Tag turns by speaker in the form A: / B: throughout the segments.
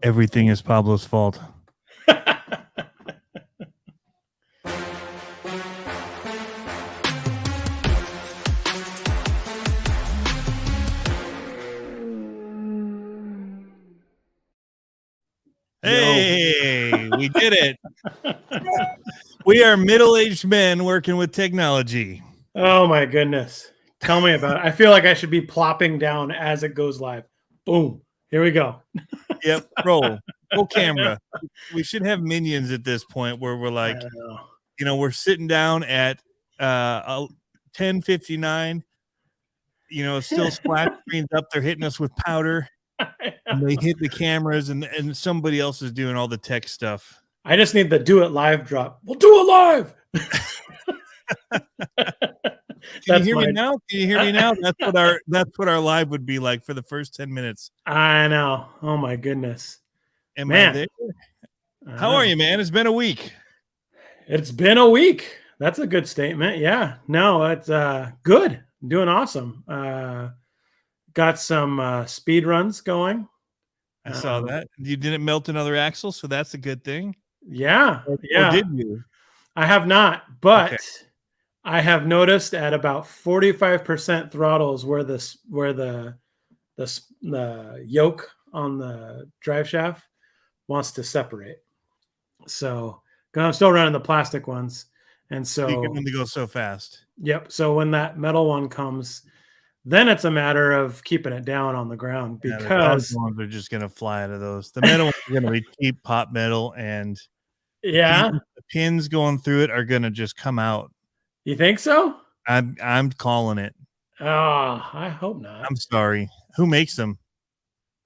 A: Everything is Pablo's fault. Hey, we did it. We are middle-aged men working with technology.
B: Oh my goodness. Tell me about it. I feel like I should be plopping down as it goes live. Boom. Here we go.
A: Yep. Roll camera. We should have minions at this point where we're like, we're sitting down at 10:59, still splash screens up. They're hitting us with powder. And they hit the cameras and somebody else is doing all the tech stuff.
B: I just need the do it live drop. We'll do it live.
A: Can you hear me now? That's what our live would be like for the first 10 minutes.
B: I know. Oh my goodness.
A: Am I there? How are you, man? It's been a week.
B: It's been a week. That's a good statement. Yeah. No, it's good. Doing awesome. Got some speed runs going.
A: I saw that. You didn't melt another axle, so that's a good thing.
B: Yeah.
A: Or did you?
B: I have not, but okay. I have noticed at about 45% throttles where the yoke on the drive shaft wants to separate. So I'm still running the plastic ones, and so
A: you can only go so fast.
B: Yep. So when that metal one comes, then it's a matter of keeping it down on the ground because
A: the ones are just going to fly out of those. The metal ones are going to be cheap pot metal, and
B: the
A: pins going through it are going to just come out.
B: You think so?
A: I'm calling it.
B: Oh, I hope not.
A: I'm sorry. Who makes them?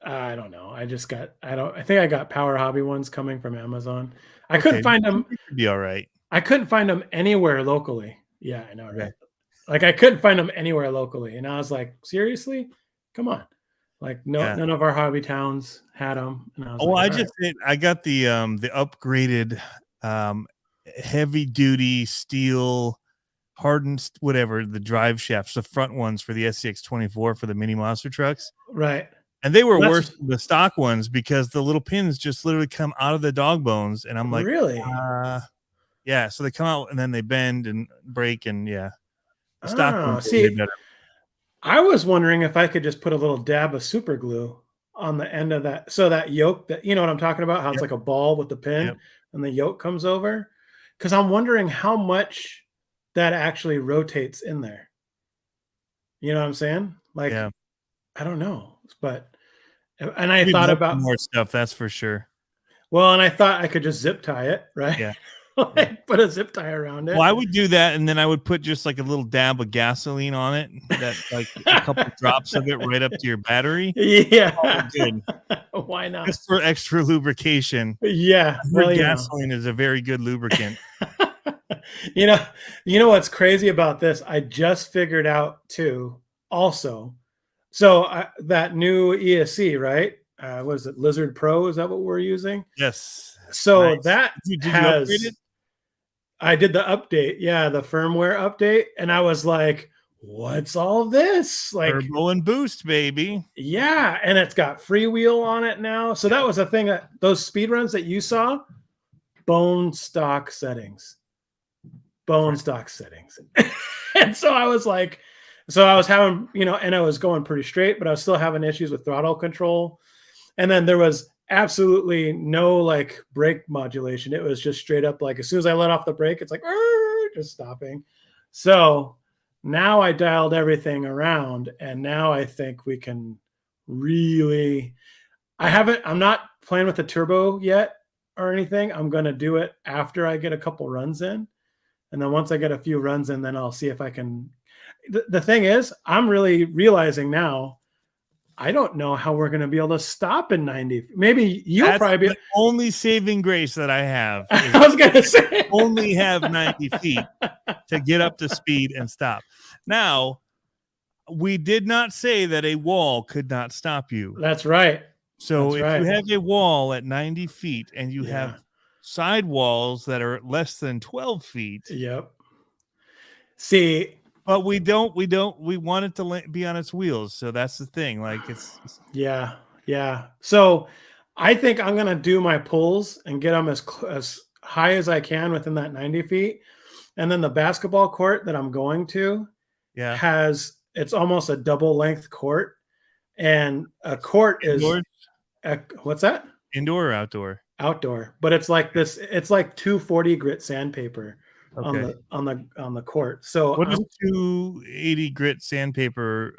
B: I don't know. I think I got Power Hobby ones coming from Amazon. I couldn't find them.
A: Be all right.
B: I couldn't find them anywhere locally. Yeah, I know, right? Okay. Like I couldn't find them anywhere locally, and I was like, "Seriously, come on!" Like none of our hobby towns had them. And I was
A: I got the upgraded heavy duty steel hardened whatever the drive shafts, the front ones for the SCX24 for the mini monster trucks,
B: right?
A: And they were worse than the stock ones because the little pins just literally come out of the dog bones, and I'm like,
B: really?
A: Yeah. So they come out and then they bend and break, and yeah. Stock
B: I was wondering if I could just put a little dab of super glue on the end of that, so that yoke, that you know what I'm talking about, how it's like a ball with the pin and the yoke comes over, because I'm wondering how much that actually rotates in there. You know what I'm saying? Like, I don't know, and I thought about
A: more stuff, that's for sure.
B: Well, and I thought I could just zip tie it, right?
A: Yeah.
B: Put a zip tie around it.
A: Well, I would do that, and then I would put just like a little dab of gasoline on it, that like a couple drops of it right up to your battery.
B: Yeah,
A: good.
B: Why not?
A: Just for extra lubrication.
B: Yeah,
A: gasoline is a very good lubricant.
B: You know what's crazy about this? I just figured out too. Also, so that new ESC, right? What is it? Lizard Pro? Is that what we're using?
A: Yes.
B: So that
A: did you upgrade it?
B: I did the update, the firmware update, and I was like, "What's all this?" Like
A: turbo and boost, baby.
B: Yeah, and it's got freewheel on it now. So that was a thing that those speed runs that you saw, bone stock settings. And so I was like, I was having, and I was going pretty straight, but I was still having issues with throttle control. And then there was absolutely no like brake modulation. It was just straight up like as soon as I let off the brake, it's like just stopping. So now I dialed everything around, and now I think we can really. I'm not playing with the turbo yet or anything. I'm going to do it after I get a couple runs in, and then once I get a few runs in, then I'll see if I can. The thing is, I'm really realizing now, I don't know how we're going to be able to stop in 90. Maybe you'll probably be
A: the only saving grace that I have.
B: I was going to say
A: only have 90 feet to get up to speed and stop. Now, we did not say that a wall could not stop you.
B: That's right.
A: So if you have a wall at 90 feet and you have side walls that are less than 12 feet.
B: Yep. See,
A: but we want it to be on its wheels. So that's the thing. Like it's
B: yeah. So I think I'm gonna do my pulls and get them as high as I can within that 90 feet. And then the basketball court that I'm going to
A: Yeah.
B: it's almost a double length court, and a court is
A: Indoors,
B: what's that?
A: indoor or outdoor?
B: Outdoor, but it's like this. It's like 240 grit sandpaper on
A: Okay.
B: the court. So
A: What does 280 grit sandpaper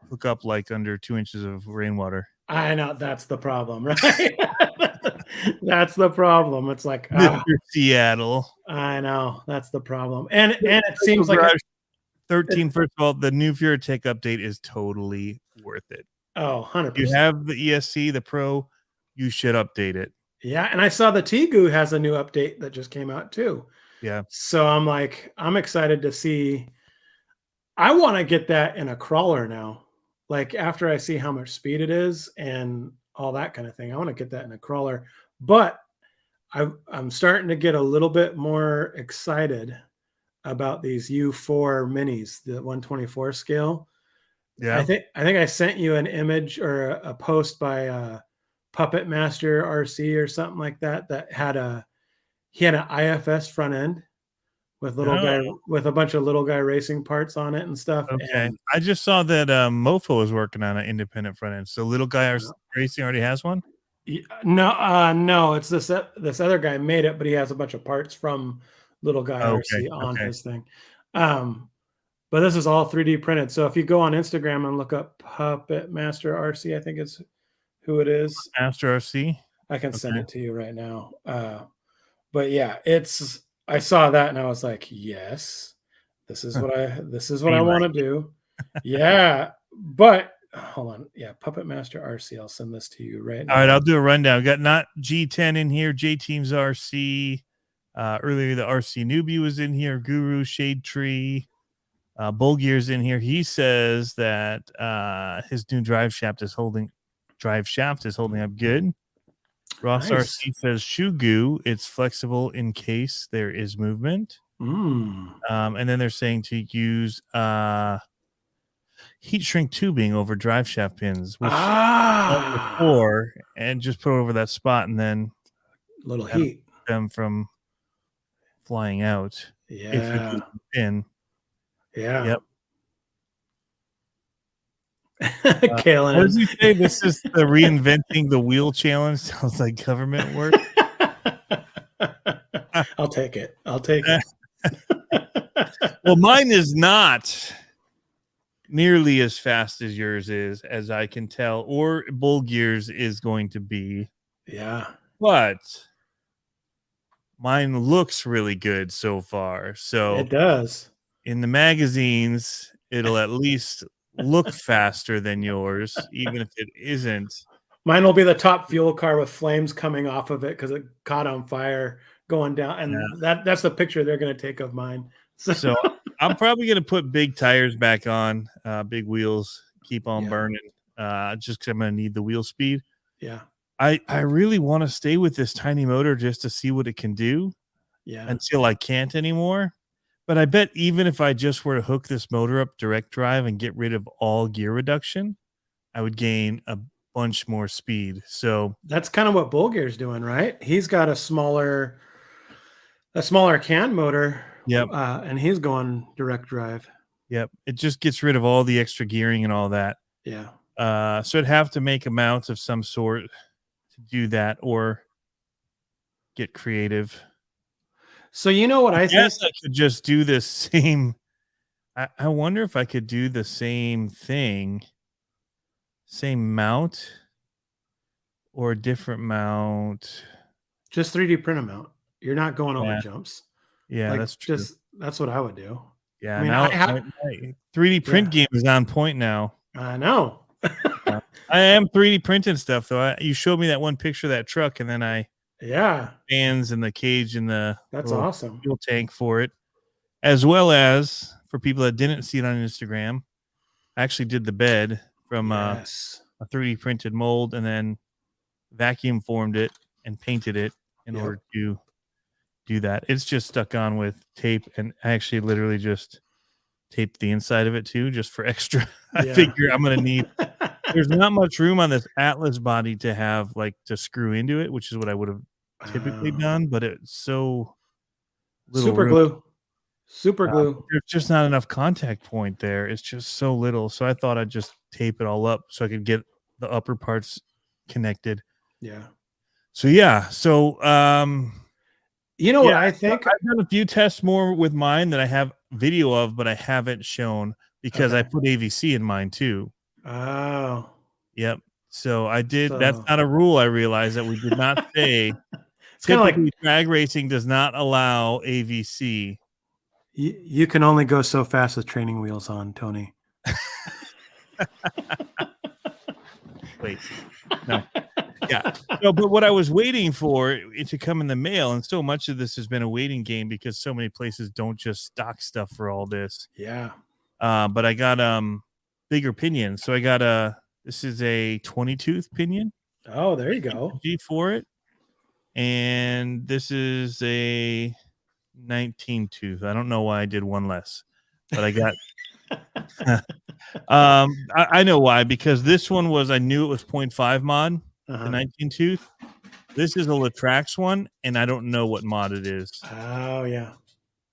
A: hook up like under 2 inches of rainwater?
B: I know that's the problem, right? That's the problem. It's like
A: Mr. Seattle.
B: I know that's the problem, and it
A: Special
B: seems like
A: Garage 13. First of all, the new Tech update is totally worth it.
B: oh,
A: If you
B: 100%.
A: have the ESC, the Pro, you should update it.
B: Yeah, and I saw the Tegu has a new update that just came out too.
A: Yeah.
B: So I'm excited to see. I want to get that in a crawler now. Like after I see how much speed it is and all that kind of thing, I want to get that in a crawler. But I'm starting to get a little bit more excited about these U4 minis, the 124 scale.
A: Yeah.
B: I think I sent you an image or a post by Puppet Master RC or something like that had he had an IFS front end with
A: Oh,
B: with a bunch of little guy racing parts on it and stuff.
A: okay.
B: And
A: I just saw that Mofo is working on an independent front end. So Little Guy Racing already has one?
B: no, it's this other guy made it, but he has a bunch of parts from Little Guy
A: Okay.
B: RC on
A: Okay.
B: his thing. But this is all 3D printed. So if you go on Instagram and look up Puppet Master RC, I think it's who it is.
A: Master RC.
B: I can send
A: Okay.
B: it to you right now. But yeah, I saw that and I was like, yes, this is what I
A: Be
B: want to
A: like,
B: do. Yeah, but hold on. Yeah, Puppet Master RC. I'll send this to you right
A: all right,
B: now.
A: I'll do a rundown. We got not G10 in here, J Teams RC. Earlier, the RC newbie was in here, Guru, Shade Tree, Bull Gear's in here. He says that his new drive shaft is holding up good. Ross
B: Nice.
A: RC says shoe goo, it's flexible in case there is movement. And then they're saying to use heat shrink tubing over drive shaft pins, which before, and just put it over that spot, and then
B: little heat
A: them from flying out. If you
B: Yeah.
A: lose the pin.
B: Yeah.
A: Yep.
B: Kalen
A: What
B: is.
A: did you say? This is the reinventing the wheel challenge. Sounds like government work.
B: I'll take it. I'll take it.
A: Well, mine is not nearly as fast as yours is, as I can tell, or Bull Gears is going to be.
B: Yeah.
A: But mine looks really good so far. So
B: It does.
A: in the magazines, it'll at least look faster than yours, even if it isn't.
B: Mine will be the top fuel car with flames coming off of it because it caught on fire going down. And that's the picture they're going to take of mine.
A: So I'm probably going to put big tires back on, big wheels, keep on burning, just because I'm going to need the wheel speed.
B: Yeah.
A: I really want to stay with this tiny motor just to see what it can do.
B: Yeah.
A: Until I can't anymore. But I bet even if I just were to hook this motor up direct drive and get rid of all gear reduction, I would gain a bunch more speed. So
B: that's kind of what Bull Gear's doing, right? He's got a smaller can motor.
A: Yep.
B: And he's going direct drive.
A: Yep. It just gets rid of all the extra gearing and all that.
B: Yeah.
A: So I'd have to make a mount of some sort to do that or get creative.
B: So you know what I think?
A: I could just do the same. I wonder if I could do the same thing, same mount, or a different mount.
B: Just 3D print a mount. You're not going over jumps.
A: Yeah, that's true.
B: That's what I would do.
A: Yeah,
B: I mean,
A: now my 3D print game is on point now.
B: I know.
A: I am 3D printing stuff though. You showed me that one picture of that truck, and then fans and the cage and the
B: that's awesome
A: fuel tank for it, as well as for people that didn't see it on Instagram. I actually did the bed from a 3D printed mold and then vacuum formed it and painted it in order to do that. It's just stuck on with tape, and I actually literally just taped the inside of it too, just for extra. I figure I'm gonna need there's not much room on this Atlas body to have like to screw into it, which is what I would have typically done, but it's so little
B: Super
A: room.
B: glue. Super glue.
A: There's just not enough contact point there. It's just so little. So I thought I'd just tape it all up so I could get the upper parts connected.
B: Yeah.
A: So yeah. So
B: you know what I think?
A: I've done a few tests more with mine that I have video of, but I haven't shown because I put AVC in mine too.
B: Oh.
A: Yep. So I did.
B: So,
A: that's not a rule. I realized that we did not say.
B: It's kind of like
A: drag racing does not allow AVC.
B: You can only go so fast with training wheels on, Tony.
A: Wait, no, yeah. No, but what I was waiting for it to come in the mail, and so much of this has been a waiting game because so many places don't just stock stuff for all this.
B: Yeah.
A: But I got bigger pinions, so I got this is a 20-tooth pinion.
B: Oh, there you go.
A: G for it, and this is a 19-tooth. I don't know why I did one less, but I got I know why, because this one was, I knew it was 0.5 mod, the 19-tooth. This is a Latrax one, and I don't know what mod it is.
B: Oh yeah.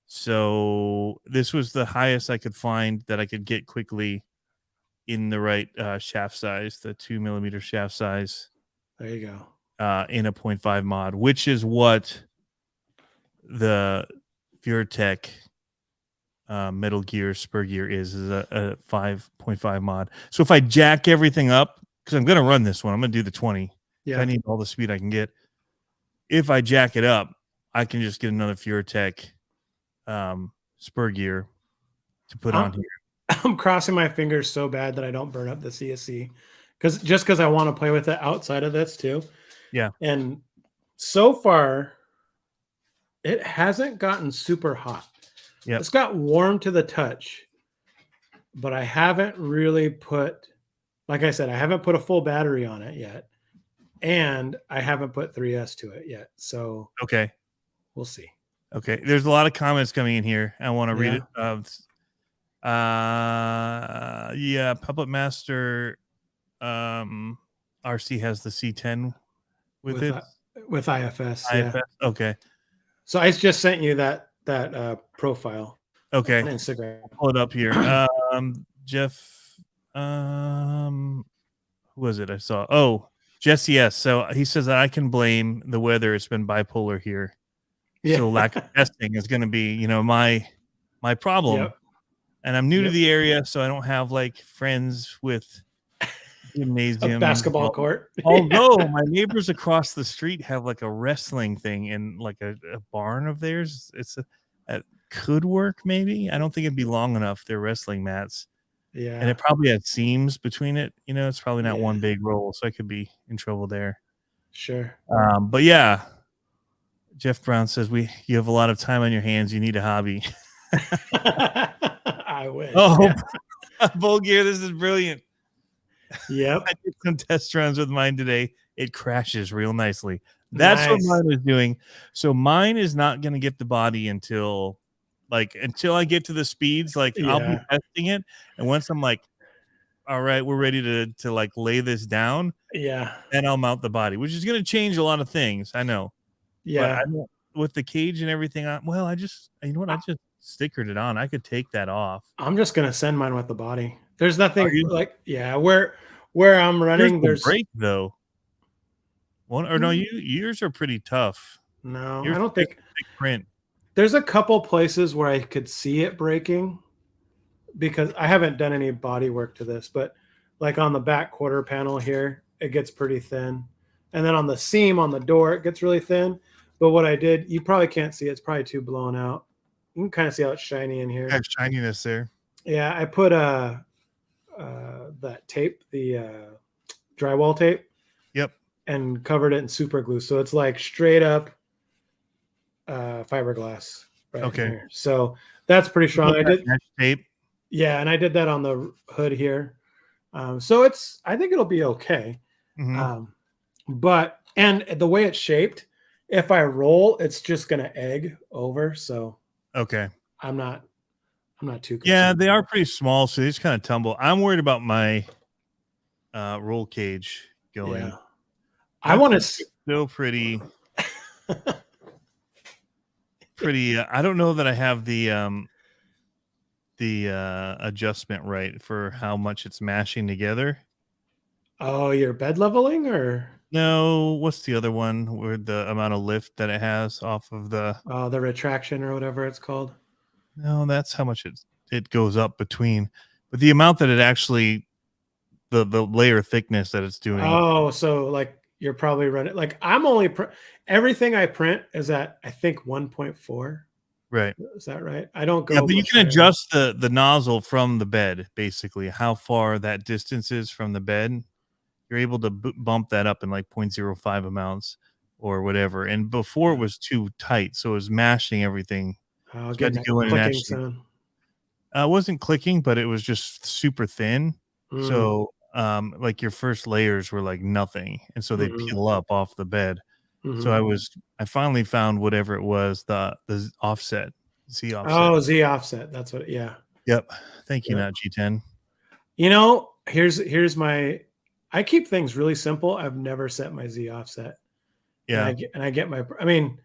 A: So this was the highest I could find that I could get quickly in the right shaft size, the 2mm shaft size.
B: There you go.
A: In a 0.5 mod, which is what the VureTech Metal Gear Spur Gear is a 5.5 mod. So if I jack everything up, because I'm going to run this one, I'm going to do the 20.
B: Yeah.
A: I need all the speed I can get. If I jack it up, I can just get another VureTech Spur Gear to put on here.
B: I'm crossing my fingers so bad that I don't burn up the CSC, because I want to play with it outside of this too.
A: Yeah.
B: And so far, it hasn't gotten super hot.
A: Yeah.
B: It's got warm to the touch, but I haven't really put, like I said, I haven't put a full battery on it yet, and I haven't put 3S to it yet. So
A: okay,
B: we'll see.
A: Okay, there's a lot of comments coming in here. I want to read it. Yeah, Puppet Master RC has the C10 with it.
B: With IFS.
A: IFS.
B: Yeah.
A: Okay.
B: So I just sent you that profile.
A: Okay.
B: On Instagram.
A: I'll pull it up here. Jeff. Who was it? I saw. Oh, Jesse S. So he says that I can blame the weather. It's been bipolar here. Yeah. So lack of testing is going to be, my problem.
B: Yep.
A: And I'm new to the area, so I don't have like friends with gymnasium,
B: a basketball court.
A: Although my neighbors across the street have like a wrestling thing in like a barn of theirs. It could work maybe. I don't think it'd be long enough. They're wrestling mats.
B: Yeah.
A: And it probably had seams between it. It's probably not one big roll, so I could be in trouble there.
B: Sure.
A: But yeah. Jeff Brown says you have a lot of time on your hands. You need a hobby.
B: I wish.
A: Oh, Bull Gear, this is brilliant.
B: Yep.
A: I did some test runs with mine today. It crashes real nicely. That's what mine is doing. So mine is not going to get the body until I get to the speeds. I'll be testing it, and once I'm like, all right, we're ready to like lay this down.
B: Yeah.
A: Then I'll mount the body, which is going to change a lot of things. I know.
B: Yeah.
A: But with the cage and everything on, I just stickered it on. I could take that off.
B: I'm just gonna send mine with the body. There's nothing where I'm running. There's
A: break though. No, yours are pretty tough.
B: No, I don't think
A: big print.
B: There's a couple places where I could see it breaking because I haven't done any body work to this, but like on the back quarter panel here, it gets pretty thin. And then on the seam on the door, it gets really thin. But what I did, you probably can't see. It's probably too blown out. You can kind of see how it's shiny in here.
A: I have shininess there.
B: Yeah, I put that tape, the drywall tape.
A: Yep.
B: And covered it in super glue, so it's like straight up fiberglass. Right here. So that's pretty strong. I did
A: tape.
B: Yeah, and I did that on the hood here. So I think it'll be okay.
A: Mm-hmm.
B: But the way it's shaped, if I roll, it's just gonna egg over. So I'm not too concerned.
A: Yeah, they are pretty small, so they just kind of tumble. I'm worried about my roll cage going.
B: Yeah. I want to.
A: Still pretty. I don't know that I have the adjustment right for how much it's mashing together.
B: Oh, you're bed leveling or?
A: No, what's the other one where the amount of lift that it has off of the
B: retraction or whatever it's called.
A: No, that's how much it goes up between, but the amount that it actually the layer thickness that it's doing.
B: Oh, so like you're probably running like I'm only everything I print is at I think 1.4.
A: Right.
B: Is that right? I don't go.
A: Yeah, but you
B: much
A: can
B: higher.
A: adjust the nozzle from the bed, basically how far that distance is from the bed. You're able to bump that up in like 0.05 amounts or whatever. And before it was too tight, so it was mashing everything.
B: Oh,
A: So I had
B: getting
A: to go in and
B: clicking
A: actually.
B: sound.
A: It wasn't clicking, but it was just super thin. So, like your first layers were like nothing, and so they peel up off the bed. So I finally found whatever it was, the offset, Z offset.
B: Oh, Z offset. That's what. Yeah.
A: Yep. Thank you, not G10.
B: You know, here's my. I keep things really simple. I've never set my Z offset.
A: Yeah.
B: And I get my. I mean,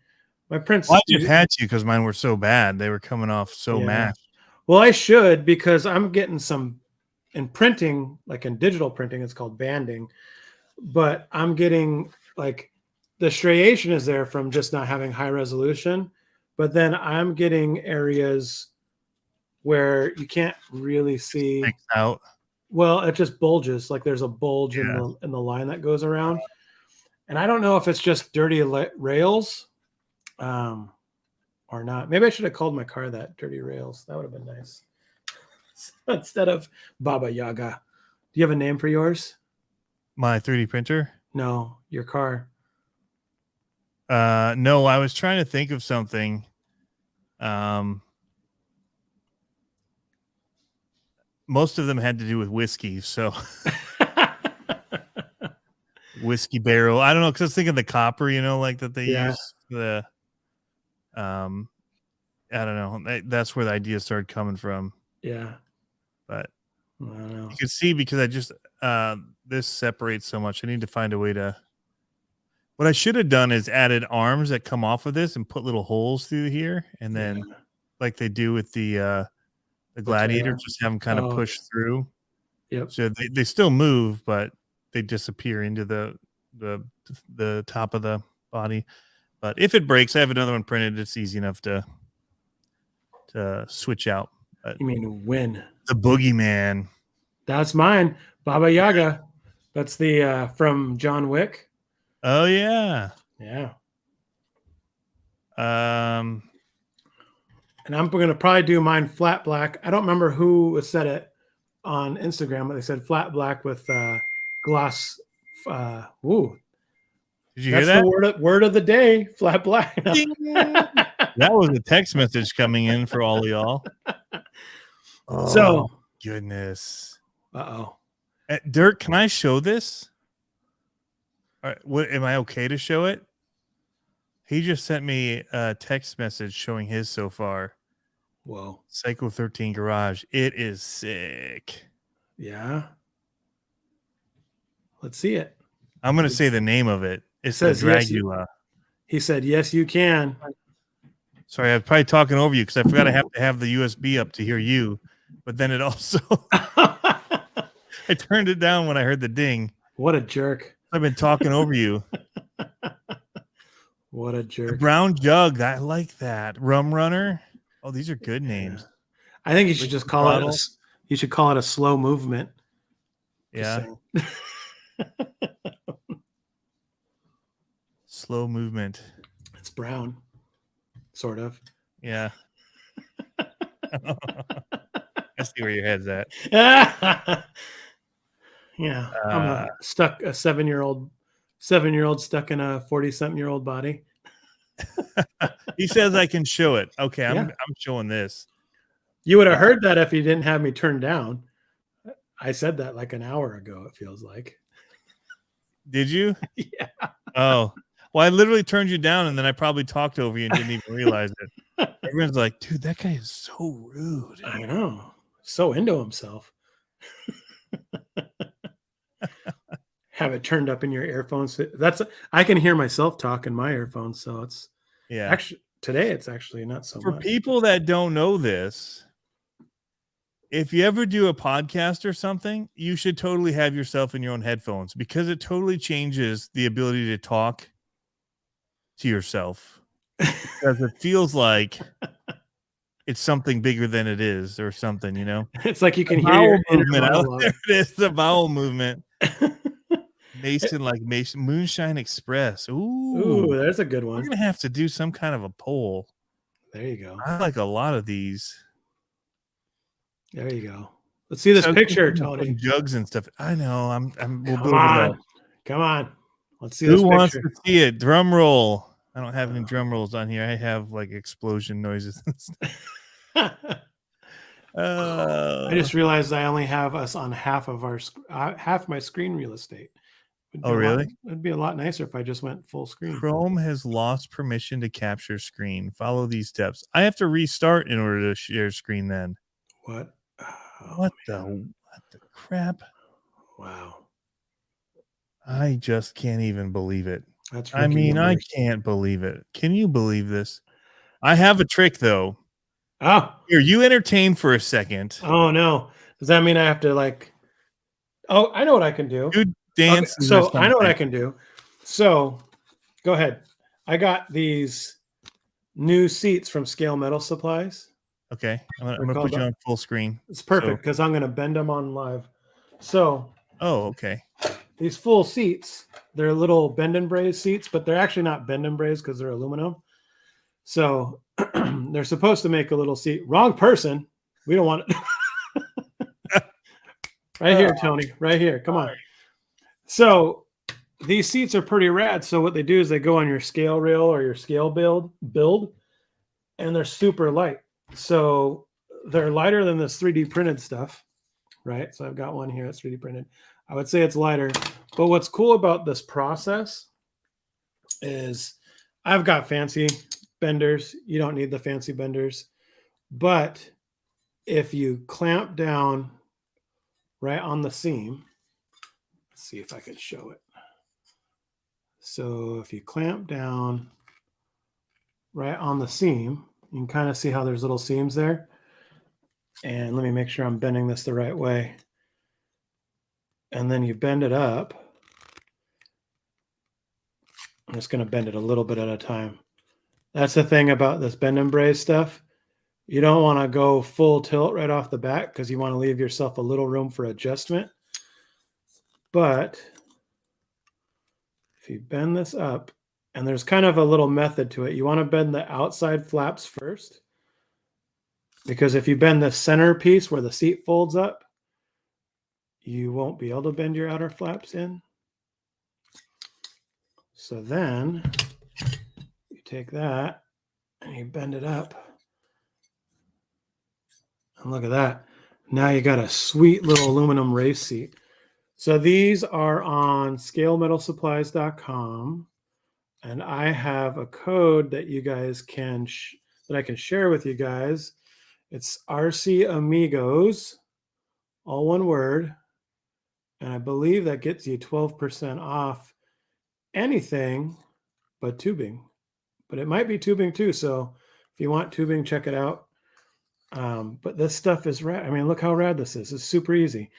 B: my prints.
A: Well, I just had to because mine were so bad. They were coming off so mashed.
B: Well, I should because I'm getting some in printing, like in digital printing, it's called banding, but I'm getting like the striation is there from just not having high resolution, but then I'm getting areas where you can't really see
A: out.
B: Well, it just bulges, like there's a bulge in the line that goes around, and I don't know if it's just dirty rails, or not. Maybe I should have called my car that, Dirty Rails. That would have been nice. Instead of Baba Yaga. Do you have a name for yours?
A: My 3D printer?
B: No, your car.
A: No, I was trying to think of something. Most of them had to do with whiskey, so whiskey barrel. I don't know, because I was thinking the copper, like that they use the I don't know. That's where the idea started coming from.
B: Yeah.
A: But
B: I don't know.
A: You can see because I just this separates so much. I need to find a way to. What I should have done is added arms that come off of this and put little holes through here, and then like they do with the Gladiator, just have them kind of push through.
B: Yep.
A: So they still move, but they disappear into the top of the body. But if it breaks, I have another one printed. It's easy enough to switch out. But
B: you mean when?
A: The Boogeyman.
B: That's mine. Baba Yaga. That's the from John Wick.
A: Oh yeah.
B: Yeah.
A: And
B: I'm going to probably do mine flat black. I don't remember who said it on Instagram, but they said flat black with gloss. Woo.
A: Did you hear that?
B: The word of the day, flat black.
A: That was a text message coming in for all of y'all.
B: So
A: goodness.
B: Uh-oh.
A: Dirk, can I show this? All right, what am I okay to show it? He just sent me a text message showing his so far.
B: Whoa.
A: Psycho 13 Garage. It is sick.
B: Yeah. Let's see it.
A: I'm going to say the name of it. It says Dragula.
B: Yes, he said, yes, you can.
A: Sorry, I'm probably talking over you because I forgot I have to have the USB up to hear you. But then it also... I turned it down when I heard the ding.
B: What a jerk.
A: I've been talking over you.
B: What a jerk.
A: The Brown Jug. I like that. Rum Runner. Oh, these are good names.
B: I think you should just call it you should call it a slow movement.
A: Yeah. Slow movement.
B: It's brown. Sort of.
A: Yeah. I see where your head's at.
B: Yeah. I'm stuck a 7-year-old stuck in a 40-something-year-old body.
A: He says I can show it. Okay, I'm showing this.
B: You would have heard that if you didn't have me turned down. I said that like an hour ago, it feels like.
A: Did you?
B: Yeah.
A: Oh. Well, I literally turned you down and then I probably talked over you and didn't even realize it. Everyone's like, dude, that guy is so rude.
B: I know. So into himself. have it turned up in your earphones. I can hear myself talk in my earphones, so it's actually today it's actually not so
A: For
B: much.
A: people that don't know this, if you ever do a podcast or something, you should totally have yourself in your own headphones, because it totally changes the ability to talk to yourself, because it feels like it's something bigger than it is, or something, you know.
B: It's like you can
A: The
B: hear your
A: bowel
B: inner
A: movement.
B: monologue.
A: There it is, the bowel movement. Mason Moonshine Express.
B: Ooh,
A: Ooh,
B: there's a good
A: we're
B: one.
A: gonna have to do some kind of a poll.
B: There you go.
A: I like a lot of these.
B: There you go. Let's see this
A: So
B: picture,
A: some
B: Tony.
A: jugs and stuff. I know. We'll
B: Come
A: build it up.
B: on. Come on. Let's see
A: Who
B: this
A: wants
B: picture.
A: to see it? Drum roll. I don't have any drum rolls on here. I have like explosion noises and stuff.
B: I just realized I only have us on half my screen real estate.
A: Oh, really?
B: It'd be a lot nicer if I just went full screen.
A: Chrome has lost permission to capture screen. Follow these steps. I have to restart in order to share screen then.
B: What?
A: What the crap?
B: Wow.
A: I just can't even believe it.
B: That's
A: I mean, I can't believe it. Can you believe this? I have a trick though.
B: Oh.
A: Here, you entertain for a second.
B: Oh no. Does that mean I have to Oh, I know what I can do.
A: You dance.
B: Okay, so I know what I can do. So go ahead. I got these new seats from Scale Metal Supplies.
A: Okay. I'm gonna put you on full screen.
B: It's perfect because I'm gonna bend them on live. So
A: okay.
B: These full seats, they're little bend and braze seats, but they're actually not bend and braze because they're aluminum. So they're supposed to make a little seat. Wrong person. We don't want it. Right here, Tony. Right here. Come on. So these seats are pretty rad. So what they do is they go on your scale rail or your scale build, and they're super light. So they're lighter than this 3D printed stuff, right? So I've got one here that's 3D printed. I would say it's lighter. But what's cool about this process is I've got fancy benders. You don't need the fancy benders. But if you clamp down right on the seam, let's see if I can show it. So if you clamp down right on the seam, you can kind of see how there's little seams there. And let me make sure I'm bending this the right way. And then you bend it up. I'm just going to bend it a little bit at a time. That's the thing about this bend and braze stuff. You don't want to go full tilt right off the bat because you want to leave yourself a little room for adjustment. But if you bend this up, and there's kind of a little method to it. You want to bend the outside flaps first. Because if you bend the center piece where the seat folds up, you won't be able to bend your outer flaps in. So then you take that and you bend it up. And look at that. Now you got a sweet little aluminum race seat. So these are on scalemetalsupplies.com. And I have a code that you guys can, that I can share with you guys. It's RC Amigos, all one word. And I believe that gets you 12% off anything but tubing. But it might be tubing too. So if you want tubing, check it out. But this stuff is rad. I mean, look how rad this is. It's super easy.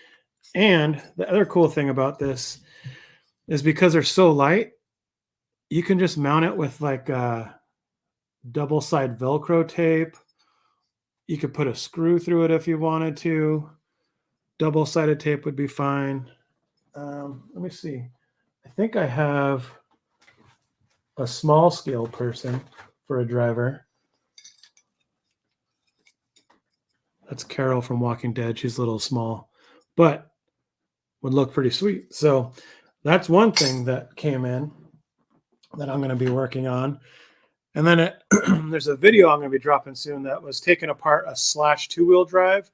B: And the other cool thing about this is because they're so light, you can just mount it with like double side Velcro tape. You could put a screw through it if you wanted to. Double-sided tape would be fine. Let me see. I think I have a small scale person for a driver. That's Carol from Walking Dead. She's a little small, but would look pretty sweet. So that's one thing that came in that I'm going to be working on. And then there's a video I'm going to be dropping soon that was taking apart a Slash two-wheel drive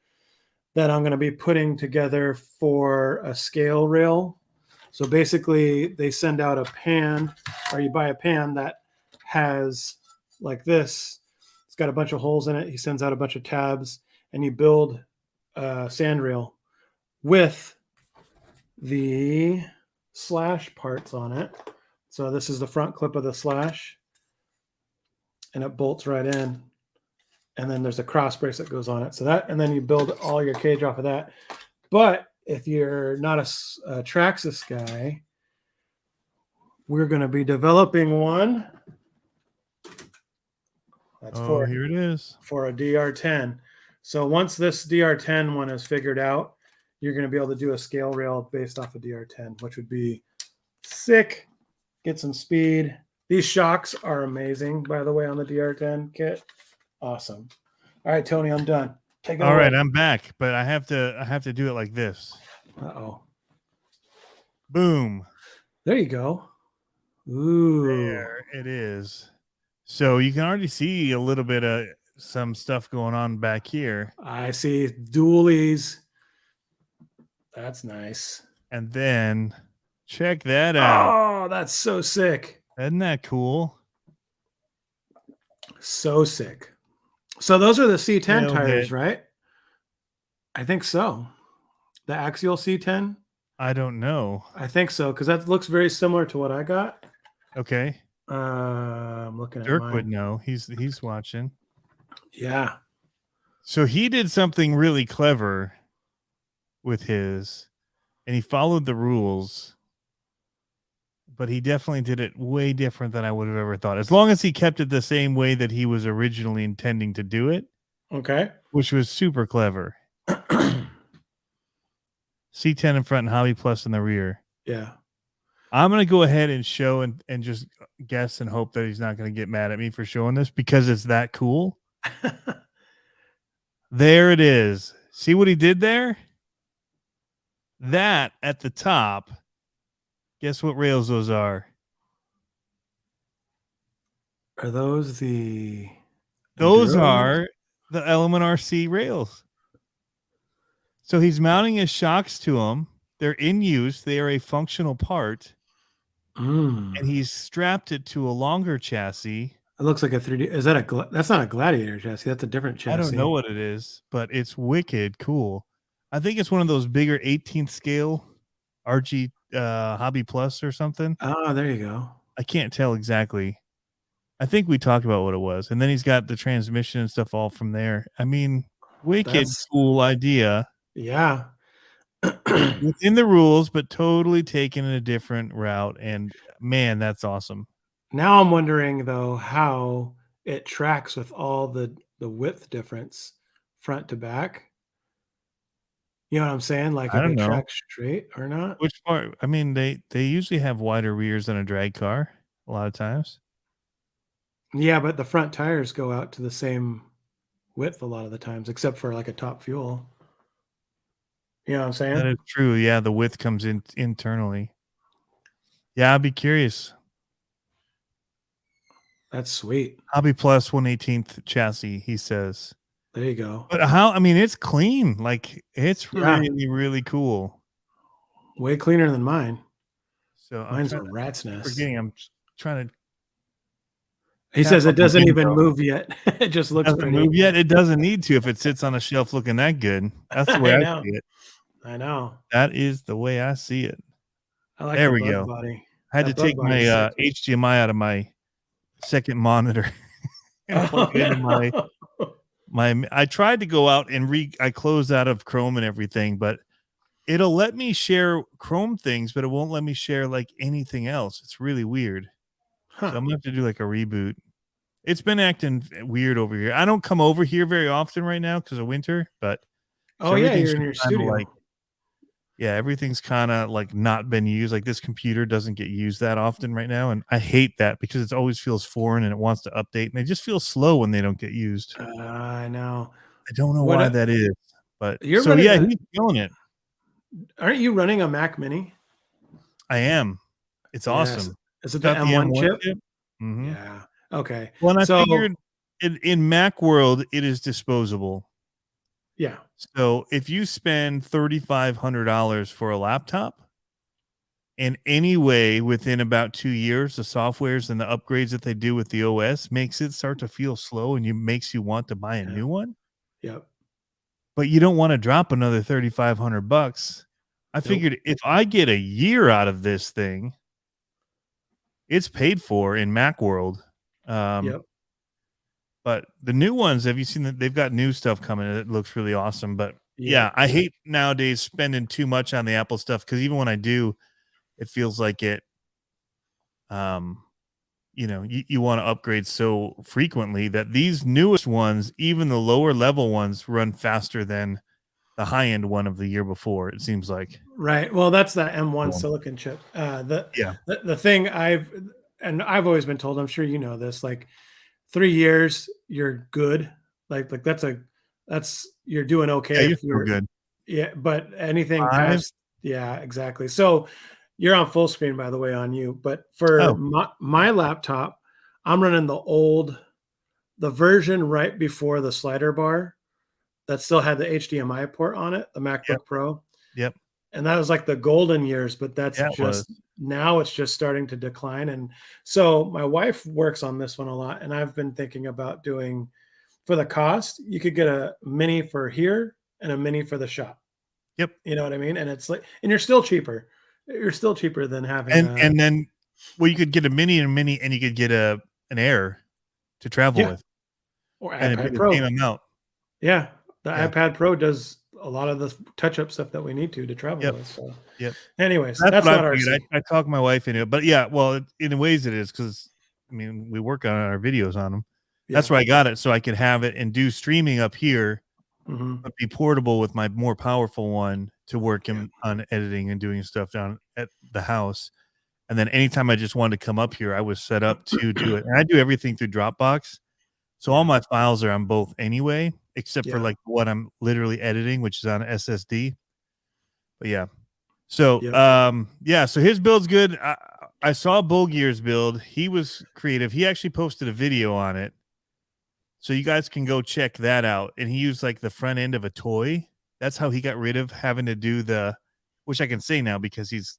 B: that I'm going to be putting together for a scale rail. So basically they send out a pan, or you buy a pan that has like this. It's got a bunch of holes in it. He sends out a bunch of tabs and you build a sand rail with the slash parts on it. So this is the front clip of the slash, and it bolts right in. And then there's a cross brace that goes on it. So that, and then you build all your cage off of that. But if you're not a Traxxas guy, we're going to be developing one. That's
A: here it is.
B: For a DR10. So once this DR10 one is figured out, you're going to be able to do a scale rail based off of DR10, which would be sick. Get some speed. These shocks are amazing, by the way, on the DR10 kit. Awesome. All right, Tony, I'm done.
A: Take it away. All right, I'm back, but I have to do it like this.
B: Uh-oh.
A: Boom.
B: There you go. Ooh.
A: There it is. So you can already see a little bit of some stuff going on back here.
B: I see dualies. That's nice.
A: And then check that out.
B: Oh, that's so sick.
A: Isn't that cool?
B: So sick. So those are the C10 tires, right? I think so. The axial C10?
A: I don't know.
B: I think so, because that looks very similar to what I got.
A: Okay.
B: I'm looking at
A: Dirk
B: mine.
A: would know. He's watching.
B: Yeah.
A: So he did something really clever with his, and he followed the rules, but he definitely did it way different than I would have ever thought. As long as he kept it the same way that he was originally intending to do it.
B: Okay.
A: Which was super clever. C10 in front and Hobby Plus in the rear.
B: Yeah.
A: I'm going to go ahead and show and just guess and hope that he's not going to get mad at me for showing this because it's that cool. There it is. See what he did there? That at the top. Guess what rails those are?
B: Are those the...
A: Those are the Element RC rails. So he's mounting his shocks to them. They're in use. They are a functional part. And he's strapped it to a longer chassis.
B: It looks like a 3D. Is that that's not a Gladiator chassis. That's a different chassis.
A: I don't know what it is, but it's wicked cool. I think it's one of those bigger 18th scale RG Hobby Plus or something.
B: Oh, there you go.
A: I can't tell exactly. I think we talked about what it was. And then he's got the transmission and stuff all from there. I mean, wicked cool idea.
B: Yeah.
A: Within the rules, but totally taken in a different route. And man, that's awesome.
B: Now I'm wondering though how it tracks with all the width difference front to back. You know what I'm saying? Like if it tracks straight or not.
A: Which part? I mean, they usually have wider rears than a drag car a lot of times.
B: Yeah, but the front tires go out to the same width a lot of the times, except for like a top fuel. You know what I'm saying?
A: That is true. Yeah, the width comes in internally. Yeah, I'd be curious.
B: That's sweet.
A: Hobby Plus 1/18th chassis, he says.
B: There you go.
A: But I mean, it's clean. Like, it's really, really cool.
B: Way cleaner than mine.
A: So
B: mine's a rat's nest.
A: I'm trying to.
B: He says it doesn't even move yet. It just looks pretty.
A: Move yet. It doesn't need to if it sits on a shelf looking that good. That's the way I see it.
B: I know.
A: That is the way I see it.
B: I like
A: there we go.
B: Body.
A: I had to take my HDMI out of my second monitor and plug it into my. I tried to go out and I closed out of Chrome and everything, but it'll let me share Chrome things, but it won't let me share like anything else. It's really weird. So I'm gonna have to do like a reboot. It's been acting weird over here. I don't come over here very often right now because of winter, but
B: you're in your studio.
A: Everything's kind of like not been used. Like this computer doesn't get used that often right now, and I hate that because it always feels foreign and it wants to update, and they just feel slow when they don't get used.
B: I know.
A: I don't know why that is, but he's feeling it.
B: Aren't you running a Mac Mini?
A: I am. It's awesome.
B: Is it the M1 chip?
A: Mm-hmm.
B: Yeah. Okay.
A: Well, and I figured in Mac world, it is disposable.
B: Yeah.
A: So if you spend $3,500 for a laptop, and anyway, within about 2 years, the softwares and the upgrades that they do with the OS makes it start to feel slow and makes you want to buy a new one.
B: Yep.
A: But you don't want to drop another $3,500 I
B: Nope.
A: figured if I get a year out of this thing, it's paid for in Macworld.
B: Yep.
A: But the new ones, have you seen that they've got new stuff coming? It looks really awesome. But yeah,
B: Yep.
A: I hate nowadays spending too much on the Apple stuff because even when I do, it feels like it. Um, you want to upgrade so frequently that these newest ones, even the lower level ones, run faster than the high end one of the year before. It seems like.
B: Right. Well, that's that M1
A: Um,
B: silicon chip. The,
A: yeah,
B: the the thing I've always been told, I'm sure you know this, like 3 years, you're good. Like that's you're doing
A: yeah,
B: okay
A: you're
B: if
A: so
B: you're
A: good.
B: yeah, but anything
A: 5.
B: past yeah, exactly. So you're on full screen by the way on you, but for
A: Oh,
B: my laptop, I'm running the version right before the slider bar that still had the HDMI port on it, the
A: yep,
B: MacBook Pro.
A: yep,
B: And that was like the golden years, but that's
A: yeah, it was.
B: just now it's just starting to decline. And so my wife works on this one a lot, and I've been thinking about doing for the cost, you could get a mini for here and a mini for the shop.
A: Yep.
B: You know what I mean? And it's like, and you're still cheaper. You're still cheaper than having
A: And
B: a
A: and then well, you could get a mini and a mini, and you could get an Air to travel
B: yeah,
A: with,
B: or
A: and it'd be
B: iPad
A: the same
B: Pro.
A: amount.
B: Yeah, the
A: Yeah.
B: iPad Pro does a lot of the touch-up stuff that we need to travel
A: Yep.
B: with. So,
A: Yep.
B: anyways,
A: That's
B: that's
A: what I
B: not
A: figured.
B: RC.
A: I talked my wife into it, but yeah, well, in ways it is because I mean we work on our videos on them. That's
B: Yeah.
A: why I got it so I could have it and do streaming up here,
B: Hmm.
A: but be portable with my more powerful one to work
B: Yeah.
A: on editing and doing stuff down at the house. And then anytime I just wanted to come up here, I was set up to do it. And I do everything through Dropbox. So all
B: Yeah.
A: my files are on both anyway, except for
B: Yeah.
A: like what I'm literally editing, which is on SSD. But yeah. So
B: Yep.
A: yeah, so his build's good. I saw Bull Gear's build. He was creative. He actually posted a video on it. So you guys can go check that out. And he used like the front end of a toy. That's how he got rid of having to do which I can say now because he's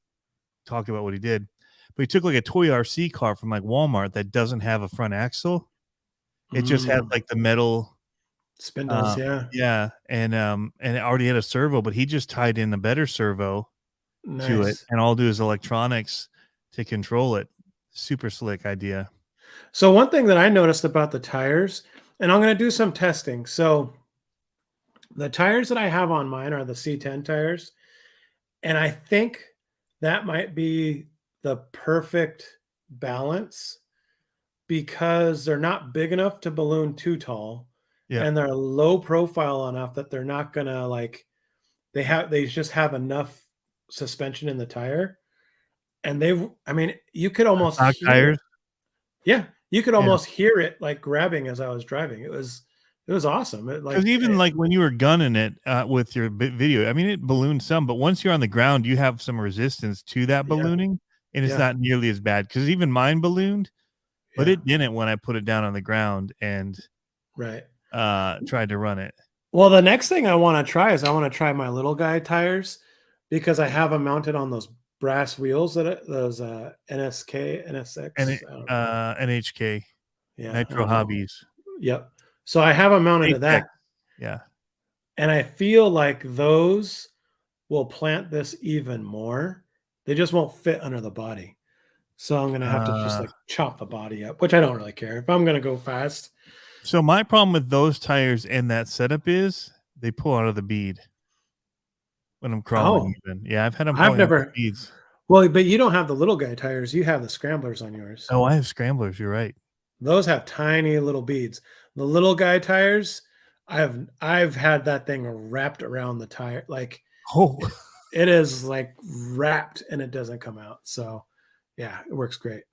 A: talked about what he did. But he took like a toy RC car from like Walmart that doesn't have a front axle. It just had
B: Mm.
A: like the metal
B: Spindles. Yeah.
A: yeah, and it already had a servo, but he just tied in a better servo to it,
B: Nice.
A: and all do is electronics to control it. Super slick idea.
B: So one thing that I noticed about the tires, and I'm going to do some testing. So the tires that I have on mine are the C10 tires, and I think that might be the perfect balance because they're not big enough to balloon too tall,
A: Yeah.
B: and they're low profile enough that they're not going to like they just have enough suspension in the tire, and I mean, you could almost
A: Stock
B: hear
A: tires.
B: it. Yeah, you could
A: Yeah.
B: almost hear it like grabbing as I was driving. It was awesome.
A: Because even like when you were gunning it with your video, I mean, it ballooned some, but once you're on the ground, you have some resistance to that
B: Yeah,
A: ballooning, and it's
B: yeah,
A: not nearly as bad. Because even mine ballooned, but
B: yeah,
A: it didn't when I put it down on the ground and
B: right.
A: tried to run it.
B: Well, the next thing I want to try is I want to try my little guy tires because I have them mounted on those brass wheels those NSK
A: And
B: NSX.
A: it,
B: I don't know.
A: NHK,
B: Yeah, I
A: Nitro
B: don't know.
A: Hobbies,
B: Yep. So I have them mounted to
A: HX.
B: that,
A: Yeah.
B: and I feel like those will plant this even more. They just won't fit under the body. So I'm gonna have to just
A: Uh,
B: like chop the body up, which I don't really care. If I'm gonna go fast,
A: so my problem with those tires and that setup is they pull out of the bead when I'm crawling.
B: oh,
A: Even yeah, I've had them
B: I've
A: pulling out the
B: never
A: beads.
B: well, but you don't have the little guy tires, you have the scramblers on yours.
A: Oh, I have scramblers. You're right.
B: Those have tiny little beads. The little guy tires, I've had that thing wrapped around the tire. Like
A: Oh,
B: it is like wrapped and it doesn't come out. So yeah, it works great.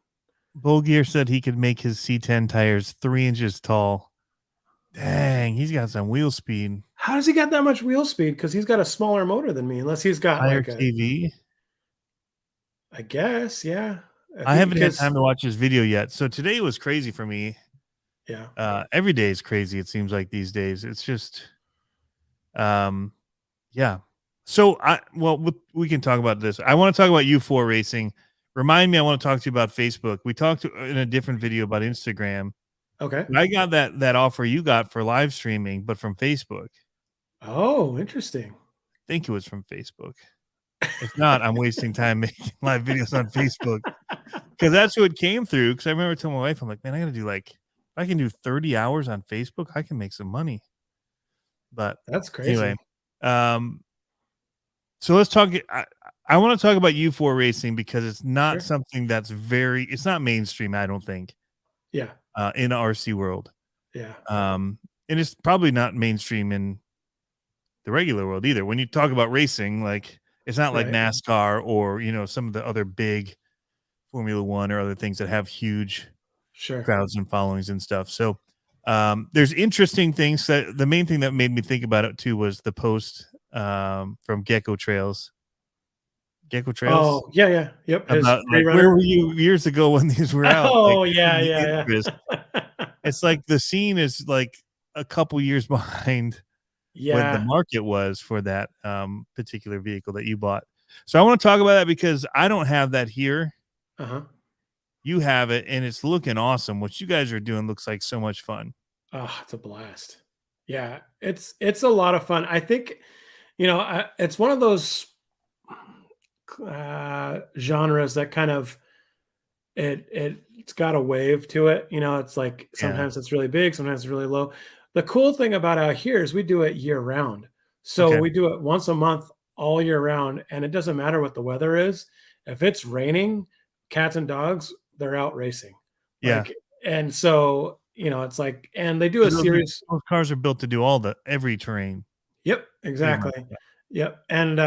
A: Bull Gear said he could make his C10 tires 3 inches tall. Dang, he's got some wheel speed.
B: How does he get that much wheel speed? Because he's got a smaller motor than me, unless he's got
A: Tire
B: like a
A: TV.
B: I guess, yeah. If
A: I
B: he
A: haven't had
B: because
A: time to watch his video yet. So today was crazy for me.
B: yeah.
A: Every day is crazy. It seems like these days. It's just, um, yeah. So we can talk about this. I want to talk about U4 racing. Remind me, I want to talk to you about Facebook. We talked in a different video about Instagram.
B: Okay.
A: I got that offer you got for live streaming, but from Facebook.
B: Oh, interesting.
A: I think it was from Facebook. If not, I'm wasting time making live videos on Facebook because that's who it came through. Because I remember telling my wife, I'm like, man, I got to do like, if I can do 30 hours on Facebook, I can make some money. But
B: That's crazy.
A: anyway, um, so let's talk. I want to talk about U4 racing because it's not
B: Sure.
A: something that's it's not mainstream, I don't think,
B: Yeah.
A: in RC world.
B: Yeah.
A: And it's probably not mainstream in the regular world either. When you talk about racing, like it's not like
B: Right.
A: NASCAR or, some of the other big Formula One or other things that have huge
B: Sure.
A: crowds and followings and stuff. So there's interesting things. That the main thing that made me think about it too was the post from Gecko Trails
B: Oh, yeah, yeah. Yep. His
A: about
B: free
A: like where
B: runner.
A: were you years ago when these were out? Like
B: Oh,
A: I think
B: yeah,
A: the
B: yeah,
A: interest.
B: yeah.
A: It's like the scene is like a couple years behind what the
B: Yeah.
A: market was for that particular vehicle that you bought. So I want to talk about that because I don't have that here.
B: Uh-huh.
A: You have it, and it's looking awesome. What you guys are doing looks like so much fun.
B: Oh, it's a blast. Yeah, it's a lot of fun. I think, it's one of those genres that kind of it's got a wave to it. It's like
A: Yeah.
B: sometimes it's really big, sometimes it's really low. The cool thing about out here is we do it year round. So
A: Okay.
B: we do it once a month all year round, and it doesn't matter what the weather is. If it's raining, cats and dogs, they're out racing.
A: Yeah.
B: Like, and so, it's like, and they do a
A: 'Cause
B: series.
A: those cars are built to do every terrain
B: Yep,
A: pretty much.
B: exactly.
A: Yeah.
B: Yep, and,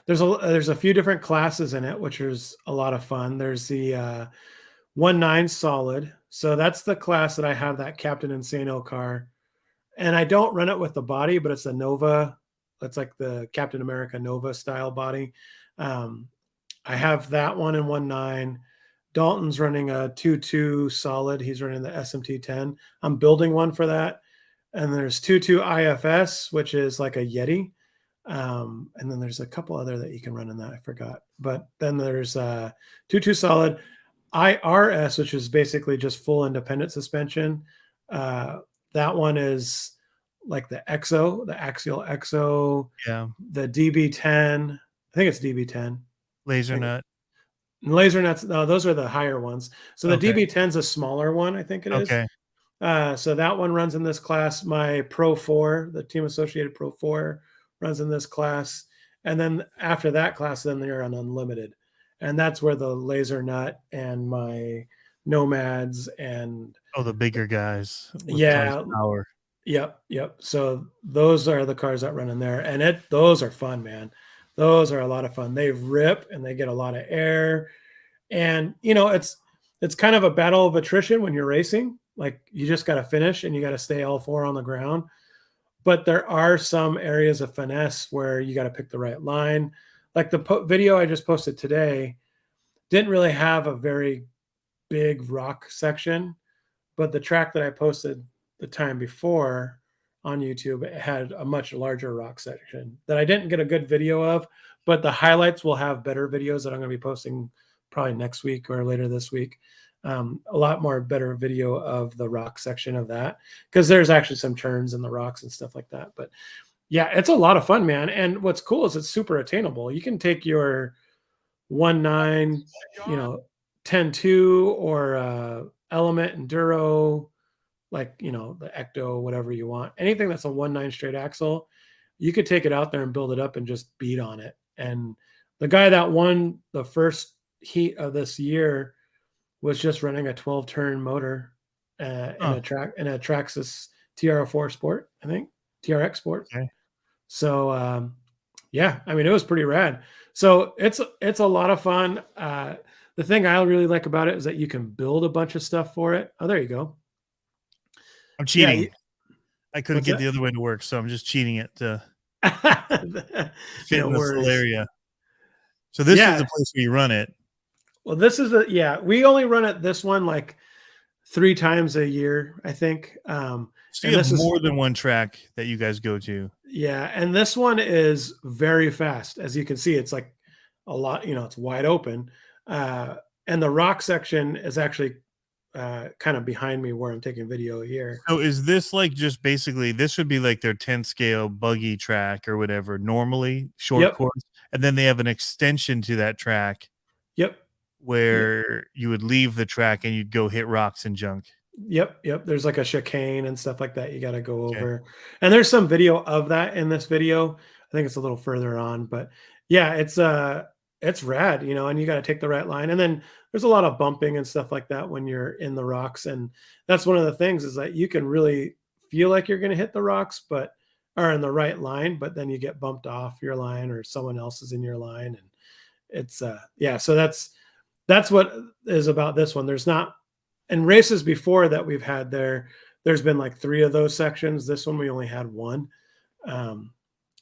B: there's a few different classes in it, which is a lot of fun. There's the, 1.9 solid, so that's the class that I have that Captain Insano car, and I don't run it with the body, but it's a Nova. It's like the Captain America Nova style body. Um, I have that one in 1.9. Dalton's running a 2.2 solid. He's running the SMT-10. I'm building one for that. And there's 2.2 IFS, which is like a Yeti. And then there's a couple other that you can run in that. I forgot. But then there's 2.2 solid IRS, which is basically just full independent suspension. That one is like the EXO, the axial EXO,
A: Yeah.
B: the DB10. I think it's DB10.
A: Laser nut.
B: Laser nuts, no, those are the higher ones. So the
A: Okay.
B: DB10 is a smaller one, I think it is.
A: Okay.
B: So that one runs in this class. My Pro 4, the Team Associated Pro 4, runs in this class. And then after that class, then they're on unlimited. And that's where the laser nut and my nomads and
A: Oh, the bigger guys with tons
B: yeah,
A: of power.
B: yep. So those are the cars that run in there. And those are fun, man. Those are a lot of fun. They rip and they get a lot of air. And it's kind of a battle of attrition when you're racing. Like you just got to finish and you got to stay all four on the ground. But there are some areas of finesse where you got to pick the right line. Like the video I just posted today didn't really have a very big rock section, but the track that I posted the time before on YouTube, it had a much larger rock section that I didn't get a good video of, but the highlights will have better videos that I'm going to be posting probably next week or later this week. A lot more better video of the rock section of that because there's actually some turns in the rocks and stuff like that. But yeah, it's a lot of fun, man. And what's cool is it's super attainable. You can take your 1.9, 10.2 or Element Enduro, like the Ecto, whatever you want. Anything that's a 1.9 straight axle, you could take it out there and build it up and just beat on it. And the guy that won the first heat of this year was just running a 12 turn motor in a Traxxas TR4 Sport, I think TRX Sport.
A: Okay.
B: So yeah, I mean it was pretty rad. So it's a lot of fun. The thing I really like about it is that you can build a bunch of stuff for it. Oh, there you go.
A: I'm
B: Yeah.
A: cheating. I couldn't
B: What's
A: get
B: that?
A: the other way to work, so I'm just cheating it to fit
B: No
A: in this little
B: worries.
A: area. So this is
B: Yeah.
A: the place where you run it.
B: Well, this is we only run it this one like 3 times a year, I think.
A: So
B: And
A: you have
B: this is
A: more than one track that you guys go to.
B: yeah, and this one is very fast. As you can see, it's like a lot, it's wide open. And the rock section is actually kind of behind me where I'm taking video here.
A: So is this like just basically this would be like their 10 scale buggy track or whatever, normally short
B: Yep.
A: course, and then they have an extension to that track
B: Yep.
A: where you would leave the track and you'd go hit rocks and junk.
B: Yep. There's like a chicane and stuff like that you got to go
A: Okay.
B: over. And there's some video of that in this video. I think it's a little further on, but yeah, it's rad, you know, and you got to take the right line. And then there's a lot of bumping and stuff like that when you're in the rocks. And that's one of the things is that you can really feel like you're going to hit the rocks, but are in the right line, but then you get bumped off your line or someone else is in your line. And it's yeah, so that's what is about this one. There's not in races before that we've had there's been like 3 of those sections. This one we only had 1.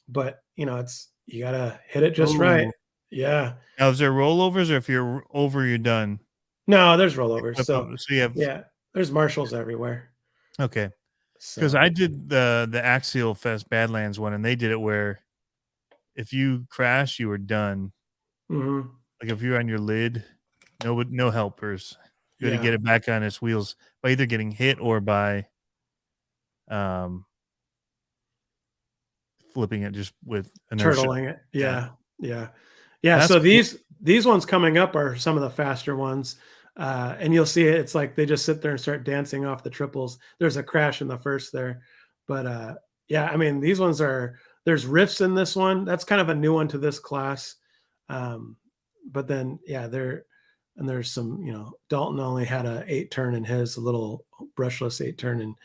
B: But you know, it's you gotta hit it just right.
A: Oh,
B: Yeah.
A: now is there rollovers, or if you're over, you're done?
B: No, there's rollovers.
A: Flip
B: So
A: over. So you have
B: yeah, there's marshals everywhere.
A: okay. Because
B: So
A: I did the Axial Fest Badlands one, and they did it where if you crash, you were done.
B: mhm.
A: Like if you're on your lid, no helpers. You had to
B: Yeah,
A: get it back on its wheels by either getting hit or by um flipping it just with inertia.
B: turtling it.
A: Yeah.
B: Yeah. Yeah. Yeah,
A: That's
B: so
A: cool.
B: these ones coming up are some of the faster ones. And you'll see it, it's like they just sit there and start dancing off the triples. There's a crash in the first there. But yeah, I mean, these ones are there's riffs in this one. That's kind of a new one to this class. But then yeah, there's some, you know, Dalton only had a 8 turn in his, a little brushless 8 turn. And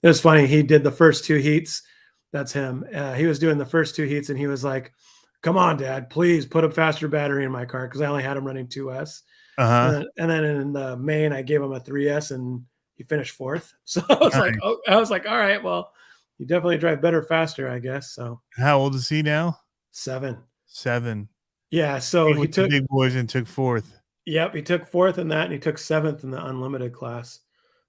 B: it was funny. He did the first 2 heats. That's him. He was doing the first 2 heats and he was like, come on, Dad, please put a faster battery in my car because I only had him running 2S.
A: Uh-huh.
B: And then in the main, I gave him a 3S and he finished 4th. So I was like,
A: Nice.
B: oh, I was like, all right, well, you definitely drive better faster, I guess. So
A: How old is he now?
B: 7.
A: 7.
B: Yeah. So
A: He
B: he
A: with the
B: took,
A: big boys and took 4th.
B: yep, he took 4th in that and he took 7th in the unlimited class.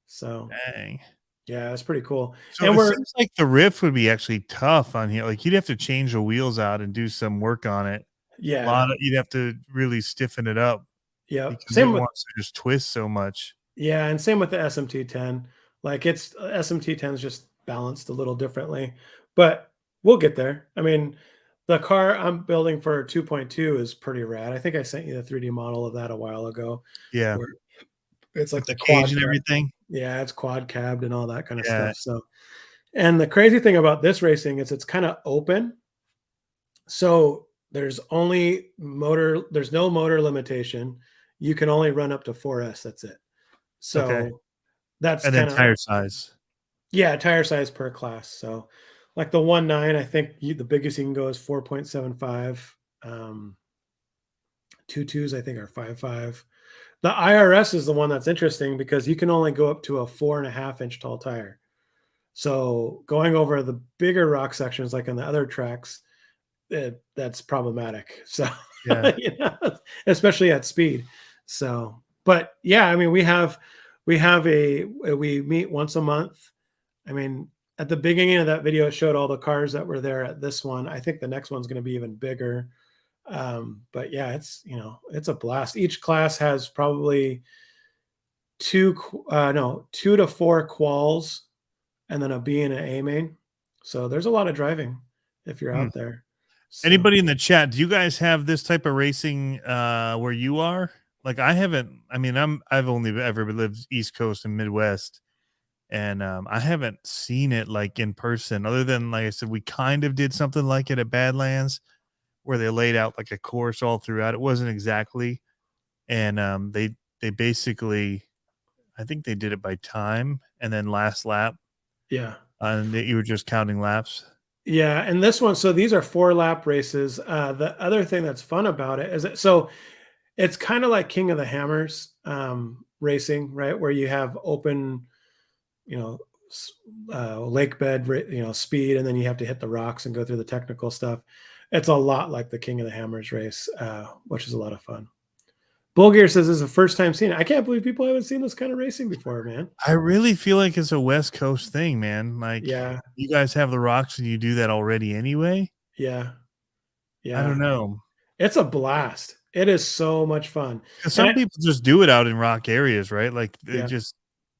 B: So
A: Dang.
B: yeah, it's pretty cool.
A: So
B: And
A: it
B: we're,
A: seems like the riff would be actually tough on here. Like you'd have to change the wheels out and do some work on it.
B: yeah,
A: You'd have to really stiffen it up
B: yep.
A: because it
B: Same with,
A: wants to just twist so much.
B: yeah. And same with the SMT10. Like it's SMT10 is just balanced a little differently, but we'll get there. I mean, the car I'm building for 2.2 is pretty rad. I think I sent you the 3D model of that a while ago
A: Yeah.
B: where it's like
A: With the
B: the
A: cage
B: quad
A: and
B: cab.
A: everything.
B: Yeah, it's quad cabbed and all that kind of
A: Yeah.
B: stuff. So, and the crazy thing about this racing is it's kind of open. So there's no motor limitation. You can only run up to 4S. That's it.
A: Okay.
B: So that's
A: And then
B: kind of,
A: tire size.
B: yeah, tire size per class. So like the 1.9, I think the biggest you can go is 4.75. 2.2s, I think, are 5.5. The IRS is the one that's interesting because you can only go up to a 4.5 inch tall tire. So going over the bigger rock sections, like on the other tracks, that's problematic. So,
A: Yeah.
B: you know, especially at speed. So, but yeah, I mean, we meet once a month. I mean, at the beginning of that video, it showed all the cars that were there at this one. I think the next one's going to be even bigger. But yeah, it's a blast. Each class has probably 2 to 4 quals and then a B and an A main. So there's a lot of driving if you're
A: Hmm.
B: out there. So
A: Anybody in the chat, do you guys have this type of racing where you are? Like I haven't. I mean, I've only ever lived East Coast and Midwest, and I haven't seen it like in person. Other than like I said, we kind of did something like it at Badlands, where they laid out like a course all throughout. It wasn't exactly, and they basically, I think they did it by time, and then last lap,
B: yeah.
A: and you were just counting laps.
B: Yeah, and this one, so these are 4 lap races. The other thing that's fun about it is that so it's kind of like King of the Hammers racing, right? Where you have open, you know, lake bed, speed, and then you have to hit the rocks and go through the technical stuff. It's a lot like the King of the Hammers race, which is a lot of fun. Bull Gear says this is the first time seeing it. I can't believe people haven't seen this kind of racing before, man.
A: I really feel like it's a West Coast thing, man. Like
B: Yeah,
A: you guys have the rocks and you do that already anyway.
B: yeah,
A: I
B: yeah.
A: don't know.
B: It's a blast. It is so much fun.
A: Because
B: And
A: some people just do it out in rock areas, right? Like
B: yeah,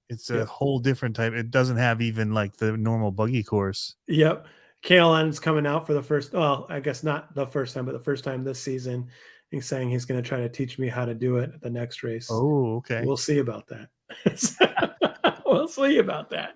A: it's a
B: yep,
A: whole different type. It doesn't have even like the normal buggy course.
B: yep. Kalen's coming out for the first. Well, I guess not the first time, but the first time this season. He's saying he's going to try to teach me how to do it at the next race.
A: Oh, okay.
B: We'll see about that. We'll see about that.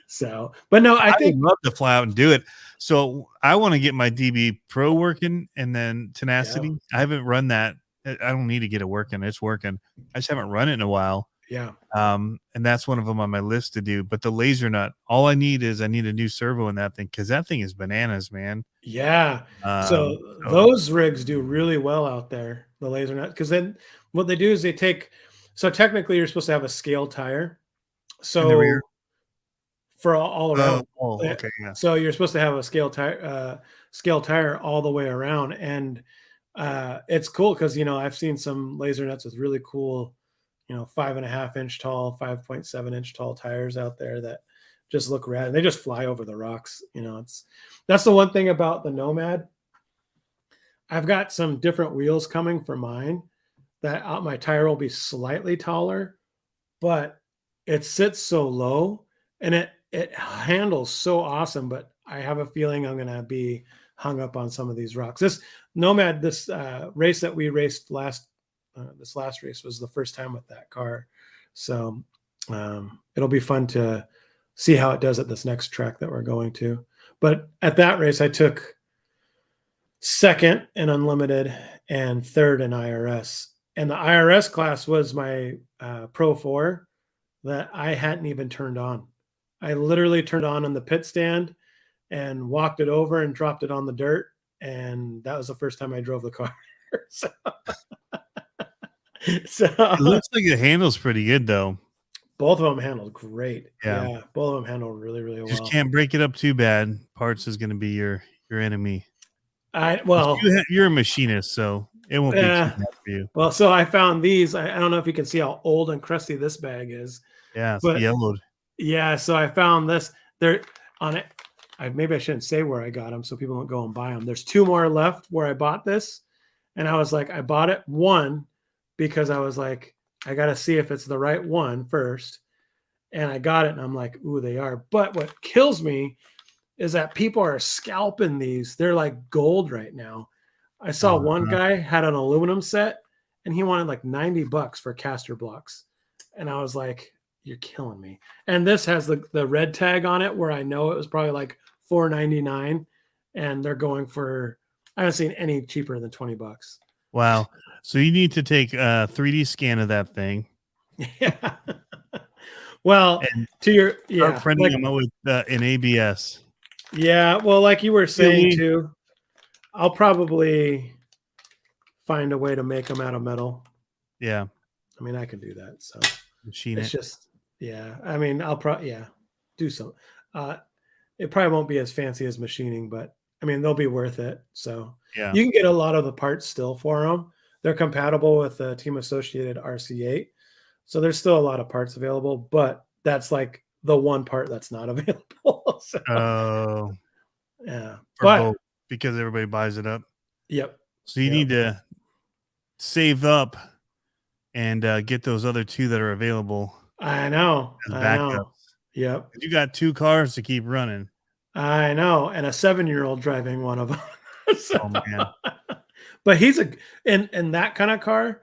B: So, but no, I
A: I would
B: think
A: love to fly out and do it. So I want to get my DB Pro working and then Tenacity. I haven't run that. I don't need to get it working. It's working. I just haven't run it in a while.
B: yeah.
A: And that's one of them on my list to do. But the laser nut, all I need is a new servo in that thing because that thing is bananas, man.
B: Yeah. So
A: So
B: those rigs do really well out there, the laser nut, because then what they do is they take. So technically, you're supposed to have a scale tire.
A: in the rear.
B: So for all around.
A: Okay, yeah.
B: So you're supposed to have a scale tire all the way around, and it's cool because I've seen some laser nuts with really cool, 5.5-inch tall, 5.7-inch tall tires out there that just look rad, and they just fly over the rocks. That's the one thing about the Nomad. I've got some different wheels coming for mine that my tire will be slightly taller, but it sits so low and it handles so awesome. But I have a feeling I'm going to be hung up on some of these rocks. This Nomad, this race that we raced this last race was the first time with that car. So it'll be fun to see how it does at this next track that we're going to. But at that race, I took second in unlimited and third in IRS. And the IRS class was my Pro 4 that I hadn't even turned on. I literally turned on in the pit stand and walked it over and dropped it on the dirt. And that was the first time I drove the car. so
A: It looks like it handles pretty good though.
B: Both of them handled great.
A: Yeah.
B: Both of them handled really, really well.
A: Just can't break it up too bad. Parts is going to be your enemy.
B: Well,
A: you're a machinist, so it won't be too bad for you.
B: Well, so I found these. I don't know if you can see how old and crusty this bag is.
A: Yeah, it's yellowed.
B: Yeah, so I found this. They're on it. Maybe I shouldn't say where I got them so people don't go and buy them. There's 2 more left where I bought this, and I was like, I bought it one because I was like, I got to see if it's the right one first, and I got it, and I'm like, ooh, they are. But what kills me is that people are scalping these. They're like gold right now. I saw one guy had an aluminum set and he wanted like $90 for caster blocks. And I was like, you're killing me. And this has the red tag on it where I know it was probably like $4.99 and they're going for, I haven't seen any cheaper than $20.
A: Wow. So you need to take a 3D scan of that thing.
B: Yeah. Well,
A: and
B: to your,
A: start printing them with an ABS.
B: Yeah. Well, like you were saying too, I'll probably find a way to make them out of metal.
A: Yeah.
B: I mean, I can do that. So
A: machine
B: it's just, yeah. I mean, I'll probably, do so. It probably won't be as fancy as machining, but I mean, they'll be worth it. So
A: yeah,
B: you can get a lot of the parts still for them. They're compatible with the Team Associated RC8. So there's still a lot of parts available, but that's like the one part that's not available.
A: So,
B: yeah.
A: But because everybody buys it up.
B: Yep.
A: So you need to save up and get those other 2 that are available.
B: I know.
A: As backups.
B: Yep.
A: You got 2 cars to keep running.
B: I know. And a 7-year-old driving one of them.
A: Oh man.
B: But he's in that kind of car,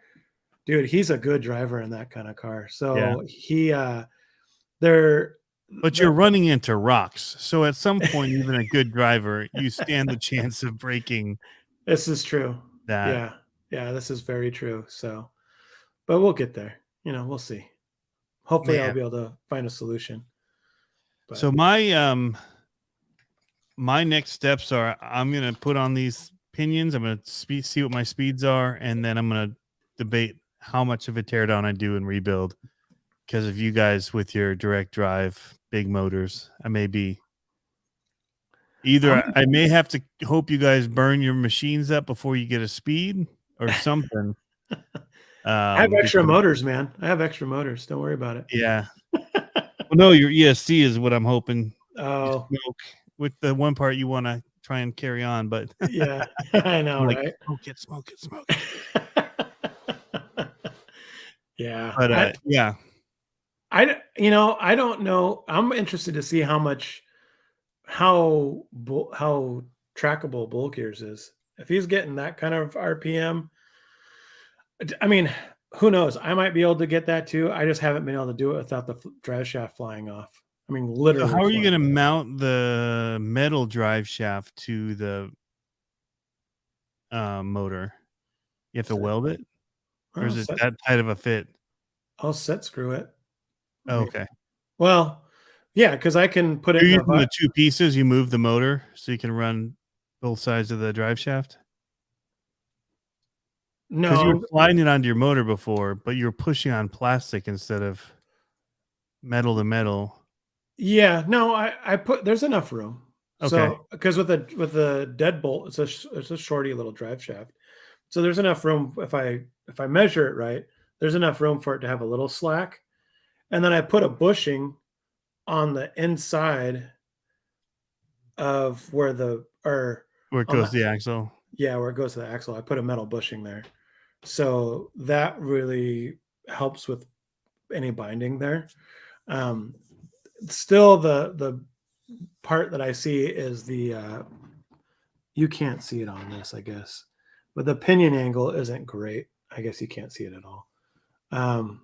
B: dude, he's a good driver in that kind of car. So
A: But you're running into rocks. So at some point, even a good driver, you stand the chance of breaking.
B: This is true.
A: That.
B: Yeah, this is very true. So, but we'll get there. We'll see. Hopefully I'll be able to find a solution.
A: But. So my next steps are I'm going to put on these pinions. I'm going to see what my speeds are. And then I'm going to debate how much of a teardown I do and rebuild. Because of you guys with your direct drive, big motors, I may be I may have to hope you guys burn your machines up before you get a speed or something.
B: I have extra motors, man. I have extra motors. Don't worry about it.
A: Yeah. Well, no, your ESC is what I'm hoping.
B: Oh,
A: with the one part you want to try and carry on, but
B: yeah, I know, right?
A: Smoke it.
B: Yeah,
A: but
B: I don't know. I'm interested to see how much how trackable bull gears is. If he's getting that kind of RPM, I mean, who knows? I might be able to get that too. I just haven't been able to do it without the drive shaft flying off. I mean,
A: So
B: literally.
A: how are you going to mount the metal drive shaft to the motor? You have to weld it, or is it that tight of a fit?
B: I'll set screw it.
A: Oh, okay.
B: Well, yeah, because I can put it
A: You're
B: in
A: using the two pieces. You move the motor so you can run both sides of the drive shaft. Because you were
B: No,
A: sliding it onto your motor before, but you were pushing on plastic instead of metal to metal.
B: yeah, no, I put there's enough room.
A: Okay.
B: So because with the deadbolt, it's a shorty little drive shaft. So there's enough room if I measure it right, there's enough room for it to have a little slack. And then I put a bushing on the inside of where
A: Where it goes the axle.
B: Yeah, where it goes to the axle. I put a metal bushing there. So that really helps with any binding there. Still the part that I see is the you can't see it on this, I guess, but the pinion angle isn't great. I guess you can't see it at all.
A: Oh,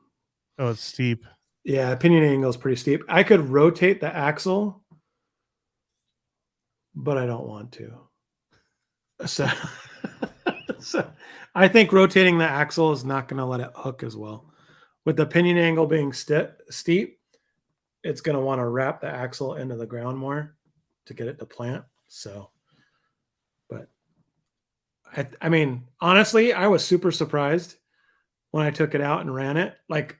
A: it's steep.
B: Yeah, pinion angle is pretty steep. I could rotate the axle, but I don't want to. So, so I think rotating the axle is not going to let it hook as well. With the pinion angle being steep, it's going to want to wrap the axle into the ground more to get it to plant. So, but I mean, honestly, I was super surprised when I took it out and ran it. Like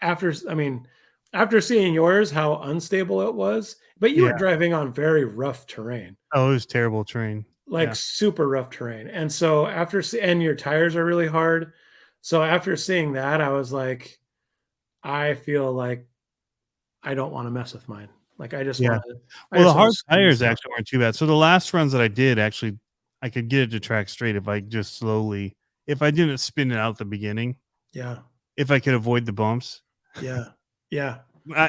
B: after seeing yours, how unstable it was, but you were driving on very rough terrain.
A: Oh, it was terrible terrain.
B: Like super rough terrain. And so and your tires are really hard. So after seeing that, I was like, I feel like I don't want to mess with mine. Like I just want to.
A: Well, the hard tires actually weren't too bad. So the last runs that I did, actually, I could get it to track straight if I just slowly, if I didn't spin it out at the beginning.
B: Yeah.
A: If I could avoid the bumps.
B: Yeah. Yeah.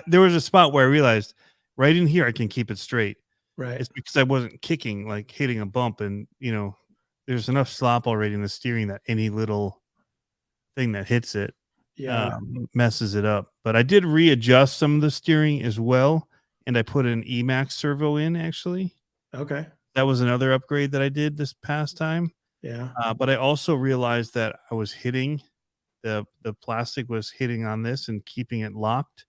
A: There was a spot where I realized right in here I can keep it straight.
B: Right.
A: It's because I wasn't kicking, like hitting a bump, and there's enough slop already in the steering that any little thing that hits it messes it up. But I did readjust some of the steering as well, and I put an Emax servo in actually.
B: Okay.
A: That was another upgrade that I did this past time.
B: Yeah.
A: But I also realized that I was hitting the plastic was hitting on this and keeping it locked,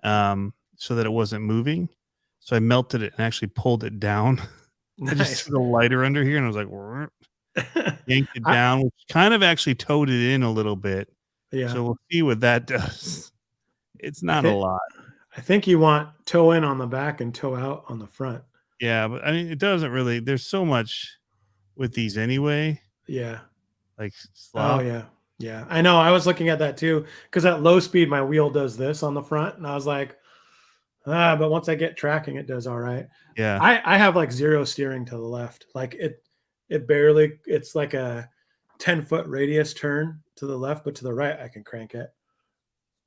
A: so that it wasn't moving. So I melted it and actually pulled it down.
B: Nice.
A: I just threw the lighter under here and I was like, yanked it down, which kind of actually towed it in a little bit.
B: Yeah.
A: So we'll see what that does. It's not a lot.
B: I think you want toe in on the back and toe out on the front.
A: Yeah, but I mean, it doesn't really. There's so much with these anyway.
B: Yeah.
A: Like slop.
B: Oh yeah. Yeah. I know. I was looking at that too because at low speed, my wheel does this on the front, and I was like, but once I get tracking, it does all right.
A: Yeah.
B: I have like zero steering to the left. Like it barely, it's like a 10-foot radius turn to the left, but to the right, I can crank it.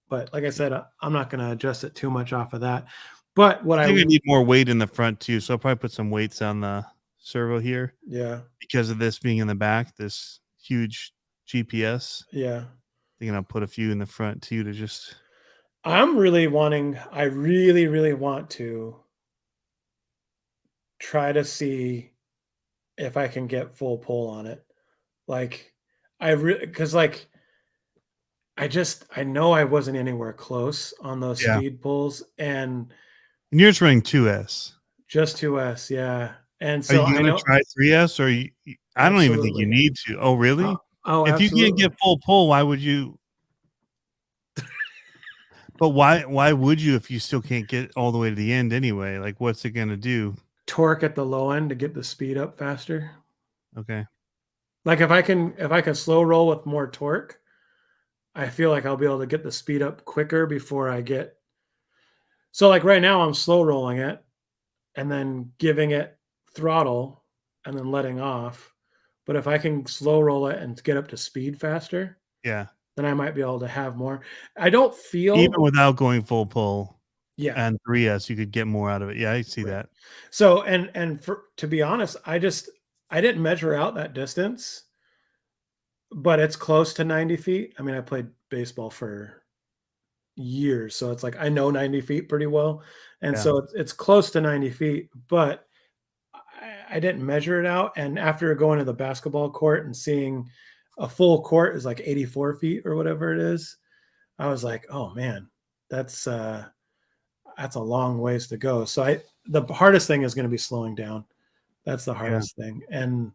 B: But like I said, I'm not going to adjust it too much off of that. But what
A: I think I need more weight in the front too. So I'll probably put some weights on the servo here.
B: Yeah.
A: Because of this being in the back, this huge GPS.
B: Yeah.
A: I think I'll put a few in the front too to just.
B: I really, really want to try to see if I can get full pull on it. Like because like I know I wasn't anywhere close on those speed pulls, and
A: you're just running 2S.
B: Just 2S, yeah. And so
A: are you going to try 3S or I don't even think you need to. Oh, really? If you can't get full pull, why would you? But why would you if you still can't get all the way to the end anyway? Like, what's it going to do?
B: Torque at the low end to get the speed up faster.
A: Okay.
B: Like if I can slow roll with more torque, I feel like I'll be able to get the speed up quicker before I get. So like right now I'm slow rolling it and then giving it throttle and then letting off. But if I can slow roll it and get up to speed faster,
A: yeah,
B: then I might be able to have more. I don't feel
A: even without going full pull.
B: Yeah.
A: and 3S, you could get more out of it. Yeah, I see
B: Right.
A: that.
B: So, and for to be honest, I didn't measure out that distance, but it's close to 90 feet. I mean, I played baseball for years, so it's like I know 90 feet pretty well, and
A: Yeah,
B: so it's close to 90 feet, but I didn't measure it out. And after going to the basketball court and seeing a full court is like 84 feet or whatever it is, I was like, oh man, that's uh that's a long ways to go. So the hardest thing is going to be slowing down. That's the
A: yeah,
B: hardest thing. And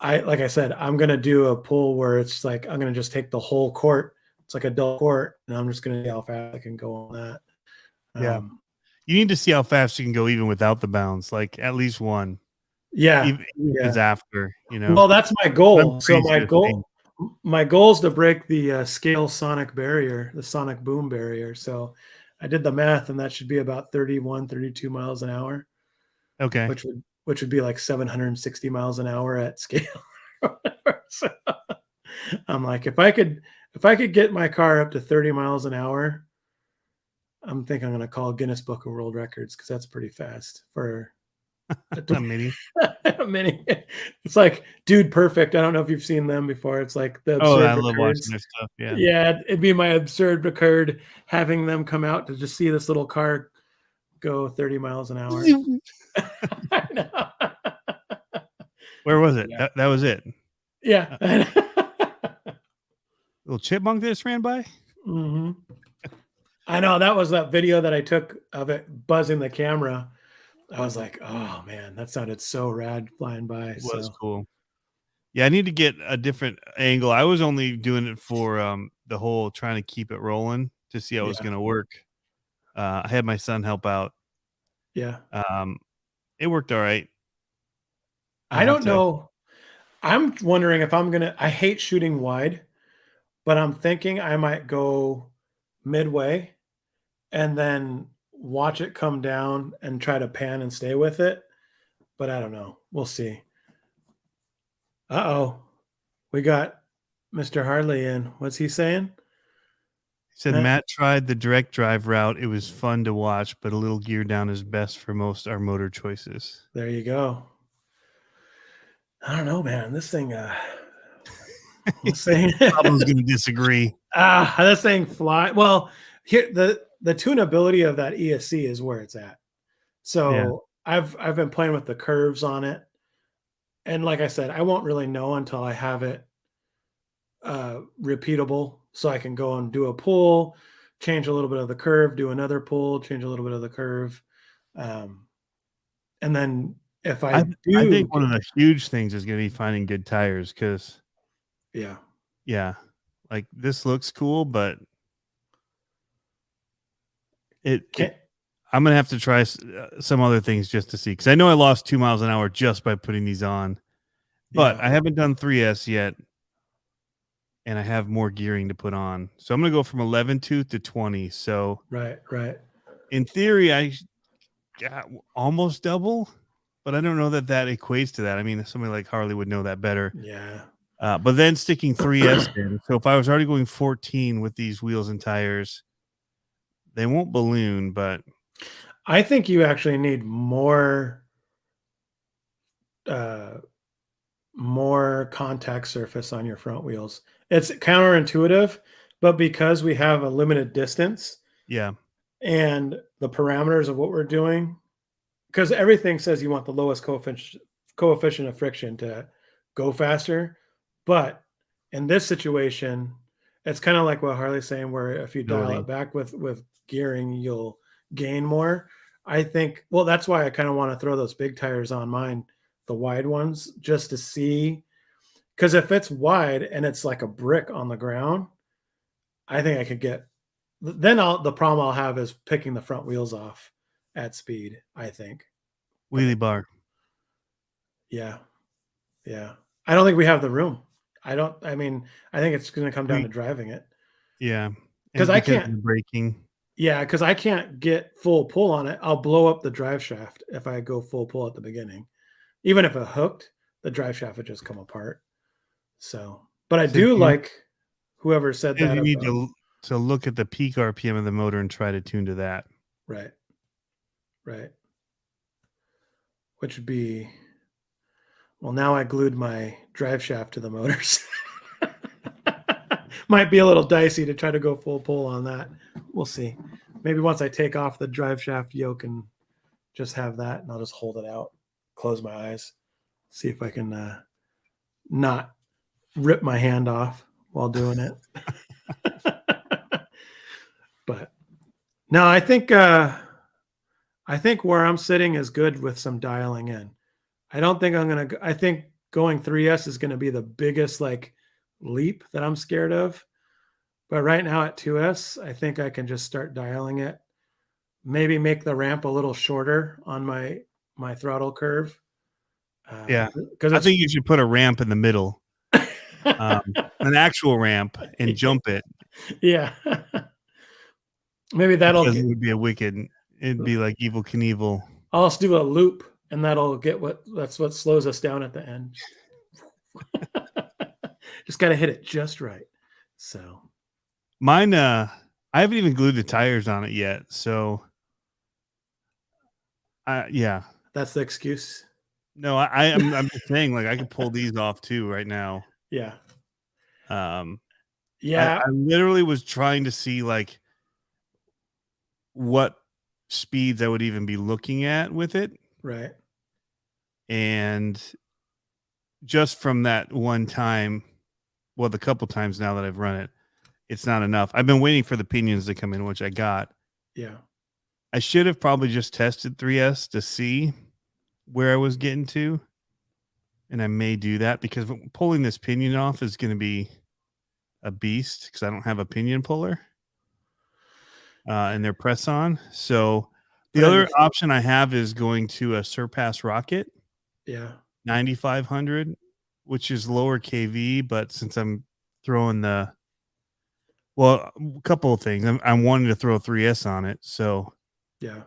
B: like I said, I'm gonna do a pull where it's like I'm gonna just take the whole court. It's like a double court, and I'm just gonna see how fast I can go on that.
A: yeah.
B: Um,
A: You need to see how fast you can go even without the bounds, like at least one,
B: yeah,
A: even if
B: yeah.
A: it's after, you know.
B: Well, that's my
A: I'm
B: goal. So
A: crazy to see.
B: my goal is to break the scale sonic barrier, the sonic boom barrier. So I did the math, and that should be about 31, 32 miles an hour,
A: Okay.
B: which would be like 760 miles an hour at scale. So I'm like, if I could get my car up to 30 miles an hour, I'm thinking I'm going to call Guinness Book of World Records because that's pretty fast for a
A: A mini.
B: a mini. It's like Dude Perfect. I don't know if you've seen them before. It's like the
A: Oh, I
B: absurd
A: love watching
B: records.
A: their stuff. Yeah.
B: Yeah, it'd be my absurd record having them come out to just see this little car go 30 miles an hour. I know.
A: Where was it?
B: Yeah.
A: That was it.
B: Yeah.
A: Little chipmunk that just ran by?
B: hmm I know that was that video that I took of it buzzing the camera. I was like, oh man, that sounded so rad flying by.
A: It was
B: So
A: cool. Yeah, I need to get a different angle. I was only doing it for the whole trying to keep it rolling to see how it was
B: yeah,
A: going to work. I had my son help out.
B: yeah.
A: Um, it worked all right. I
B: I
A: have
B: don't
A: to.
B: know. I'm wondering if I hate shooting wide, but I'm thinking I might go midway and then watch it come down and try to pan and stay with it. But I don't know. We'll see. Uh-oh. We got Mr. Harley in. What's he saying?
A: He said
B: Matt?
A: Matt tried the direct drive route. It was fun to watch, but a little gear down is best for most our motor choices.
B: There you go. I don't know, man. This thing
A: Pablo's going to disagree.
B: this thing fly. Well, here the tunability of that ESC is where it's at.
A: Yeah,
B: So I've been playing with the curves on it. And like I said, I won't really know until I have it repeatable so I can go and do a pull, change a little bit of the curve, do another pull, change a little bit of the curve. Um, and then if I
A: I
B: do
A: think one of the huge things is going to be finding good tires because,
B: yeah.
A: yeah, like this looks cool, but it
B: Can,
A: I'm gonna have to try some other things just to see because I know I lost 2 miles an hour just by putting these on, but
B: yeah,
A: I haven't done 3S yet, and I have more gearing to put on. So I'm gonna go from 11 tooth to 20. So
B: right, right.
A: in theory, I got almost double, but I don't know that that equates to that. I mean, somebody like Harley would know that better.
B: Yeah.
A: But then sticking 3S in. So if I was already going 14 with these wheels and tires, they won't balloon, but
B: I think you actually need uh more contact surface on your front wheels. It's counterintuitive, but because we have a limited distance
A: yeah,
B: and the parameters of what we're doing, because everything says you want the lowest coefficient of friction to go faster, but in this situation, it's kind of like what Harley's saying, where if you dial
A: ability.
B: it back with gearing, you'll gain more. I think, well, that's why I kind of want to throw those big tires on mine, the wide ones, just to see. Because if it's wide and it's like a brick on the ground, I think I could get. Then the problem I'll have is picking the front wheels off at speed. I think, but
A: Wheelie bar.
B: yeah, yeah. I don't think we have the room. I don't. I mean, I think it's going to come down to
A: We
B: driving it
A: Yeah,
B: because
A: and
B: I
A: because of
B: can't.
A: the braking.
B: Yeah, because I can't get full pull on it. I'll blow up the drive shaft if I go full pull at the beginning. Even if it hooked, the drive shaft would just come apart. So, but I
A: Says
B: do
A: you
B: like whoever said
A: says
B: that
A: you need
B: about.
A: to look at the peak RPM of the motor and try to tune to that.
B: Right. Right. Which would be, well, now I glued my drive shaft to the motors. Might be a little dicey to try to go full pull on that. We'll see. Maybe once I take off the drive shaft yoke and just have that, and I'll just hold it out, close my eyes, see if I can not rip my hand off while doing it. But no, I think where I'm sitting is good with some dialing in. I don't think I'm gonna. I think going 3S is gonna be the biggest like leap that I'm scared of. But right now at 2S, I think I can just start dialing it. Maybe make the ramp a little shorter on my throttle curve.
A: Yeah,
B: because
A: I think you should put a ramp in the middle, an actual ramp, and jump it.
B: Yeah. Maybe that'll
A: Because
B: get.
A: it would be a wicked. It'd be like Evil Knievel.
B: I'll just do a loop, and that's what slows us down at the end. Just got to hit it just right. So
A: mine, I haven't even glued the tires on it yet. So, yeah,
B: that's the excuse.
A: no, I'm just saying, like, I could pull these off too right now.
B: Yeah.
A: I literally was trying to see like what speeds I would even be looking at with it.
B: Right.
A: And just from that one time, well, the couple times now that I've run it, it's not enough. I've been waiting for the pinions to come in, which I got.
B: Yeah.
A: I should have probably just tested 3S to see where I was getting to. And I may do that because pulling this pinion off is going to be a beast because I don't have a pinion puller. And they're press on. So the other option I have is going to a Surpass Rocket.
B: Yeah.
A: 9500, which is lower KV, but since I'm throwing a couple of things. I'm wanting to throw 3S on it. So
B: yeah.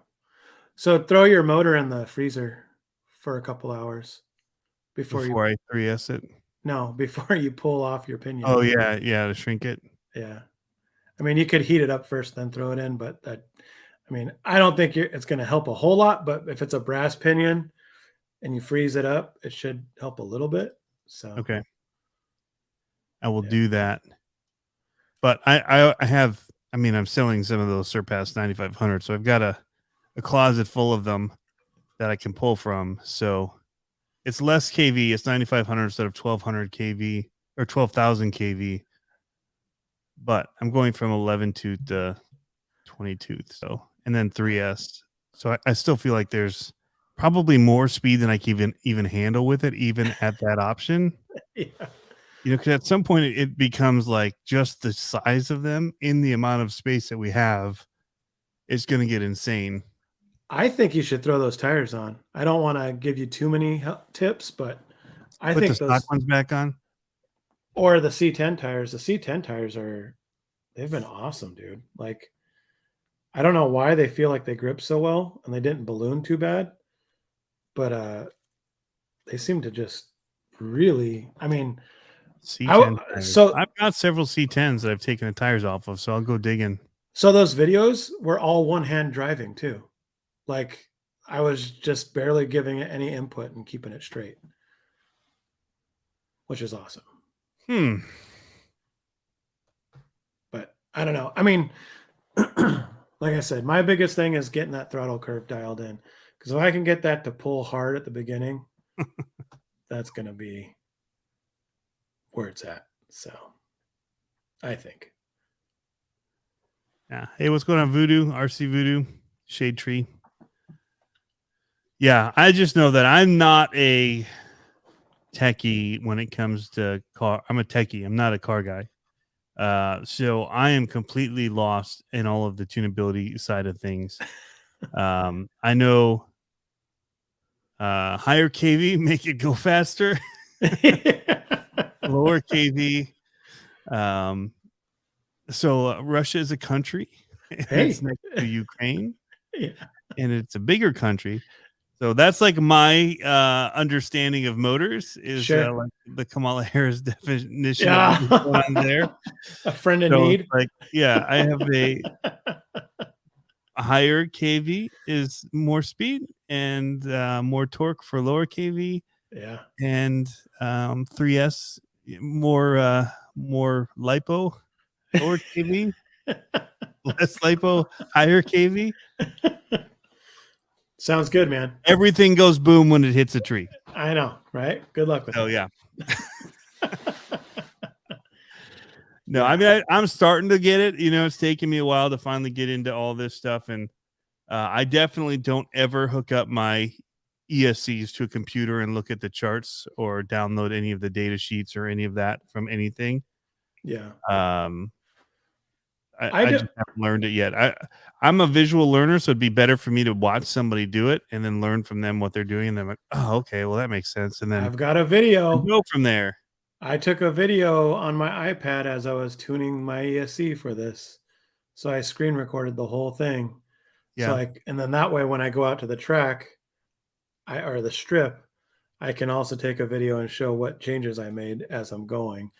B: So throw your motor in the freezer for a couple hours before
A: I 3S it.
B: No, before you pull off your pinion.
A: Oh yeah, to shrink it.
B: Yeah. I mean, you could heat it up first, then throw it in, but I don't think it's going to help a whole lot. But if it's a brass pinion and you freeze it up, it should help a little bit. So
A: okay, I will do that. But I have. I mean, I'm selling some of those Surpass 9500, so I've got a closet full of them that I can pull from. So it's less KV. It's 9500 instead of 1200 KV or 12,000 KV. But I'm going from 11 tooth to 20 tooth. So, and then 3S. So I still feel like there's probably more speed than I can even handle with it, even at that option.
B: Yeah.
A: You know, because at some point it becomes like just the size of them in the amount of space that we have is going to get insane.
B: I think you should throw those tires on. I don't want to give you too many tips, but I think
A: the stock ones back on.
B: Or the C10 tires. The C10 tires they've been awesome, dude. Like, I don't know why they feel like they grip so well and they didn't balloon too bad, but they seem to just really,
A: C10 so I've got several C10s that I've taken the tires off of, so I'll go digging.
B: So those videos were all one hand driving too. Like, I was just barely giving it any input and keeping it straight, which is awesome. But I don't know. I mean, like I said, my biggest thing is getting that throttle curve dialed in. Because if I can get that to pull hard at the beginning, that's going to be where it's at. So, I think.
A: Yeah. Hey, what's going on, Voodoo? RC Voodoo, Shade Tree. Yeah, I just know that I'm not a techie when it comes to car. I'm a techie. I'm not a car guy. So I am completely lost in all of the tunability side of things. I know higher KV make it go faster. Lower KV. So Russia is a country.
B: Hey.
A: It's next to Ukraine.
B: Yeah.
A: And it's a bigger country. So that's like my understanding of motors is like the Kamala Harris definition of what's going on there.
B: A friend in need.
A: Like, yeah, higher KV is more speed and more torque for lower KV,
B: Yeah.
A: and 3S more lipo, lower KV, less lipo, higher KV.
B: Sounds good, man.
A: Everything goes boom when it hits a tree.
B: I know, right? Good luck with
A: Oh
B: that.
A: yeah. No,
B: Yeah.
A: I mean I'm starting to get it. You know, it's taking me a while to finally get into all this stuff, and I definitely don't ever hook up my ESCs to a computer and look at the charts or download any of the data sheets or any of that from anything.
B: Yeah.
A: Um,
B: I
A: I
B: do.
A: just haven't learned it yet. I'm a visual learner, so it'd be better for me to watch somebody do it and then learn from them what they're doing. And then I'm like, oh, okay, well that makes sense. And then
B: I've got a video.
A: go from there.
B: I took a video on my iPad as I was tuning my ESC for this. So I screen recorded the whole thing. So
A: Yeah,
B: and then that way when I go out to the track, or the strip, I can also take a video and show what changes I made as I'm going.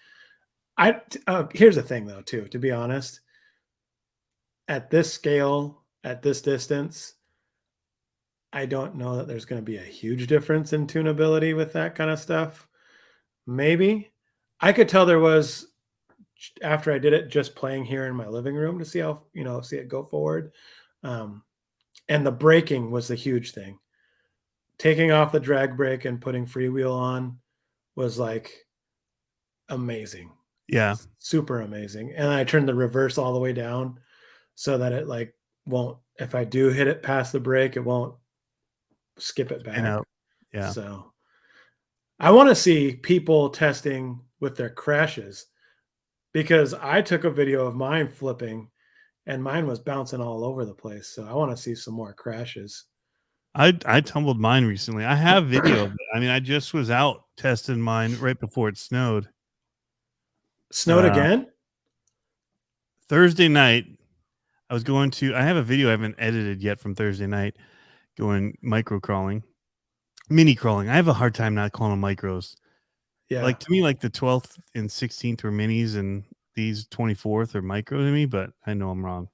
B: Here's the thing though, too, to be honest, at this scale, at this distance, I don't know that there's going to be a huge difference in tunability with that kind of stuff. Maybe I could tell there was after I did it just playing here in my living room to see how, see it go forward. And the braking was the huge thing. Taking off the drag brake and putting freewheel on was like amazing.
A: yeah,
B: Super amazing. And I turned the reverse all the way down so that it like won't, if I do hit it past the brake, it won't skip it
A: I
B: back.
A: know. Yeah,
B: So I want to see people testing with their crashes because I took a video of mine flipping and mine was bouncing all over the place. So I want to see some more crashes.
A: I tumbled mine recently. I have video of it. I mean, I just was out testing mine right before it snowed.
B: Snowed again?
A: Thursday night, I have a video I haven't edited yet from Thursday night going micro crawling, mini crawling. I have a hard time not calling them micros.
B: Yeah.
A: Like to me, like the 12th and 16th were minis and these 24th are micro to me, but I know I'm wrong.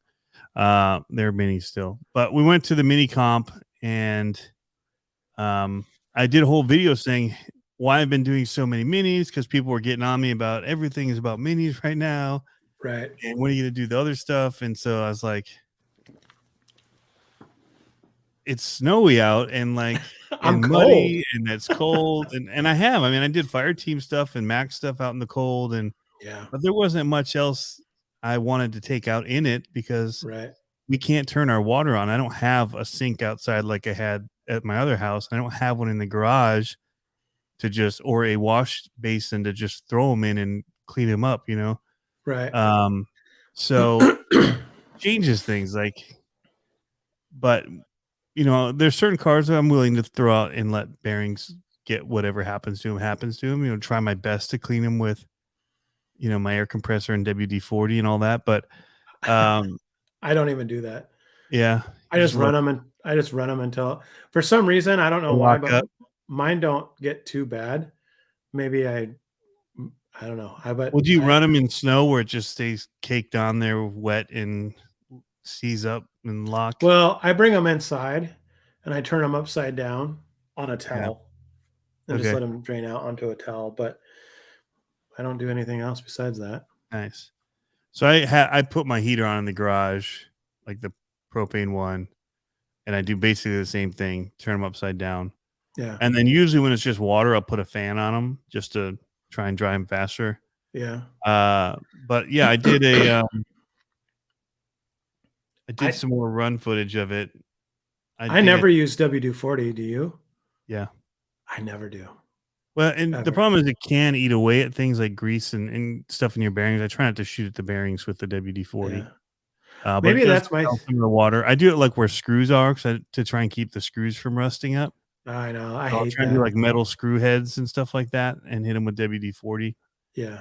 A: They're minis still. But we went to the mini comp and I did a whole video saying why I've been doing so many minis because people were getting on me about everything is about minis right now.
B: Right.
A: And when are you going to do the other stuff? And so I was like, it's snowy out and like
B: I'm
A: and
B: cold.
A: muddy and it's cold. And I did fire team stuff and max stuff out in the cold. And
B: Yeah.
A: but there wasn't much else I wanted to take out in it because
B: Right.
A: we can't turn our water on. I don't have a sink outside like I had at my other house. I don't have one in the garage to just, or a wash basin to just throw them in and clean them up, you know?
B: Right.
A: So changes things like, but you know, there's certain cars that I'm willing to throw out and let bearings get whatever happens to them, you know, try my best to clean them with, you know, my air compressor and WD-40 and all that. But,
B: I don't even do that.
A: yeah,
B: I just run them until for some reason, I don't know why, but
A: up.
B: mine don't get too bad. Maybe I don't know.
A: Would you run them in snow where it just stays caked on there, wet and seize up and lock?
B: Well, I bring them inside and I turn them upside down on a towel and just
A: Okay.
B: let them drain out onto a towel. But I don't do anything else besides that.
A: Nice. So I put my heater on in the garage, like the propane one, and I do basically the same thing, turn them upside down.
B: Yeah.
A: And then usually when it's just water, I'll put a fan on them just to try and dry them faster.
B: Yeah.
A: But yeah, I did some more run footage of it.
B: I never use WD-40. Do you?
A: Yeah.
B: I never do.
A: Well, and
B: Ever.
A: the problem is it can eat away at things like grease and stuff in your bearings. I try not to shoot at the bearings with the WD-40.
B: Yeah.
A: But
B: Maybe that's my
A: some of the water. I do it like where screws are to try and keep the screws from rusting up.
B: I know. I
A: So I'll
B: hate
A: try and do like metal screw heads and stuff like that and hit them with WD-40.
B: Yeah.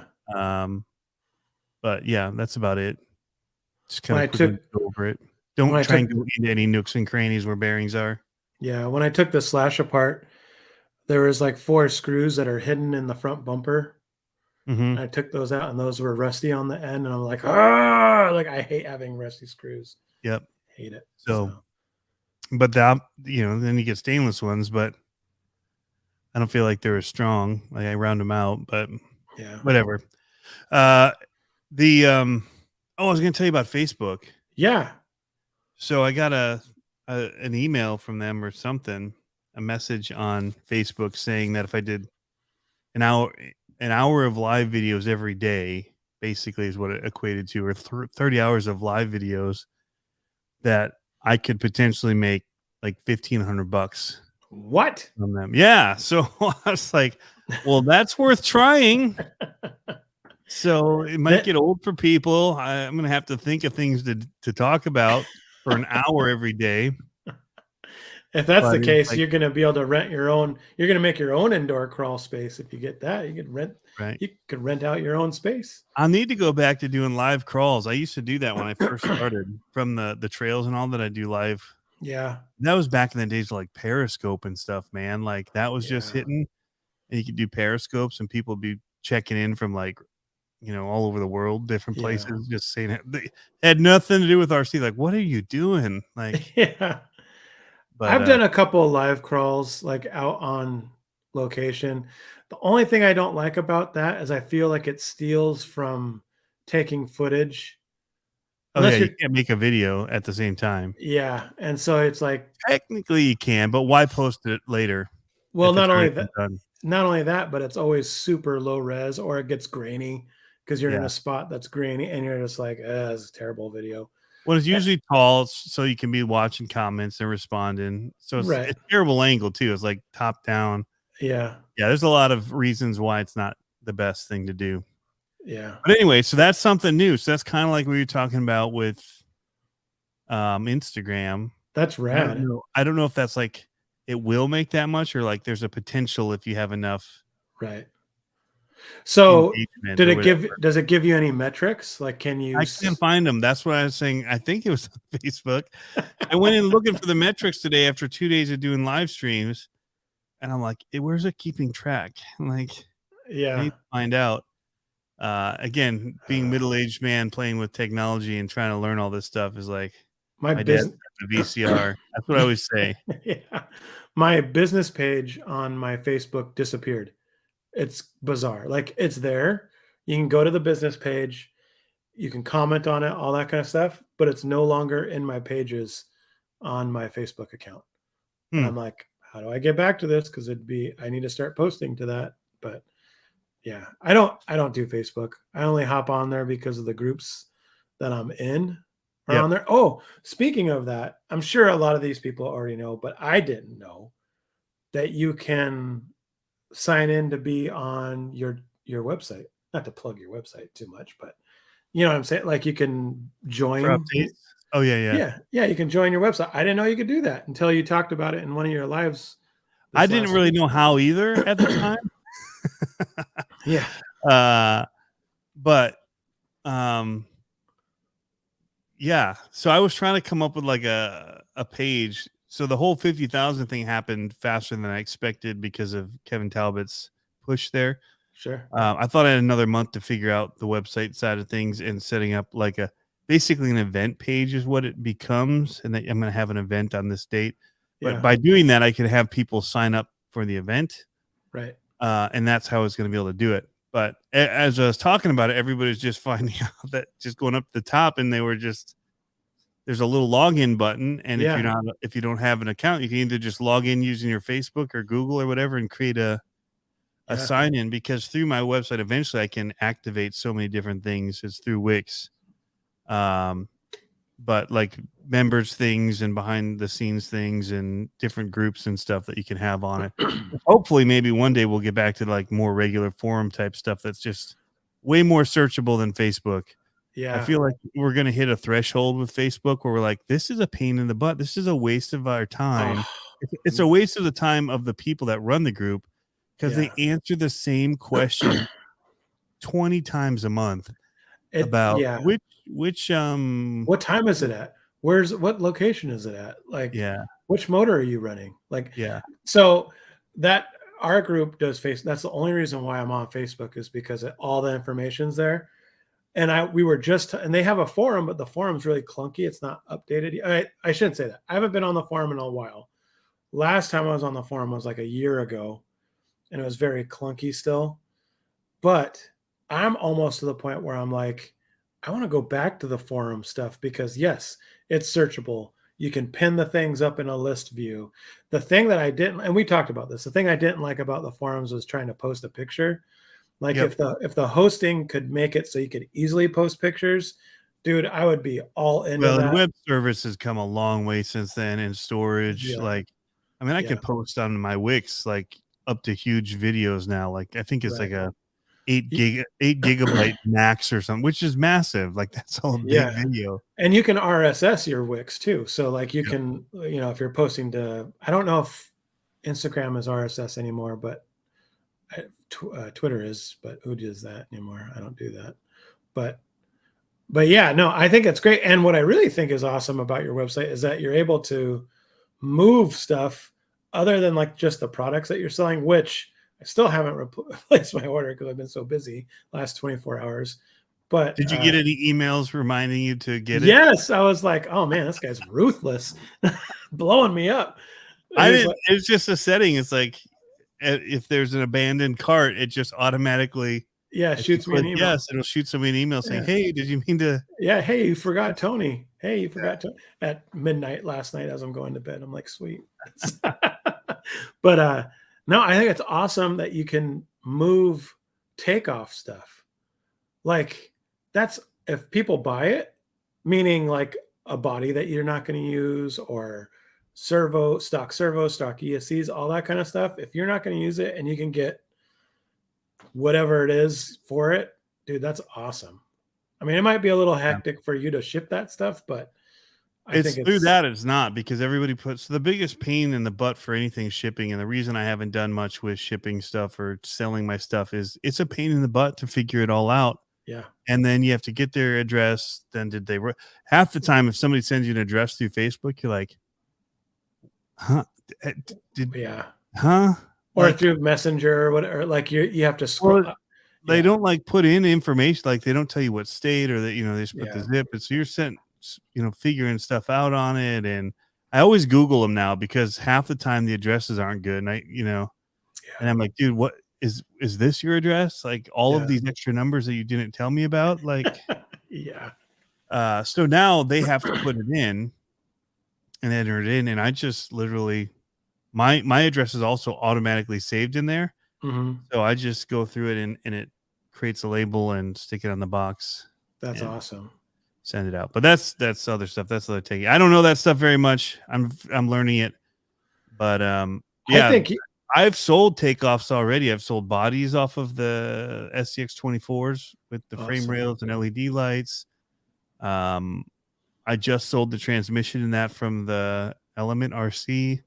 A: But yeah, that's about it. Just kind of
B: quickly
A: go over it. Don't try and go into any nooks and crannies where bearings are.
B: Yeah. When I took the slash apart, there was like 4 screws that are hidden in the front bumper.
A: Mm-hmm.
B: I took those out and those were rusty on the end. And I'm like, like I hate having rusty screws.
A: Yep.
B: hate it.
A: So, but that, then you get stainless ones, but I don't feel like they're as strong. Like I round them out, but
B: yeah.
A: whatever. Uh, I was going to tell you about Facebook.
B: Yeah.
A: So I got an email from them or something, a message on Facebook saying that if I did an hour of live videos every day, basically is what it equated to, or 30 hours of live videos, that I could potentially make like $1,500
B: What?
A: from them. Yeah. So I was like, well, that's worth trying. So it might
B: That,
A: get old for people. I'm going to have to think of things to talk about for an hour every day.
B: if that's
A: But
B: the
A: it's
B: case,
A: like,
B: you're going to be able to rent your own. You're going to make your own indoor crawl space. If you get that, you could rent.
A: right.
B: You could rent out your own space.
A: I'll need to go back to doing live crawls. I used to do that when I first started, from the trails and all that I do live.
B: Yeah.
A: That was back in the days of like Periscope and stuff, man. Like that was just
B: Yeah.
A: hitting, and you could do Periscopes and people would be checking in from like, all over the world, different
B: Yeah.
A: places, just saying it. They had nothing to do with RC. Like, what are you doing? Like,
B: Yeah.
A: but
B: I've done a couple of live crawls like out on location. The only thing I don't like about that is I feel like it steals from taking footage.
A: oh yeah,
B: Unless
A: you
B: you're
A: can't make a video at the same time.
B: yeah, and so it's like,
A: Technically you can, but why post it later
B: well,
A: if it's already been done?
B: not only that, but it's always super low res or it gets grainy because you're in
A: Yeah.
B: a spot that's grainy and you're just like, this is a terrible video.
A: Well, it's
B: Eh,
A: usually tall, so you can be watching comments and responding. So
B: right.
A: it's terrible angle too. It's like top down.
B: Yeah.
A: Yeah, there's a lot of reasons why it's not the best thing to do.
B: Yeah.
A: But anyway, so that's something new. So that's kind of like we were talking about with Instagram.
B: That's
A: And I don't
B: rad.
A: know. I don't know if that's like it will make that much, or like there's a potential if you have enough
B: Right. So
A: engagement or whatever.
B: does it give you any metrics? Like, can you,
A: I can't find them. That's what I was saying. I think it was on Facebook. I went in looking for the metrics today after 2 days of doing live streams, and I'm like, where's it keeping track? I'm like, I
B: yeah.
A: need to find out. Again, being middle-aged man playing with technology and trying to learn all this stuff is like
B: My
A: my dad
B: business,
A: had the VCR. That's what I always say.
B: yeah. My business page on my Facebook disappeared. It's bizarre. Like it's there. You can go to the business page, you can comment on it, all that kind of stuff, but it's no longer in my pages on my Facebook account. And
A: Hmm.
B: I'm like, how do I get back to this? Because I need to start posting to that. But yeah, I don't do Facebook. I only hop on there because of the groups that I'm in are
A: Yep.
B: on there. Oh, speaking of that, I'm sure a lot of these people already know, but I didn't know that you can sign in to be on your website. Not to plug your website too much, but you know what I'm saying? Like you can
A: For
B: join.
A: updates. Oh yeah.
B: Yeah, you can join your website. I didn't know you could do that until you talked about it in one of your lives
A: I
B: this
A: didn't
B: last
A: really
B: week.
A: know how either at the time.
B: Yeah.
A: But um yeah, so I was trying to come up with like a page. So the whole 50,000 thing happened faster than I expected because of Kevin Talbot's push there.
B: Sure.
A: I thought I had another month to figure out the website side of things and setting up like basically an event page is what it becomes, and I'm going to have an event on this date. But
B: Yeah.
A: by doing that, I can have people sign up for the event,
B: Right.
A: and that's how I was going to be able to do it. But as I was talking about it, everybody's just finding out that just going up to the top, and there's a little login button, and if
B: Yeah.
A: you don't have an account, you can either just log in using your Facebook or Google or whatever and create a
B: Yeah.
A: sign in, because through my website eventually I can activate so many different things. It's through Wix, but like members things and behind the scenes things and different groups and stuff that you can have on it. Hopefully maybe one day we'll get back to like more regular forum type stuff that's just way more searchable than Facebook. I
B: Yeah.
A: feel like we're going to hit a threshold with Facebook where we're like, this is a pain in the butt. This is a waste of our time.
B: Oh,
A: It's a waste of the time of the people that run the group, because they
B: yeah.
A: answer the same question 20 times a month about
B: Yeah.
A: which
B: What time is it at? What location is it at? Like,
A: yeah,
B: which motor are you running? Like,
A: yeah,
B: so that our group does face. That's the only reason why I'm on Facebook is because all the information's there. And we were just, and they have a forum, but the forum's really clunky. It's not updated. I shouldn't say that. I haven't been on the forum in a while. Last time I was on the forum was like a year ago, and it was very clunky still. But I'm almost to the point where I'm like, I want to go back to the forum stuff because yes, it's searchable. You can pin the things up in a list view. The thing that I didn't, and we talked about this, the thing I didn't like about the forums was trying to post a picture. Like
A: Yep.
B: if the hosting could make it so you could easily post pictures, dude, I would be all into
A: Well, and
B: that.
A: web service has come a long way since then in storage.
B: Yeah.
A: Like, I mean, I
B: Yeah.
A: could post on my Wix like up to huge videos now. Like, I think it's
B: Right.
A: like a 8 gigabyte max or something, which is massive. Like, that's all a big
B: Yeah.
A: video.
B: And you can RSS your Wix too. So like you
A: Yep.
B: can, if you're posting to, I don't know if Instagram is RSS anymore, but Twitter is, but who does that anymore? I don't do that. But yeah, no, I think it's great. And what I really think is awesome about your website is that you're able to move stuff other than like just the products that you're selling, which I still haven't replaced my order because I've been so busy last 24 hours. But
A: Did you get any emails reminding you to get it?
B: yes, I was like, oh man, this guy's ruthless, blowing me up.
A: I
B: He's
A: didn't.
B: like,
A: It's just a setting. It's like if there's an abandoned cart, it just automatically,
B: yeah,
A: if you
B: shoots me an
A: click
B: email.
A: yes, it'll shoot somebody an email saying,
B: Yeah.
A: "Hey, did you mean to?"
B: Yeah, hey, you forgot Tony. Hey, you forgot to at midnight last night as I'm going to bed. I'm like, sweet. But no, I think it's awesome that you can move takeoff stuff. Like that's if people buy it, meaning like a body that you're not going to use or stock ESCs, all that kind of stuff. If you're not going to use it and you can get whatever it is for it, dude, that's awesome. I mean, it might be a little hectic for you to ship that stuff, but I
A: It's
B: think
A: through that. It's not, because everybody puts the biggest pain in the butt for anything shipping. And the reason I haven't done much with shipping stuff or selling my stuff is it's a pain in the butt to figure it all out.
B: yeah,
A: And then you have to get their address. Then half the time, if somebody sends you an address through Facebook, you're like, huh?
B: yeah,
A: Huh?
B: or
A: Like,
B: through Messenger or whatever. Like you have to scroll.
A: well, they
B: Yeah,
A: don't like put in information. Like, they don't tell you what state, or that, they just put the
B: yeah,
A: zip. And so you're sent, figuring stuff out on it. And I always Google them now, because half the time the addresses aren't good. And and
B: yeah,
A: I'm like, dude, what is this your address? Like, all of
B: yeah,
A: these extra numbers that you didn't tell me about? Like,
B: yeah,
A: so now they have to put it in and enter it in. And I just literally, my address is also automatically saved in there.
B: hmm
A: So I just go through it, and it creates a label and stick it on the box
B: that's
A: and
B: awesome.
A: send it out. But that's other stuff. That's other taking. I don't know that stuff very much. I'm learning it. But
B: I
A: yeah,
B: think
A: I've sold takeoffs already. I've sold bodies off of the SCX 24s with the frame
B: awesome.
A: rails and LED lights. I just sold the transmission in that from the Element RC.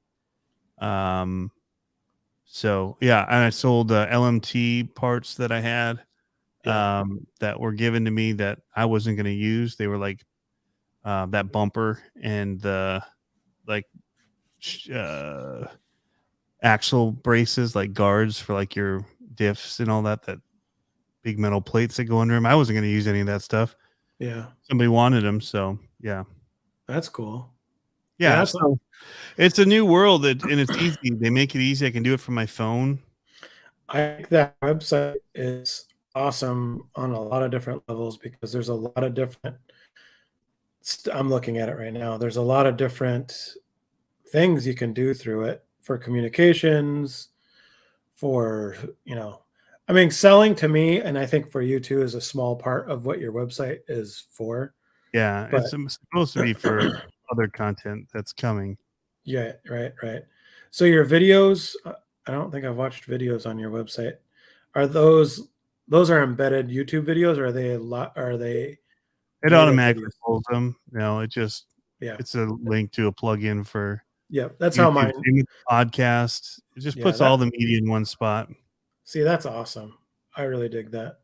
A: So yeah, and I sold LMT parts that I had
B: Yeah,
A: that were given to me that I wasn't going to use. They were like that bumper and the like axle braces, like guards for like your diffs and all that big metal plates that go under them. I wasn't going to use any of that stuff.
B: yeah,
A: Somebody wanted them, so yeah.
B: that's cool.
A: Yeah,
B: Yeah,
A: so it's a new world, and it's easy. They make it easy. I can do it from my phone.
B: I think that website is awesome on a lot of different levels because there's a lot of different. I'm looking at it right now. There's a lot of different things you can do through it for communications, for, I mean, selling to me, and I think for you too, is a small part of what your website is for.
A: Yeah,
B: But
A: it's supposed to be for other content that's coming.
B: yeah, right. So your videos, I don't think I've watched videos on your website. Are those are embedded YouTube videos, or are they are they
A: It
B: native
A: automatically
B: videos?
A: pulls them.
B: Yeah.
A: It's a link to a plugin for
B: Yeah, that's how
A: YouTube.
B: mine.
A: Same with podcast. It just
B: Yeah,
A: puts all the media in one spot.
B: see, that's awesome. I really dig that.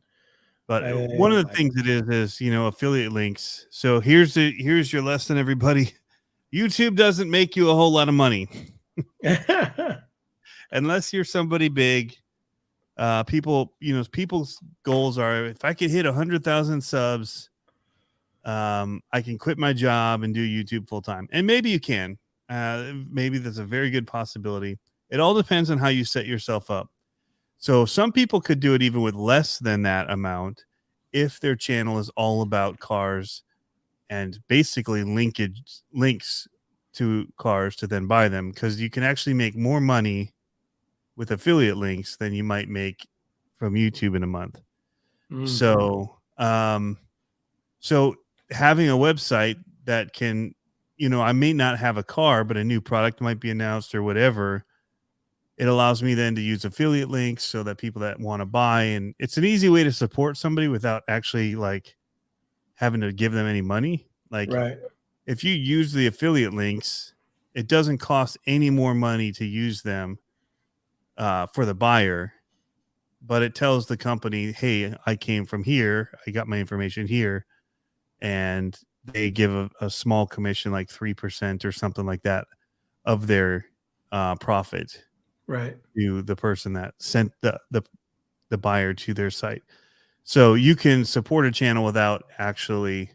A: But
B: I
A: one of the
B: like
A: things it is affiliate links. So here's your lesson, everybody. YouTube doesn't make you a whole lot of money
B: it.
A: unless you're somebody big. people's goals are, if I could hit 100,000 subs, I can quit my job and do YouTube full time. And maybe you can. Maybe that's a very good possibility. It all depends on how you set yourself up. So some people could do it even with less than that amount if their channel is all about cars and basically links to cars to then buy them, because you can actually make more money with affiliate links than you might make from YouTube in a month. So having a website that can, I may not have a car, but a new product might be announced or whatever. It allows me then to use affiliate links so that people that want to buy, and it's an easy way to support somebody without actually like having to give them any money. Like,
B: right.
A: If you use the affiliate links, it doesn't cost any more money to use them for the buyer, but it tells the company, hey, I came from here, I got my information here, and they give a small commission, like 3% or something like that, of their profit,
B: right,
A: to the person that sent the buyer to their site. So you can support a channel without actually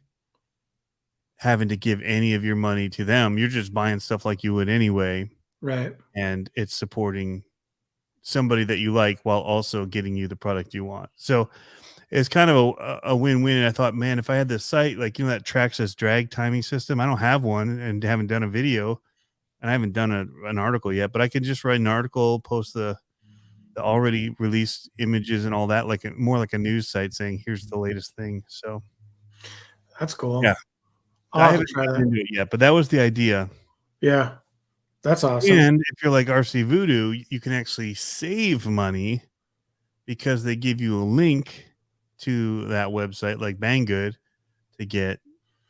A: having to give any of your money to them. You're just buying stuff like you would anyway,
B: right.
A: and it's supporting somebody that you like while also getting you the product you want. So it's kind of a win-win. And I thought, man, if I had this site, like, that Traxxas drag timing system, I don't have one and haven't done a video, and I haven't done an article yet, but I can just write an article, post the already released images and all that, like more like a news site saying, here's the latest thing. So
B: that's cool.
A: Yeah. I haven't gotten into it yet, but that was the idea.
B: Yeah, that's awesome.
A: And if you're like RC Voodoo, you can actually save money because they give you a link to that website, like Banggood, to get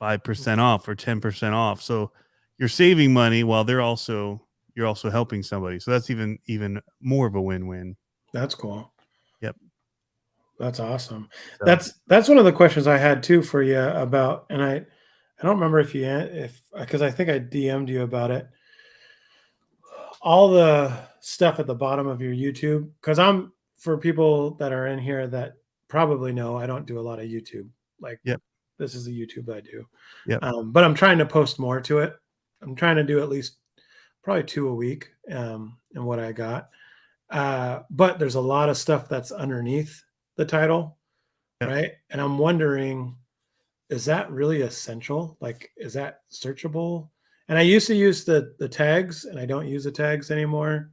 A: 5% off or 10% off. So you're saving money while you're also helping somebody. So that's even more of a win-win.
B: That's cool.
A: Yep.
B: That's awesome. So that's one of the questions I had too for you about, and I don't remember because I think I DM'd you about it. All the stuff at the bottom of your YouTube, because for people that are in here that probably know, I don't do a lot of YouTube. Like, this is the YouTube I do.
A: Yep.
B: But I'm trying to post more to it. I'm trying to do at least probably 2 a week in what I got. But there's a lot of stuff that's underneath the title, right? And I'm wondering, is that really essential? Like, is that searchable? And I used to use the tags, and I don't use the tags anymore.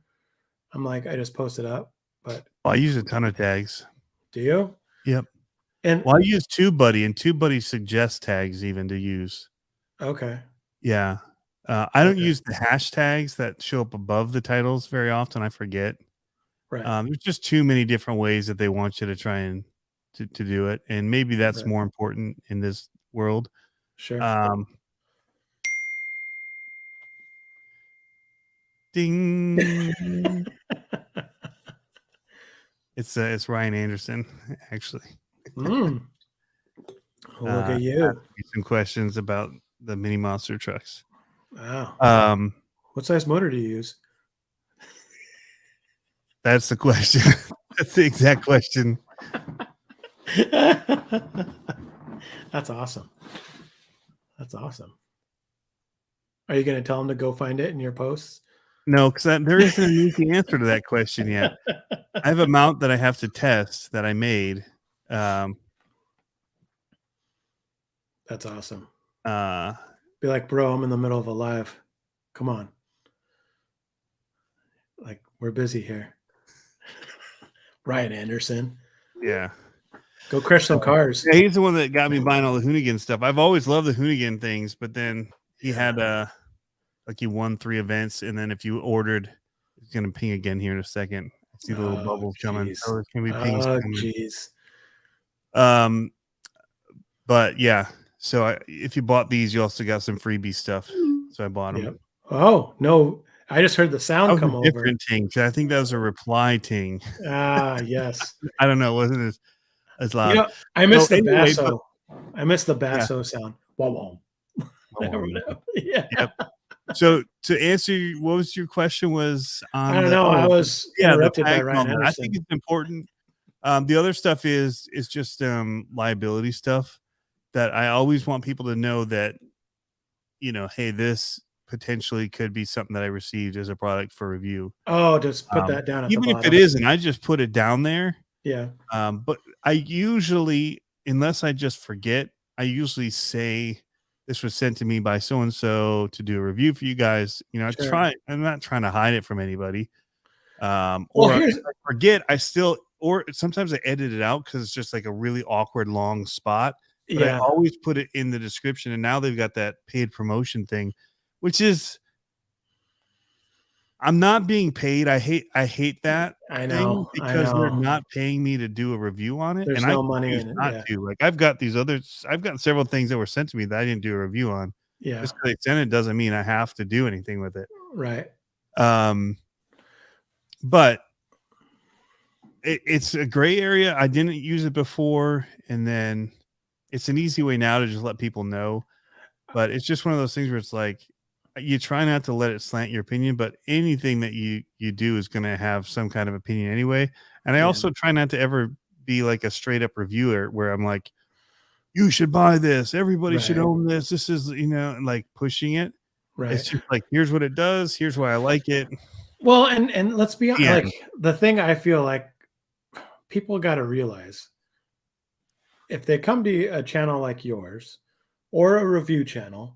B: I'm like, I just post it up. But
A: I use a ton of tags.
B: Do you?
A: Yep.
B: And
A: I use TubeBuddy, and TubeBuddy suggests tags even to use.
B: Okay.
A: Yeah. I don't use the hashtags that show up above the titles very often. I forget.
B: Right.
A: There's just too many different ways that they want you to try and to do it, and maybe that's more important in this world.
B: Sure.
A: Ding. It's Ryan Anderson, actually.
B: Look at you.
A: Some questions about the mini monster trucks.
B: Wow. What size motor do you use?
A: That's the question. That's the exact question.
B: That's awesome. That's awesome. Are you going to tell them to go find it in your posts?
A: No, because there isn't an easy answer to that question yet. I have a mount that I have to test that I made.
B: That's awesome. Be like, bro, I'm in the middle of a live. Come on. Like, we're busy here. Ryan Anderson.
A: Yeah.
B: Go crush some cars.
A: Yeah, he's the one that got me buying all the Hoonigan stuff. I've always loved the Hoonigan things, but then he had like he won 3 events, and then if you ordered, it's gonna ping again here in a second. I see the little bubbles coming. So there's gonna be pings coming. But yeah, so if you bought these, you also got some freebie stuff. So I bought them.
B: Yep. Oh no, I just heard the sound come over.
A: Different ting. I think that was a reply ting.
B: Yes.
A: I don't know. It wasn't as loud.
B: You know, I missed the basso. I missed the basso sound. Wow.
A: Yeah. Yep. So to answer, what was your question? Was
B: I
A: on
B: don't
A: the
B: know. I was
A: the
B: interrupted by
A: tag and all
B: Ryan
A: that. I think
B: Anderson.
A: it's important. The other stuff is just liability stuff that I always want people to know that, hey, this potentially could be something that I received as a product for review.
B: Oh, just put that down at the
A: Even if it
B: bottom.
A: isn't, I just put it down there.
B: Yeah.
A: But I usually, unless I just forget, I usually say this was sent to me by so and so to do a review for you guys.
B: Sure.
A: I'm not trying to hide it from anybody.
B: Well,
A: Or if
B: here's
A: I forget, or sometimes I edit it out because it's just like a really awkward long spot. But I
B: yeah.
A: always put it in the description, and now they've got that paid promotion thing, which is I'm not being paid. I hate that
B: I
A: thing
B: know. I
A: because they're
B: know.
A: not paying me to do a review on it,
B: There's
A: and I
B: no
A: can
B: money
A: choose
B: in it.
A: not
B: Yeah.
A: to. Like I've got several things that were sent to me that I didn't do a review on.
B: Yeah.
A: Just because they sent it doesn't mean I have to do anything with it.
B: Right.
A: But it's a gray area. I didn't use it before, and then it's an easy way now to just let people know. But it's just one of those things where it's like you try not to let it slant your opinion, but anything that you do is going to have some kind of opinion anyway. And I also try not to ever be like a straight up reviewer where I'm like, you should buy this. Everybody should own this. This is, like pushing it.
B: Right.
A: It's just like, here's what it does. Here's why I like it.
B: Well, and let's be honest,
A: Yeah.
B: like the thing I feel like people got to realize if they come to a channel like yours or a review channel,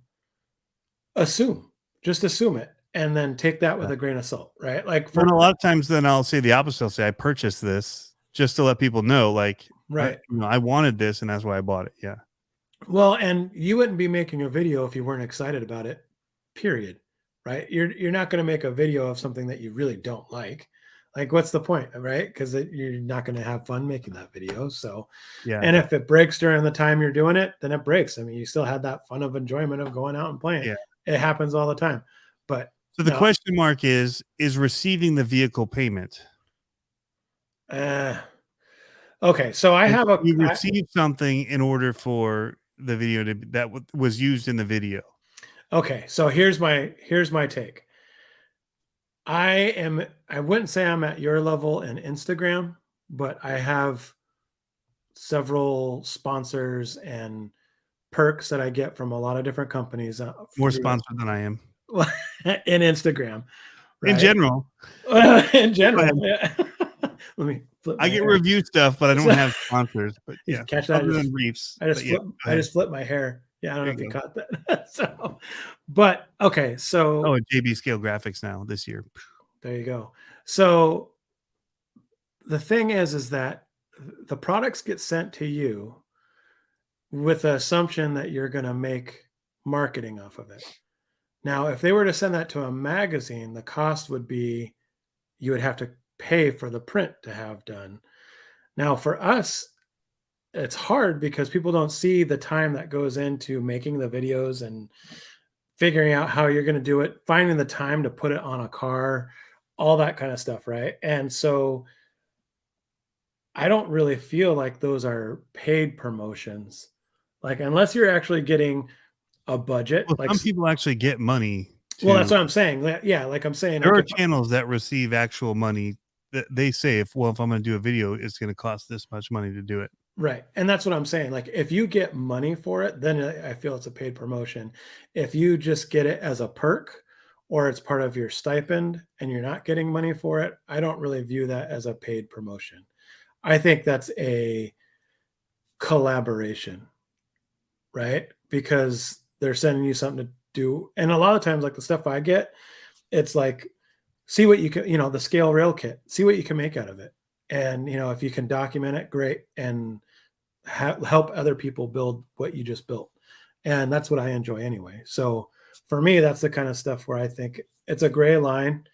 B: just assume it, and then take that with a grain of salt, right? Like
A: a lot of times, then I'll say the opposite. I'll say I purchased this just to let people know, like,
B: right.
A: I wanted this, and that's why I bought it. Yeah.
B: Well, and you wouldn't be making a video if you weren't excited about it. Period. Right? You're not going to make a video of something that you really don't like. Like, what's the point, right? Because you're not going to have fun making that video. So,
A: Yeah.
B: And if it breaks during the time you're doing it, then it breaks. I mean, you still had that fun of enjoyment of going out and playing.
A: Yeah.
B: It happens all the time. But
A: so the question mark is receiving the vehicle payment.
B: Okay, so
A: you received something in order for the video that was used in the video.
B: Okay, so here's my take. I wouldn't say I'm at your level in Instagram, but I have several sponsors and perks that I get from a lot of different companies.
A: More sponsored than I am.
B: In Instagram. Right?
A: In general.
B: In general. Yeah. Let me flip
A: I get review stuff, but I don't have sponsors. But yeah,
B: catch that.
A: Other than Reefs.
B: I just flipped my hair. Yeah, I don't know if you caught that. So, but okay, so
A: JB Scale Graphics now this year.
B: There you go. So the thing is that the products get sent to you with the assumption that you're going to make marketing off of it. Now, if they were to send that to a magazine, the cost would be you would have to pay for the print to have done. Now, for us, it's hard because people don't see the time that goes into making the videos and figuring out how you're going to do it, finding the time to put it on a car, all that kind of stuff, right? And so I don't really feel like those are paid promotions. Like, unless you're actually getting a budget.
A: Well, some people actually get money.
B: Well, that's what I'm saying. Yeah, like I'm saying.
A: There are channels that receive actual money that they say, if I'm going to do a video, it's going to cost this much money to do it.
B: Right. And that's what I'm saying. Like, if you get money for it, then I feel it's a paid promotion. If you just get it as a perk or it's part of your stipend and you're not getting money for it, I don't really view that as a paid promotion. I think that's a collaboration, right? Because they're sending you something to do. And a lot of times, like the stuff I get, it's like, see what you can, the scale rail kit, see what you can make out of it. And, if you can document it, great. And help other people build what you just built. And that's what I enjoy anyway. So for me, that's the kind of stuff where I think it's a gray line.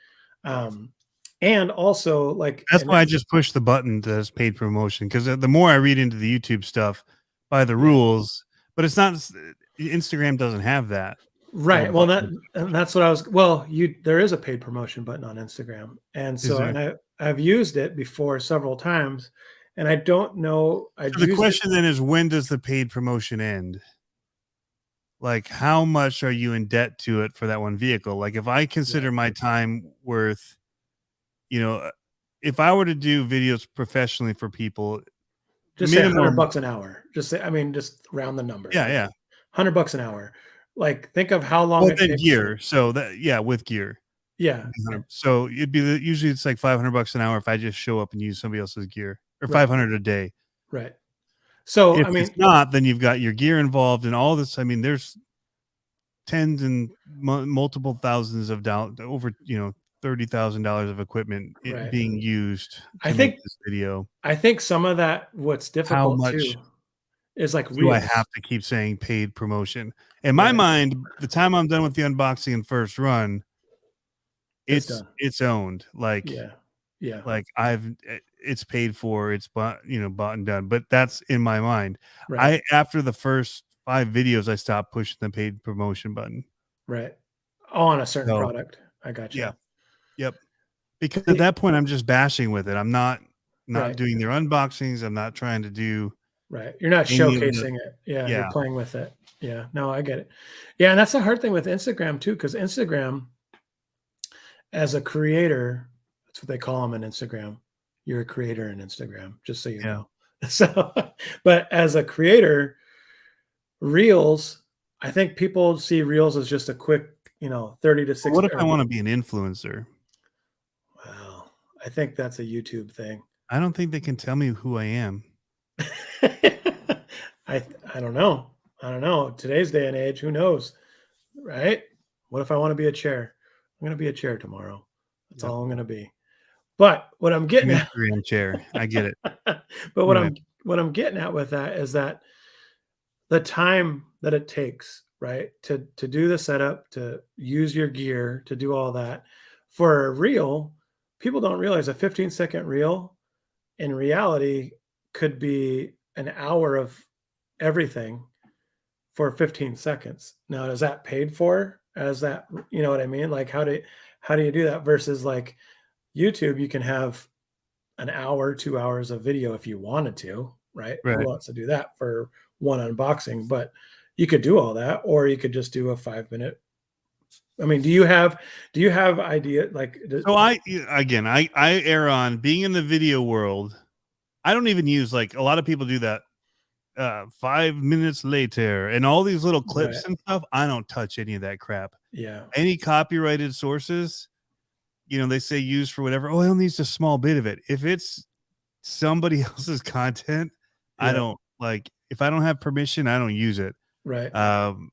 B: And also, like,
A: that's why I just push the button that's paid promotion, because the more I read into the YouTube stuff by the rules, but it's not, Instagram doesn't have that.
B: Right. Well, that's what I was. Well, there is a paid promotion button on Instagram, and so and I've used it before several times, and I don't know.
A: So the question then is, when does the paid promotion end? like how much are you in debt to it for that one vehicle? Like if I consider my time worth, you know, if I were to do videos professionally for people,
B: Just say
A: minimum,
B: $100 an hour. Just say, I mean, just round the number,
A: yeah,
B: like
A: yeah.
B: $100 an hour. Like, think of how long
A: Well,
B: it
A: then
B: takes.
A: gear. So that, yeah, with gear.
B: Yeah,
A: So it'd be usually it's like $500 an hour if I just show up and use somebody else's gear, or
B: right,
A: 500 a day.
B: right. So,
A: If
B: I
A: it's
B: mean,
A: not, then you've got your gear involved and all this. I mean, there's tens and multiple thousands of dollars, over, $30,000 of equipment
B: right.
A: being used
B: I
A: to make
B: think
A: this video.
B: I think some of that what's
A: How
B: difficult
A: much
B: too is like
A: do I
B: reels.
A: have to keep saying paid promotion? In my
B: Right.
A: mind, the time I'm done with the unboxing and first run,
B: It's done.
A: it's owned.
B: Yeah. Yeah.
A: It's paid for, it's bought, bought and done. But that's in my mind.
B: Right.
A: I After the first 5 videos, I stopped pushing the paid promotion button.
B: Right. On a certain
A: So,
B: product. I
A: yeah,
B: gotcha.
A: yep. Because at
B: See,
A: that point, I'm just bashing with it. I'm not
B: right.
A: doing their unboxings. I'm not trying to do
B: Right. You're not
A: any of the,
B: showcasing it. Yeah, you're
A: yeah,
B: playing with it. Yeah. No, I get it. Yeah, and that's the hard thing with Instagram too, because Instagram, as a creator, that's what they call them in Instagram. You're a creator in Instagram, just so you
A: yeah.
B: know. So, but as a creator, reels, I think people see reels as just a quick, 30 to
A: But what
B: 60.
A: if I wanna be an influencer?
B: Wow. I think that's a YouTube thing.
A: I don't think they can tell me who I am.
B: I don't know. I don't know. Today's day and age, who knows? Right? What if I want to be a chair? I'm going to be a chair tomorrow. That's
A: Yep.
B: all I'm going to be. But what I'm getting
A: An
B: at,
A: Instagram chair. I get it.
B: but
A: Anyway,
B: what I'm getting at with that is that the time that it takes, right, to do the setup, to use your gear, to do all that for a reel, people don't realize a 15-second reel in reality could be an hour of everything for 15 seconds. Now, is that paid for as that, you know what I mean? Like how do you do that versus like YouTube, you can have an hour, 2 hours of video if you wanted to, right? Who
A: right.
B: wants to do that for one unboxing? But you could do all that, or you could just do a 5 minute. I mean, do you have idea like
A: So I err on being in the video world. I don't even use, like, a lot of people do that, 5 minutes later and all these little
B: right?
A: clips and stuff. I don't touch any of that crap.
B: Yeah,
A: Any copyrighted sources, they say used for whatever. Oh, I only used a small bit of it. If it's somebody else's content, I
B: yeah,
A: don't like, if I don't have permission, I don't use it.
B: right,
A: Um,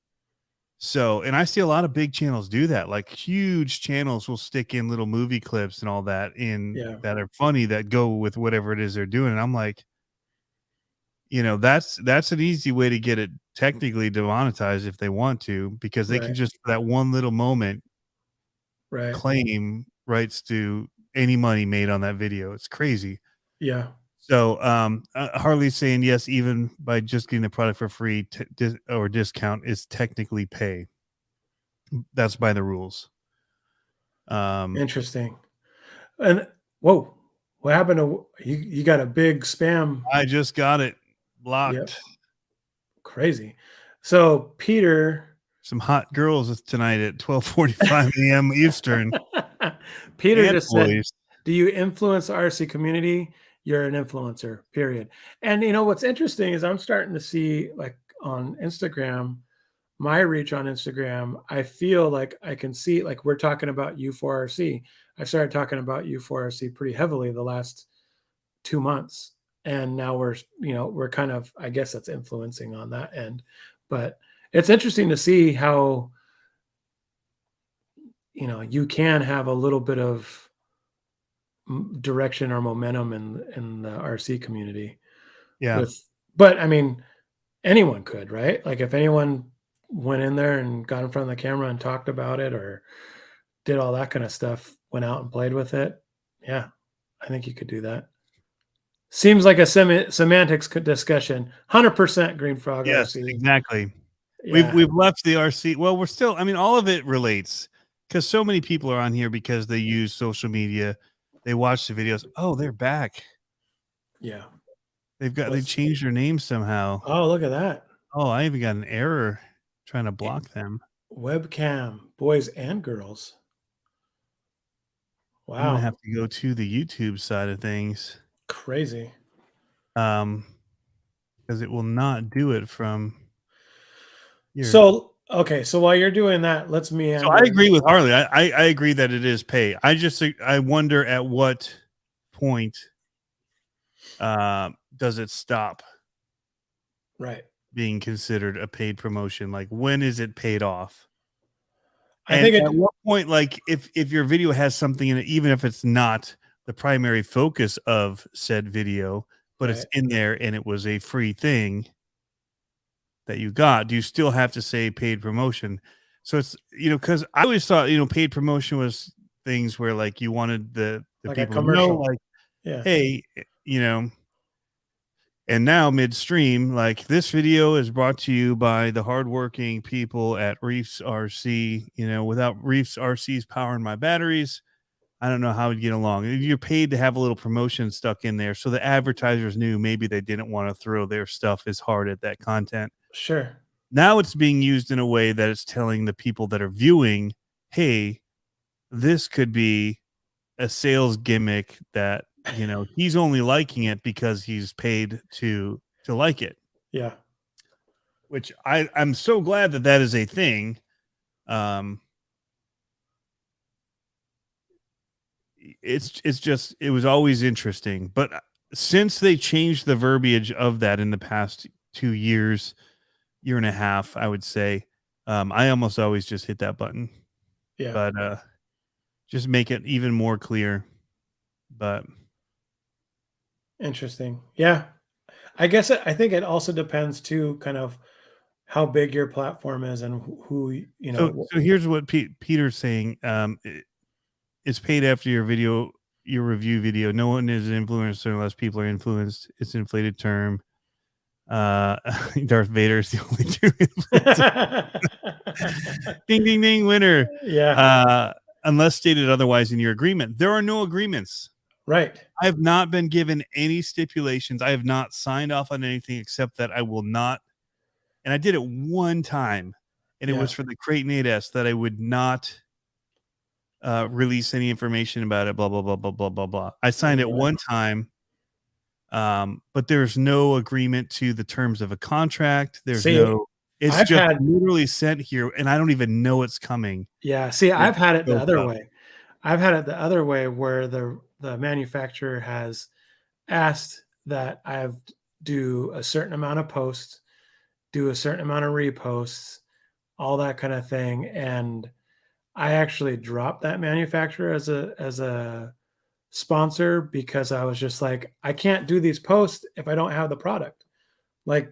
A: so, and I see a lot of big channels do that. Like huge channels will stick in little movie clips and all that in
B: yeah,
A: that are funny that go with whatever it is they're doing. And I'm like, that's an easy way to get it technically demonetized if they want to, because they can
B: right,
A: just for that one little moment
B: right,
A: claim rights to any money made on that video. It's crazy.
B: yeah.
A: So, Harley's saying yes, even by just getting the product for free or discount is technically pay. That's by the rules.
B: Interesting. And whoa, what happened to you? You got a big spam.
A: I just got it
B: Yep,
A: blocked.
B: crazy. So Peter,
A: Some hot girls tonight at 12:45 a.m. Eastern
B: Peter
A: and
B: just said,
A: boys.
B: "Do you influence the RC community? You're an influencer, period." And what's interesting is I'm starting to see like on Instagram, my reach on Instagram, I feel like I can see like we're talking about U4RC. I started talking about U4RC pretty heavily the last 2 months. And now we're kind of, I guess that's influencing on that end. But it's interesting to see how, you can have a little bit of direction or momentum in the RC community
A: Yeah.
B: with, but I mean, anyone could, right? Like if anyone went in there and got in front of the camera and talked about it or did all that kind of stuff, went out and played with it. Yeah, I think you could do that. Seems like a semantics discussion. 100% Green Frog
A: Yes,
B: RC.
A: exactly.
B: Yeah,
A: We've left the RC. Well, we're still, I mean, all of it relates because so many people are on here because they use social media. They watch the videos. Oh, they're back.
B: yeah.
A: They've
B: What's
A: changed their name somehow.
B: oh, look at that.
A: Oh, I even got an error. trying to block them.
B: Webcam, boys and girls.
A: I'm gonna
B: Wow,
A: have to go to the YouTube side of things.
B: crazy.
A: Because it will not do it from your.
B: So okay, so while you're doing that, let's
A: So I
B: meander.
A: agree with Harley. I agree that it is pay. I wonder at what point does it stop
B: Right.
A: being considered a paid promotion? Like when is it paid off?
B: I
A: And
B: think
A: at
B: it.
A: what point, like if your video has something in it, even if it's not the primary focus of said video, but it's
B: Right.
A: in there and it was a free thing that you got, do you still have to say paid promotion? So it's, because I always thought, paid promotion was things where like you wanted the
B: Like a
A: people to know,
B: commercial.
A: like,
B: Yeah.
A: hey, and now midstream, like this video is brought to you by the hardworking people at Reefs RC. Without Reefs RC's powering my batteries, I don't know how we'd get along. You're paid to have a little promotion stuck in there. So the advertisers knew maybe they didn't want to throw their stuff as hard at that content.
B: Sure.
A: Now it's being used in a way that it's telling the people that are viewing, hey, this could be a sales gimmick that, he's only liking it because he's paid to like it.
B: Yeah.
A: Which I'm so glad that is a thing. It was always interesting, but since they changed the verbiage of that in the past 2 years, year and a half, I would say, I almost always just hit that button.
B: Yeah.
A: But just make it even more clear. But
B: Interesting. Yeah. I guess I think it also depends too, kind of how big your platform is and who
A: so here's what Peter's saying. It's paid after your review video. No one is an influencer unless people are influenced. It's an inflated term. Darth Vader is the only true influencer. Ding ding ding, winner.
B: Yeah.
A: Unless stated otherwise in your agreement. There are no agreements.
B: Right.
A: I have not been given any stipulations. I have not signed off on anything except that I will not. And I did it one time, and it was for the Crate 8S that I would not release any information about it. Blah blah blah blah blah blah blah. I signed it one time. But there's no agreement to the terms of a contract. It's just literally sent here, and I don't even know it's coming.
B: Yeah. See, I've had it the other way. I've had it the other way where the manufacturer has asked that I do a certain amount of posts, do a certain amount of reposts, all that kind of thing. And I actually dropped that manufacturer as a sponsor because I was just like, I can't do these posts if I don't have the product. Like,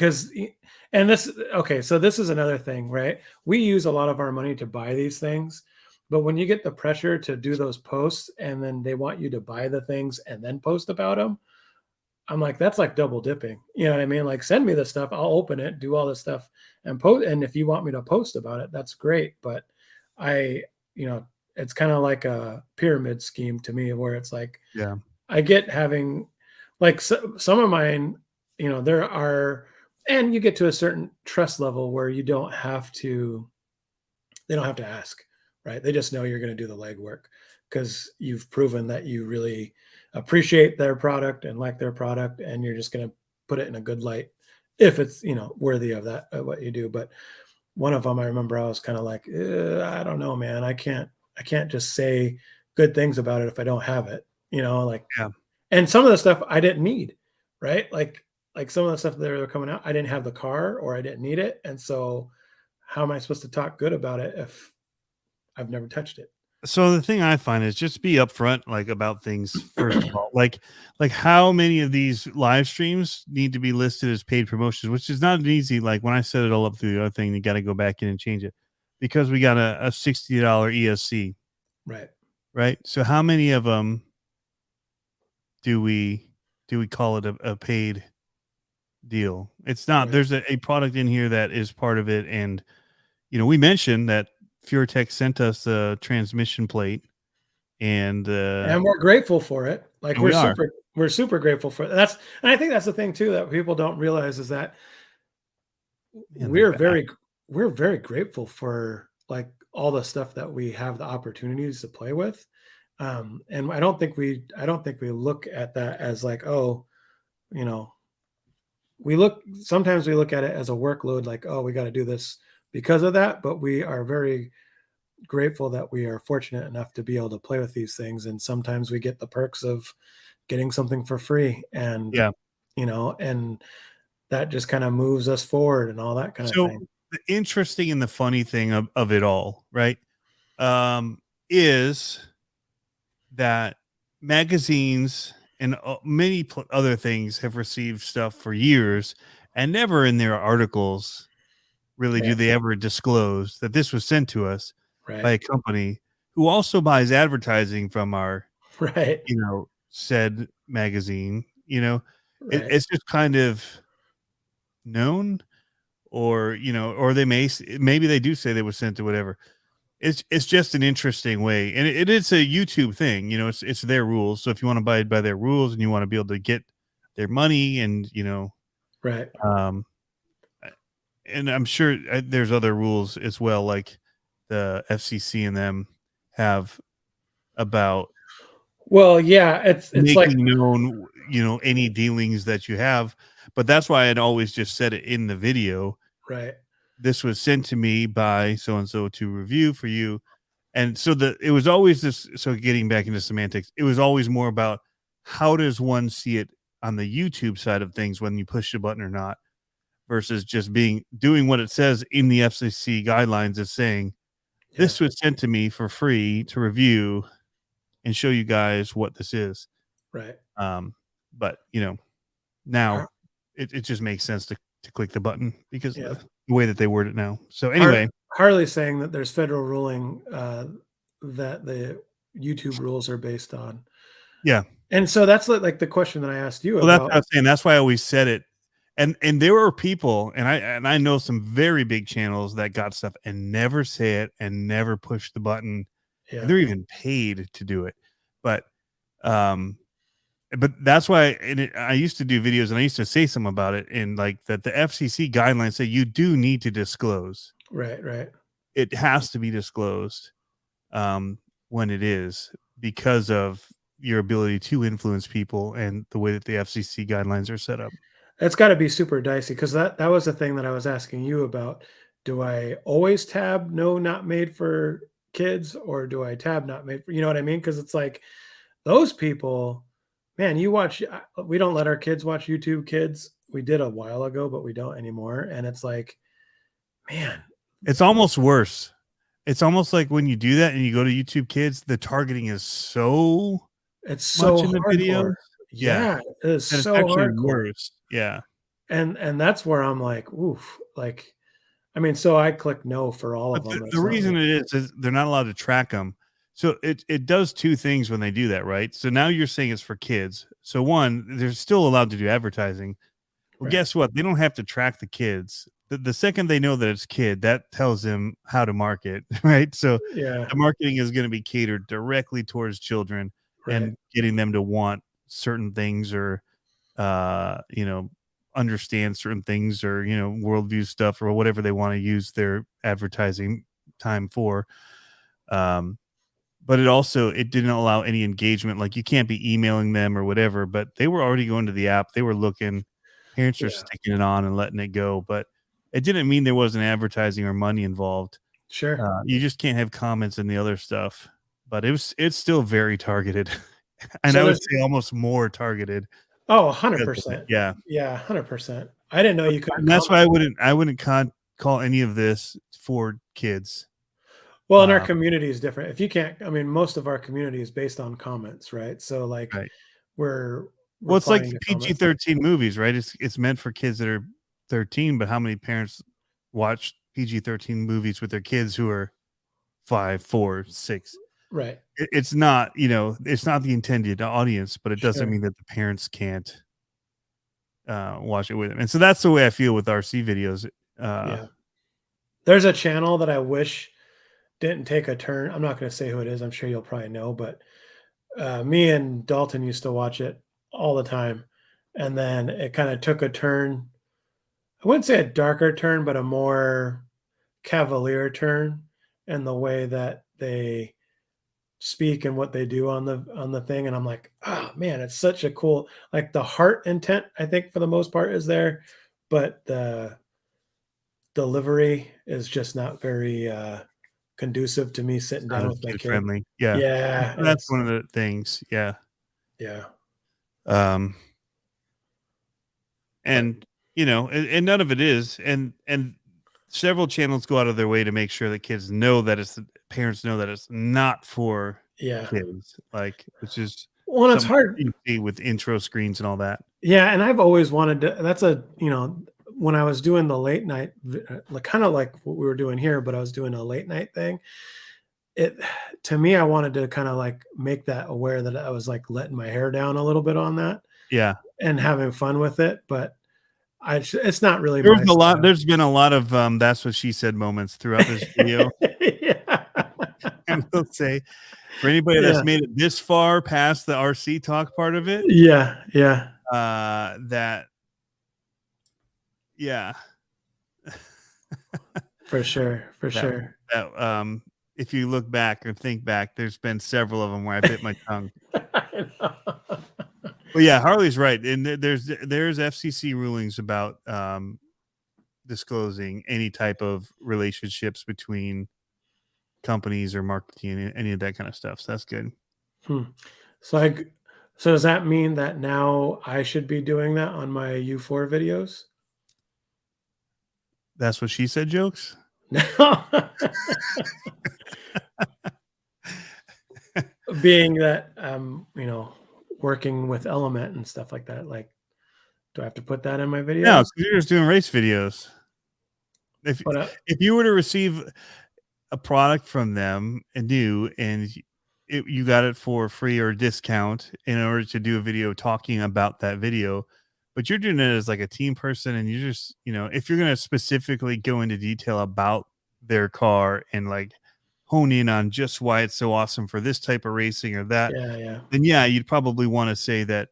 B: and this is another thing, right? We use a lot of our money to buy these things, but when you get the pressure to do those posts and then they want you to buy the things and then post about them, I'm like, that's like double dipping. You know what I mean? Like, send me the stuff, I'll open it, do all this stuff and post. And if you want me to post about it, that's great. But it's kind of like a pyramid scheme to me where it's like,
A: yeah,
B: I get having like some of mine, there are, and you get to a certain trust level where they don't have to ask, right? They just know you're going to do the legwork because you've proven that you really appreciate their product and like their product, and you're just going to put it in a good light if it's, worthy of that, of what you do. But one of them, I remember I was kind of like, I don't know, man, I can't just say good things about it if I don't have it,
A: yeah.
B: And some of the stuff I didn't need, right? Like some of the stuff that were coming out, I didn't have the car or I didn't need it. And so how am I supposed to talk good about it if I've never touched it?
A: So the thing I find is just be upfront, like about things. First of all, like how many of these live streams need to be listed as paid promotions, which is not an easy. Like when I set it all up through the other thing, you got to go back in and change it because we got a $60 ESC,
B: Right?
A: Right. So how many of them do we call it a paid deal? It's not. Right. There's a product in here that is part of it, and we mentioned that FureTech sent us a transmission plate, and
B: we're grateful for it. Like we're super grateful for it. And I think that's the thing too that people don't realize is that we're very we're very grateful for like all the stuff that we have the opportunities to play with. And I don't think we look at that as like, oh, you know, sometimes we look at it as a workload, like, oh, we got to do this because of that. But we are very grateful that we are fortunate enough to be able to play with these things. And sometimes we get the perks of getting something for free, and,
A: Yeah.
B: and that just kind of moves us forward and all that kind of
A: So
B: thing.
A: the interesting and the funny thing of it all, right? Is that magazines and many other things have received stuff for years, and never in their articles really
B: Yeah.
A: do they ever disclose that this was sent to us by
B: Right.
A: a company who also buys advertising from our,
B: Right.
A: said magazine.
B: Right.
A: It's just kind of known, or or they maybe they do say they was sent to whatever. It's just an interesting way, and it is a YouTube thing. It's their rules. So if you want to abide by their rules and you want to be able to get their money, and
B: Right.
A: um, and I'm sure there's other rules as well, like the FCC and them have about
B: Well, yeah, it's like
A: making known, any dealings that you have. But that's why I'd always just said it in the video.
B: right.
A: This was sent to me by so and so to review for you. And so it was always this. So getting back into semantics, it was always more about how does one see it on the YouTube side of things when you push the button or not, versus just doing what it says in the FCC guidelines is saying,
B: Yeah.
A: this was sent to me for free to review and show you guys what this is.
B: Right.
A: But now
B: Har-
A: it just makes sense to click the button because of
B: Yeah.
A: the way that they word it now. So
B: Har-
A: anyway,
B: Harley's saying that there's federal ruling that the YouTube rules are based on.
A: yeah.
B: And so that's like the question that I asked you
A: Well, that's what
B: about.
A: I was saying. That's why I always said it. And there were people, and I know some very big channels that got stuff and never say it and never push the button, and
B: Yeah.
A: they're even paid to do it. But um, but that's why I used to do videos and I used to say something about it, and like that the FCC guidelines say you do need to disclose.
B: Right. Right.
A: It has to be disclosed when it is, because of your ability to influence people and the way that the FCC guidelines are set up.
B: That's got to be super dicey because that was the thing that I was asking you about. Do I always tab no, not made for kids, or do I tab not made for, you know what I mean? Because it's like those people, man, we don't let our kids watch YouTube Kids. We did a while ago, but we don't anymore. And it's like, man,
A: It's almost worse. It's almost like when you do that and you go to YouTube Kids, the targeting is so
B: it's
A: much
B: so
A: in the
B: hardcore.
A: videos. Yeah,
B: Yeah, it is
A: that it's
B: so
A: actually
B: hardcore.
A: worse. Yeah.
B: And that's where I'm like, oof, like, I mean, so I click no for all of
A: But
B: them.
A: the
B: It's not
A: reason
B: like,
A: it is they're not allowed to track them. So it does two things when they do that, right? So now you're saying it's for kids. So one, they're still allowed to do advertising. Well,
B: right.
A: guess what? They don't have to track the kids. The second they know that it's kid, that tells them how to market, right? So
B: Yeah,
A: the marketing is going to be catered directly towards children
B: right.
A: and getting them to want certain things, or you know, understand certain things, or worldview stuff, or whatever they want to use their advertising time for. Um, but it didn't allow any engagement. Like, you can't be emailing them or whatever. But they were already going to the app. They were looking. Parents are
B: Yeah,
A: sticking it on and letting it go. But it didn't mean there wasn't advertising or money involved.
B: sure.
A: You just can't have comments and the other stuff. But it's still very targeted, and
B: So
A: I would
B: there's
A: say almost more targeted
B: oh,
A: because of it.
B: 100%.
A: Yeah.
B: Yeah, 100%. I didn't know
A: But
B: you couldn't
A: and that's
B: comment.
A: why I wouldn't call any of this for kids.
B: Well, in our
A: Um,
B: community is different. If you can't, I mean, most of our community is based on comments, right? So like
A: right.
B: we're
A: Well, it's like
B: replying to comments.
A: PG-13 movies, right? It's meant for kids that are 13, but how many parents watch PG-13 movies with their kids who are 5, 4, 6?
B: Right.
A: It's not, it's not the intended audience, but it doesn't
B: Sure.
A: mean that the parents can't watch it with them. And so that's the way I feel with RC videos. Uh,
B: Yeah. There's a channel that I wish didn't take a turn. I'm not going to say who it is. I'm sure you'll probably know, but me and Dalton used to watch it all the time. And then it kind of took a turn. I wouldn't say a darker turn, but a more, cavalier turn and the way that they speak and what they do on the thing, and I'm like, oh man, it's such a cool, like, the heart intent, I think, for the most part is there, but the delivery is just not very conducive to me sitting
A: Not
B: down
A: as
B: with my
A: kid
B: kid.
A: friendly. Yeah.
B: Yeah,
A: That's
B: it's
A: one of the things. Yeah.
B: yeah,
A: Um,
B: but
A: and and none of it is. And several channels go out of their way to make sure that kids know that parents know that it's not for
B: yeah.
A: kids. Like, which is
B: Well, it's
A: something
B: hard.
A: you see with intro screens and all that.
B: Yeah, and I've always wanted to. That's when I was doing the late night, like kind of like what we were doing here, but I was doing a late night thing. It To me, I wanted to kind of like make that aware that I was like letting my hair down a little bit on that
A: Yeah.
B: and having fun with it, but it's not really
A: There
B: my
A: was a lot.
B: style.
A: There's been a lot of that's what she said moments throughout this video.
B: Yeah.
A: I will say, for anybody that's
B: Yeah.
A: made it this far past the RC talk part of it,
B: Yeah. Yeah.
A: that yeah,
B: For sure. For
A: that
B: sure.
A: that if you look back or think back, there's been several of them where I bit my tongue.
B: I know.
A: But yeah, Harley's right, and there's FCC rulings about disclosing any type of relationships between companies or marketing, any of that kind of stuff. So that's good.
B: Hmm. So so does that mean that now I should be doing that on my U4 videos?
A: That's what she said. Jokes.
B: Being that working with Element and stuff like that, like, do I have to put that in my
A: No,
B: videos?
A: you're just doing race videos. If
B: But
A: if you were to receive a product from them new and you got it for free or discount in order to do a video talking about that video, but you're doing it as like a team person, and you just if you're going to specifically go into detail about their car and like hone in on just why it's so awesome for this type of racing or that,
B: yeah, yeah,
A: then yeah, you'd probably want to say that,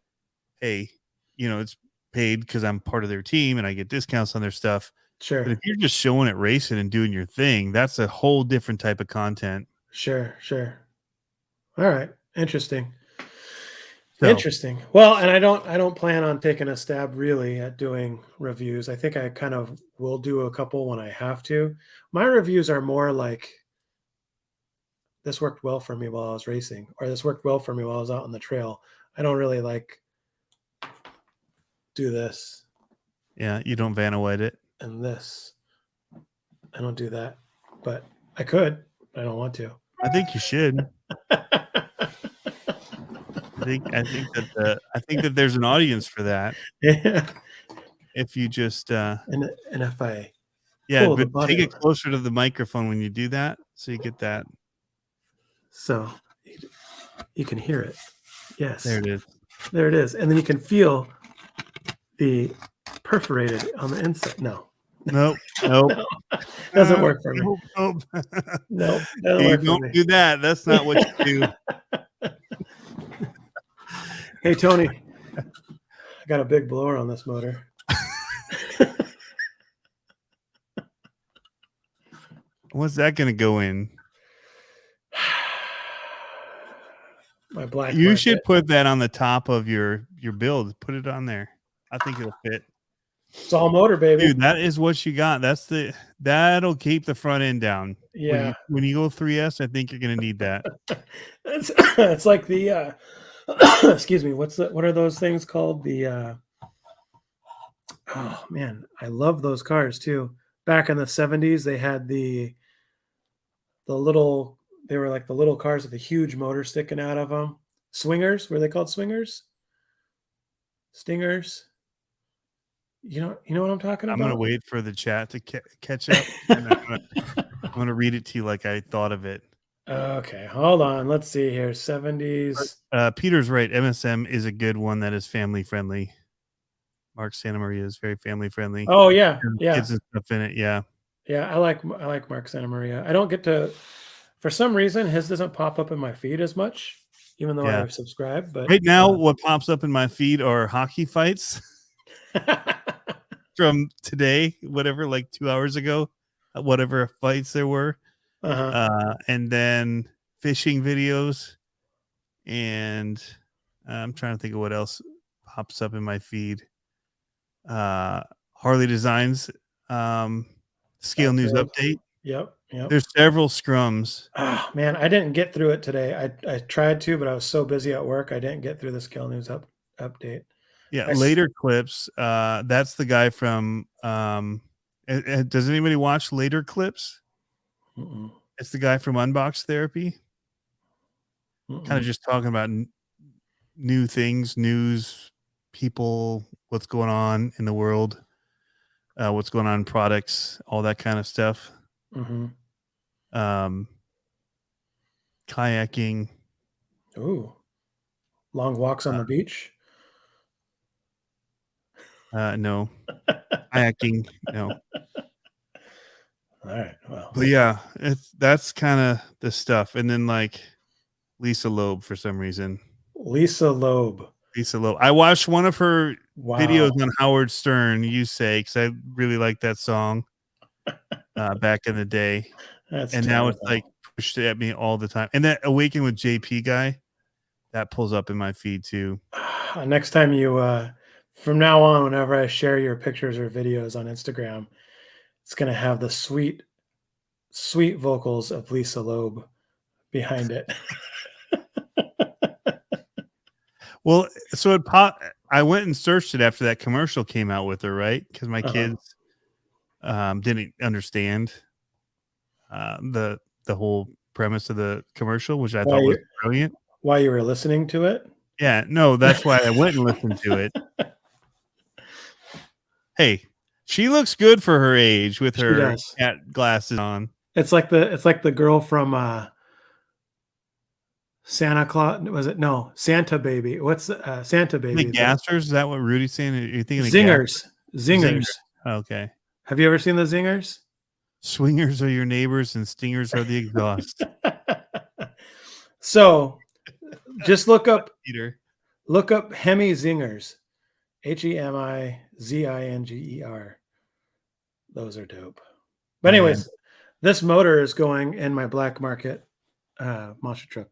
A: hey, it's paid because I'm part of their team and I get discounts on their stuff. But
B: sure,
A: if you're just showing it racing and doing your thing, that's a whole different type of content.
B: sure, sure. All right, interesting.
A: So
B: Interesting. Well, and I don't plan on taking a stab really at doing reviews. I think I kind of will do a couple when I have to. My reviews are more like, this worked well for me while I was racing, or this worked well for me while I was out on the trail. I don't really like do this
A: yeah, you don't Vanna White it.
B: and this. I don't do that, but I could. But I don't want to.
A: I think you should. I think that there's an audience for that.
B: Yeah.
A: If you just
B: And if I
A: yeah,
B: pull the
A: but take
B: button,
A: it closer to the microphone when you do that, so you get that.
B: so you can hear it. Yes,
A: There it is.
B: there it is, and then you can feel the perforated on the inside. No,
A: Nope.
B: no, doesn't work for me.
A: Nope.
B: No, doesn't
A: You
B: work for
A: don't
B: me.
A: do that. That's not what you do.
B: Hey Tony, I got a big blower on this motor.
A: What's that going to go in?
B: My black
A: You
B: market.
A: should put that on the top of your build. Put it on there. I think it'll fit.
B: It's all motor, baby.
A: Dude, that is what you got. That'll keep the front end down.
B: Yeah.
A: When you go 3S, I think you're gonna need that.
B: It's like the excuse me, what are those things called? The oh man, I love those cars too. Back in the 70s, they had the little, they were like the little cars with a huge motor sticking out of them. Swingers, were they called swingers? Stingers? You know what I'm talking
A: I'm
B: about?
A: gonna wait for the chat to catch up, and I'm gonna read it to you like I thought of it.
B: Okay, hold on. Let's see here. 70s.
A: Peter's right. MSM is a good one that is family friendly. Mark Santa Maria is very family friendly.
B: Oh yeah, yeah,
A: Kids and stuff in it. Yeah.
B: yeah. I like Mark Santa Maria. I don't get to, for some reason, his doesn't pop up in my feed as much, even though
A: Yeah.
B: I subscribe. But
A: Right now, what pops up in my feed are hockey fights from today, whatever, like 2 hours ago. whatever fights there were. And then fishing videos, and I'm trying to think of what else pops up in my feed. Harley Designs, Scale News Update.
B: Yep.
A: There's several scrums.
B: Oh, man, I didn't get through it today. I tried to, but I was so busy at work, I didn't get through the Scale News update.
A: Yeah, Later Clips. That's the guy from. Does anybody watch Later Clips?
B: Mm-mm.
A: It's the guy from Unbox Therapy. Kind of just talking about new things, news, people, what's going on in the world, what's going on in products, all that kind of stuff. Kayaking.
B: Ooh, long walks on the beach.
A: No. Kayaking, no.
B: All right. Well,
A: But yeah, that's kind of the stuff. And then like Lisa Loeb for some reason.
B: Lisa Loeb.
A: I watched one of her videos
B: Wow.
A: on Howard Stern, You Say, because I really liked that song back in the day.
B: That's
A: and
B: terrible.
A: now it's like pushed at me all the time. And that Awaken with JP guy, that pulls up in my feed too.
B: Next time you, from now on, whenever I share your pictures or videos on Instagram, it's going to have the sweet, sweet vocals of Lisa Loeb behind it.
A: Well, so I went and searched it after that commercial came out with her, right? Because my kids didn't understand the whole premise of the commercial, which I thought was brilliant.
B: Why you were listening to it?
A: Yeah, no, that's why I went and listened to it. Hey, she looks good for her age with her cat glasses on.
B: It's like the girl from Santa Claus. Was it? No, Santa Baby. What's Santa Baby?
A: The Gassers? Is that what Rudy's saying? You're thinking
B: Zingers. Zingers.
A: Okay.
B: Have you ever seen the Zingers?
A: Swingers are your neighbors and stingers are the exhaust.
B: So just look up
A: Peter.
B: Look up Hemi Zingers. HEMIZINGER. Those are dope. But anyways, this motor is going in my black market monster truck.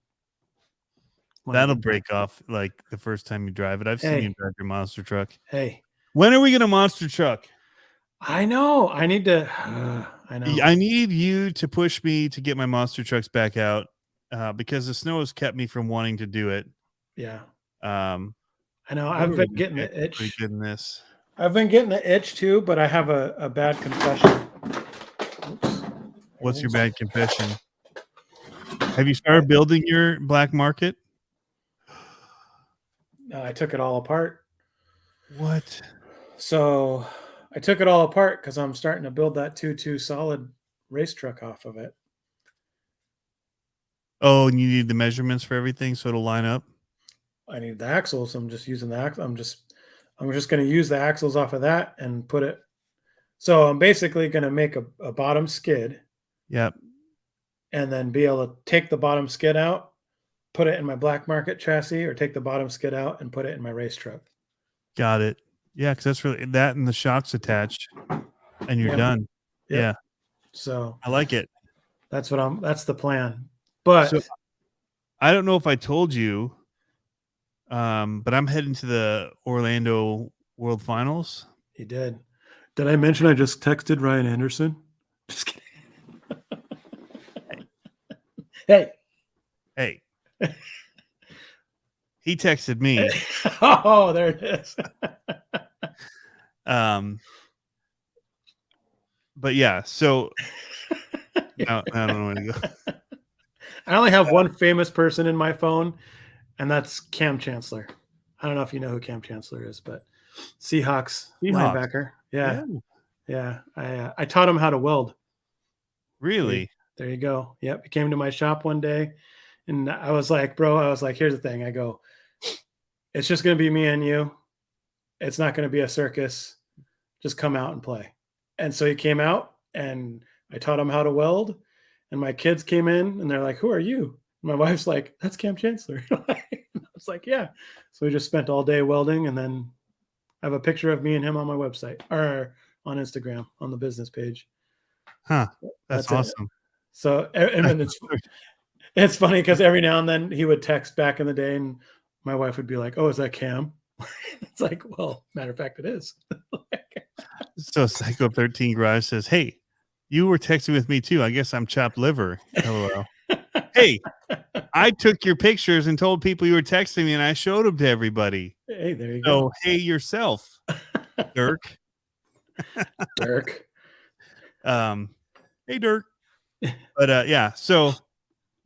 A: That'll break off like the first time you drive it. I've seen you drive your monster truck.
B: Hey.
A: When are we going to monster truck?
B: I know. I need to. I know.
A: I need you to push me to get my monster trucks back out because the snow has kept me from wanting to do it.
B: Yeah.
A: I
B: know. I've been getting the itch.
A: Pretty good in this.
B: I've been getting the itch too, but I have a bad confession.
A: Oops. What's your bad confession? Have you started building your black market?
B: I took it all apart.
A: What?
B: So I took it all apart because I'm starting to build that 2.2 solid race truck off of it.
A: Oh, and you need the measurements for everything so it'll line up?
B: I need the axles. I'm just using the axle. I'm just going to use the axles off of that and put it. So I'm basically going to make a bottom skid.
A: Yep.
B: And then be able to take the bottom skid out, put it in my black market chassis, or take the bottom skid out and put it in my race truck.
A: Got it. Yeah, because that's really that, and the shocks attached, and you're done. Yep. Yeah.
B: So
A: I like it.
B: That's the plan. But
A: so, I don't know if I told you, but I'm heading to the Orlando World Finals.
B: You did. Did I mention I just texted Ryan Anderson? Just kidding. Hey.
A: He texted me.
B: Oh, there it is.
A: But yeah, so I don't know where to go.
B: I only have one famous person in my phone, and that's Cam Chancellor. I don't know if you know who Cam Chancellor is, but Seahawks linebacker. Yeah. I taught him how to weld.
A: Really?
B: There you go. Yep. He came to my shop one day, and I was like, bro, here's the thing. I go, it's just going to be me and you. It's not going to be a circus. Just come out and play. And so he came out, and I taught him how to weld. And my kids came in, and they're like, who are you? My wife's like, that's Cam Chancellor. I was like, yeah. So we just spent all day welding, and then I have a picture of me and him on my website or on Instagram on the business page.
A: Huh. That's
B: That's it.
A: awesome.
B: So, and then it's funny because every now and then he would text back in the day, and my wife would be like, "Oh, is that Cam?" It's like, well, matter of fact, it is.
A: So Psycho 13 Garage says, "Hey, you were texting with me too. I guess I'm chopped liver. LOL. Hey, I took your pictures and told people you were texting me, and I showed them to everybody.
B: Hey, there you
A: So
B: go,
A: hey yourself, Dirk.
B: Dirk.
A: Hey Dirk. But yeah, so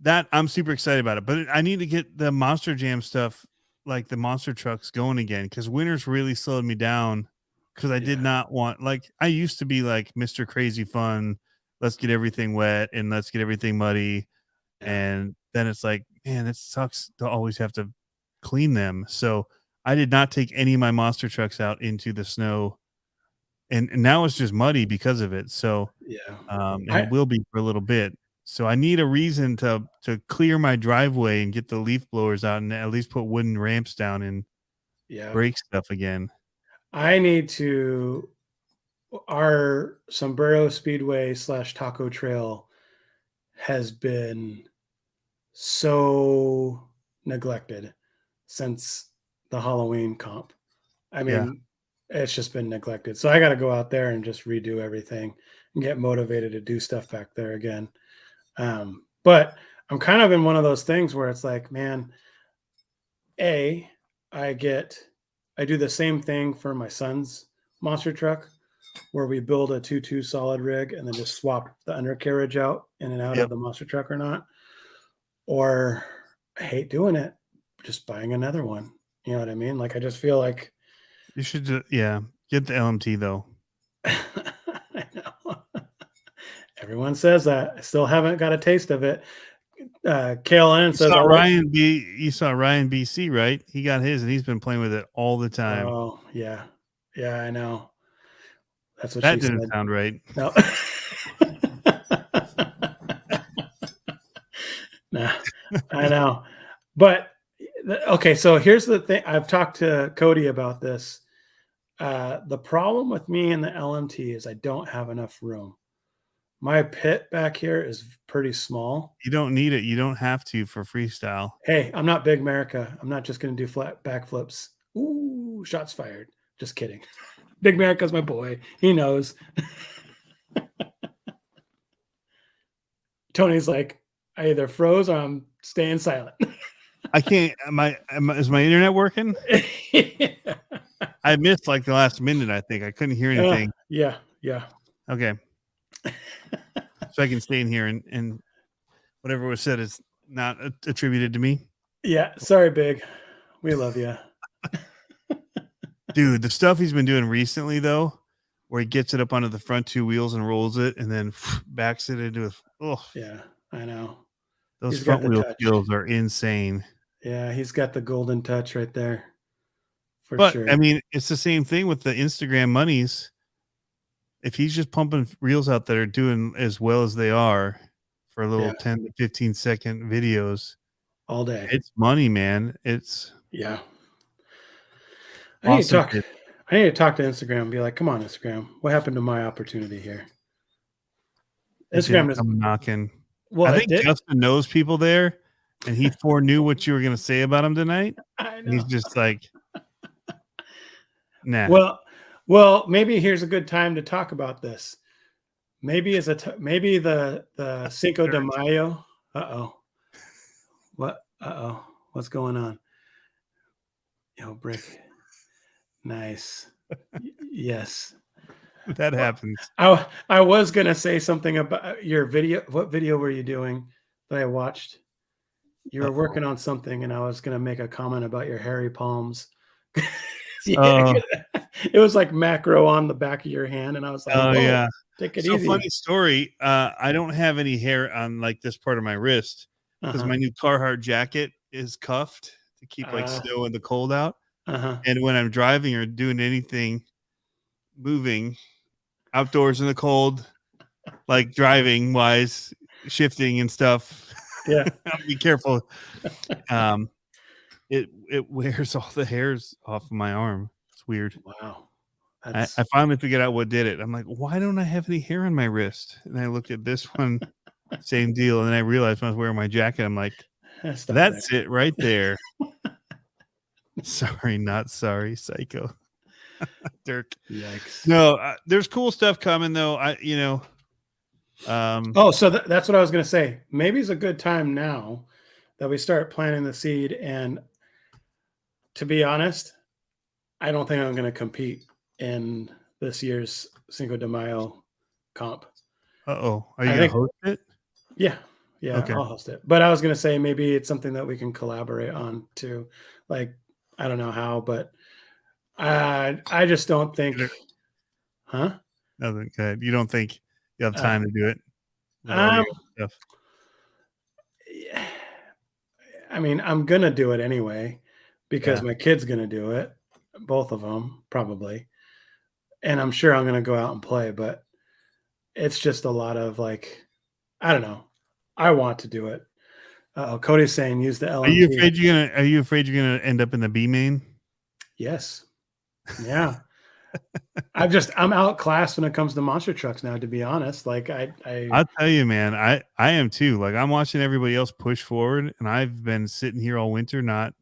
A: that I'm super excited about it. But I need to get the Monster Jam stuff, like the monster trucks, going again because winter's really slowed me down. Because I did
B: Yeah,
A: not want, like, I used to be like Mr. Crazy Fun. Let's get everything wet and let's get everything muddy.
B: yeah,
A: And then it's like, man, it sucks to always have to clean them. So I did not take any of my monster trucks out into the snow, and now it's just muddy because of it. So
B: yeah.
A: and
B: I
A: it will be for a little bit. So I need a reason to clear my driveway and get the leaf blowers out and at least put wooden ramps down and
B: yeah.
A: break stuff again.
B: I need to. Our Sombrero Speedway / Taco Trail has been so neglected since the Halloween comp. I
A: Yeah.
B: mean, it's just been neglected. So I got to go out there and just redo everything and get motivated to do stuff back there again. But I'm kind of in one of those things where it's like, man, A, I get, I do the same thing for my son's monster truck where we build a 2-2 solid rig and then just swap the undercarriage out in and out of
A: Yep.
B: the monster truck or not. Or I hate doing it, just buying another one. You know what I mean? Like I just feel like
A: You should yeah, get the LMT though.
B: I know. Everyone says that. I still haven't got a taste of it. KLN says, "I'll let."
A: You saw Ryan BC, right? He got his and he's been playing with it all the time.
B: Oh yeah, yeah, I know. That's what
A: That
B: she
A: didn't
B: said.
A: sound right.
B: No, no, I know. But okay, so here's the thing. I've talked to Cody about this. The problem with me and the LMT is I don't have enough room. My pit back here is pretty small.
A: You don't need it. You don't have to for freestyle.
B: Hey, I'm not Big America. I'm not just going to do flat backflips. Ooh, shots fired. Just kidding. Big America's my boy. He knows. Tony's like, I either froze or I'm staying silent.
A: I can't. Is my internet working? I missed like the last minute. I think I couldn't hear anything.
B: Yeah, yeah.
A: Okay, so I can stay in here and whatever was said is not attributed to me.
B: Yeah, sorry, Big. We love you.
A: Dude, the stuff he's been doing recently though, where he gets it up onto the front two wheels and rolls it and then backs it into
B: Yeah, I know.
A: those
B: He's got
A: front
B: the
A: wheel
B: touch.
A: skills are insane.
B: Yeah, he's got the golden touch right there for
A: But
B: sure.
A: I mean, it's the same thing with the Instagram monies. If he's just pumping reels out that are doing as well as they are for a little
B: Yeah,
A: 10 to 15-second videos,
B: all day.
A: it's money, man. It's
B: Yeah. I need to
A: awesome.
B: talk. I need to talk to Instagram and be like, "Come on, Instagram. What happened to my opportunity here?"
A: It didn't
B: Instagram is
A: come knocking.
B: well,
A: I
B: it
A: think
B: did.
A: Justin knows people there, and he foreknew what you were going to say about him tonight.
B: I
A: And he's
B: know.
A: just like, nah.
B: Well, well, maybe here's a good time to talk about this. Maybe maybe the Cinco de Mayo. Uh-oh. What? Uh-oh. What's going on? Yo, Brick. Nice. Yes.
A: That
B: Well,
A: happens.
B: I was gonna say something about your video. What video were you doing that I watched? You were
A: Uh-oh.
B: working on something, and I was gonna make a comment about your hairy palms. Yeah,
A: Oh,
B: it was like macro on the back of your hand, and I was like,
A: oh
B: "Whoa,
A: yeah.
B: take it
A: So
B: easy."
A: funny story. I don't have any hair on like this part of my wrist because
B: Uh-huh.
A: my new Carhartt jacket is cuffed to keep like
B: Uh,
A: snow and the cold out.
B: uh-huh.
A: And when I'm driving or doing anything moving outdoors in the cold, like driving wise, shifting and stuff,
B: Yeah.
A: I'll be careful. Um, it wears all the hairs off of my arm. It's weird.
B: Wow.
A: I finally figured out what did it. I'm like, why don't I have any hair on my wrist? And I looked at this one, same deal. And then I realized when I was wearing my jacket, I'm like, that's it right there. Sorry, not sorry, psycho. Dirk.
B: Yikes.
A: No, there's cool stuff coming though.
B: So that's what I was going to say. Maybe it's a good time now that we start planting the seed. And to be honest, I don't think I'm going to compete in this year's Cinco de Mayo comp.
A: Are you going to host it?
B: Yeah.
A: Okay.
B: I'll host it. But I was going to say maybe it's something that we can collaborate on too. Like, I don't know how, but I just don't think. Huh?
A: Nothing good. You don't think you have time to do it? With all your stuff?
B: I mean, I'm gonna do it anyway because my kid's gonna do it, both of them probably, and I'm sure I'm gonna go out and play. But it's just a lot of like, I don't know. I want to do it. Cody's saying use the LMT.
A: Are you afraid you're gonna end up in the B main?
B: Yes. Yeah. I'm outclassed when it comes to monster trucks now, to be honest. Like
A: I'll tell you, man, I am too. Like I'm watching everybody else push forward, and I've been sitting here all winter not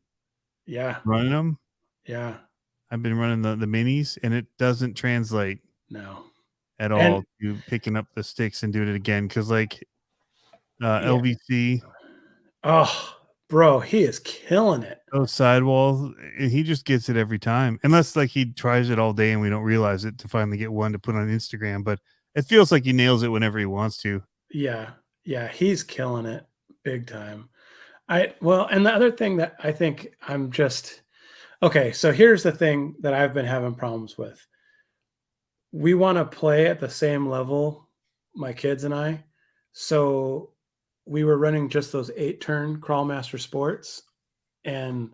A: running them.
B: Yeah.
A: I've been running the minis, and it doesn't translate at all to picking up the sticks and doing it again. Cause like LVC.
B: Oh, bro, he is killing it.
A: Those sidewalls, he just gets it every time. Unless like he tries it all day and we don't realize it to finally get one to put on Instagram. But it feels like he nails it whenever he wants to.
B: Yeah. Yeah. He's killing it big time. And the other thing that I think I'm just okay. So here's the thing that I've been having problems with. We want to play at the same level, my kids and I. So we were running just those 8-turn Crawlmaster Sports, and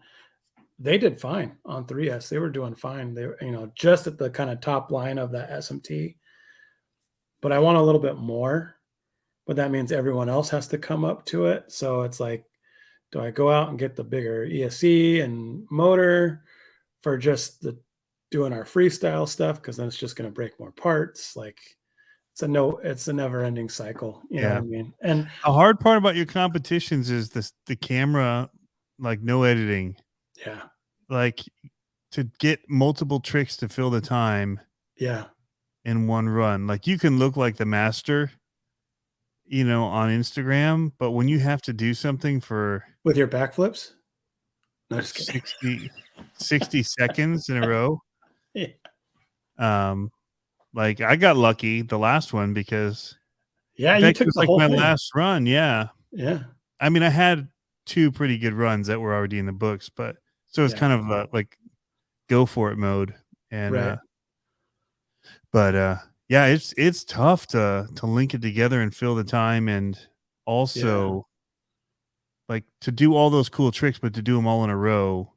B: they did fine on 3S. They were doing fine. They were, just at the kind of top line of that SMT. But I want a little bit more. But that means everyone else has to come up to it. So it's like, do I go out and get the bigger ESC and motor for just doing our freestyle stuff? Because then it's just going to break more parts. Like it's a never ending cycle. You know what I mean? And
A: the hard part about your competitions is the camera, like no editing.
B: Yeah.
A: Like to get multiple tricks to fill the time.
B: Yeah.
A: In one run. Like you can look like the master, on Instagram, but when you have to do something
B: with your backflips,
A: no, 60 seconds in a row.
B: Yeah.
A: Like I got lucky the last one because
B: you took the whole
A: my
B: thing.
A: last run. Yeah. I mean, I had 2 pretty good runs that were already in the books, but so it's kind of like go for it mode. And it's tough to link it together and fill the time, and also like to do all those cool tricks, but to do them all in a row.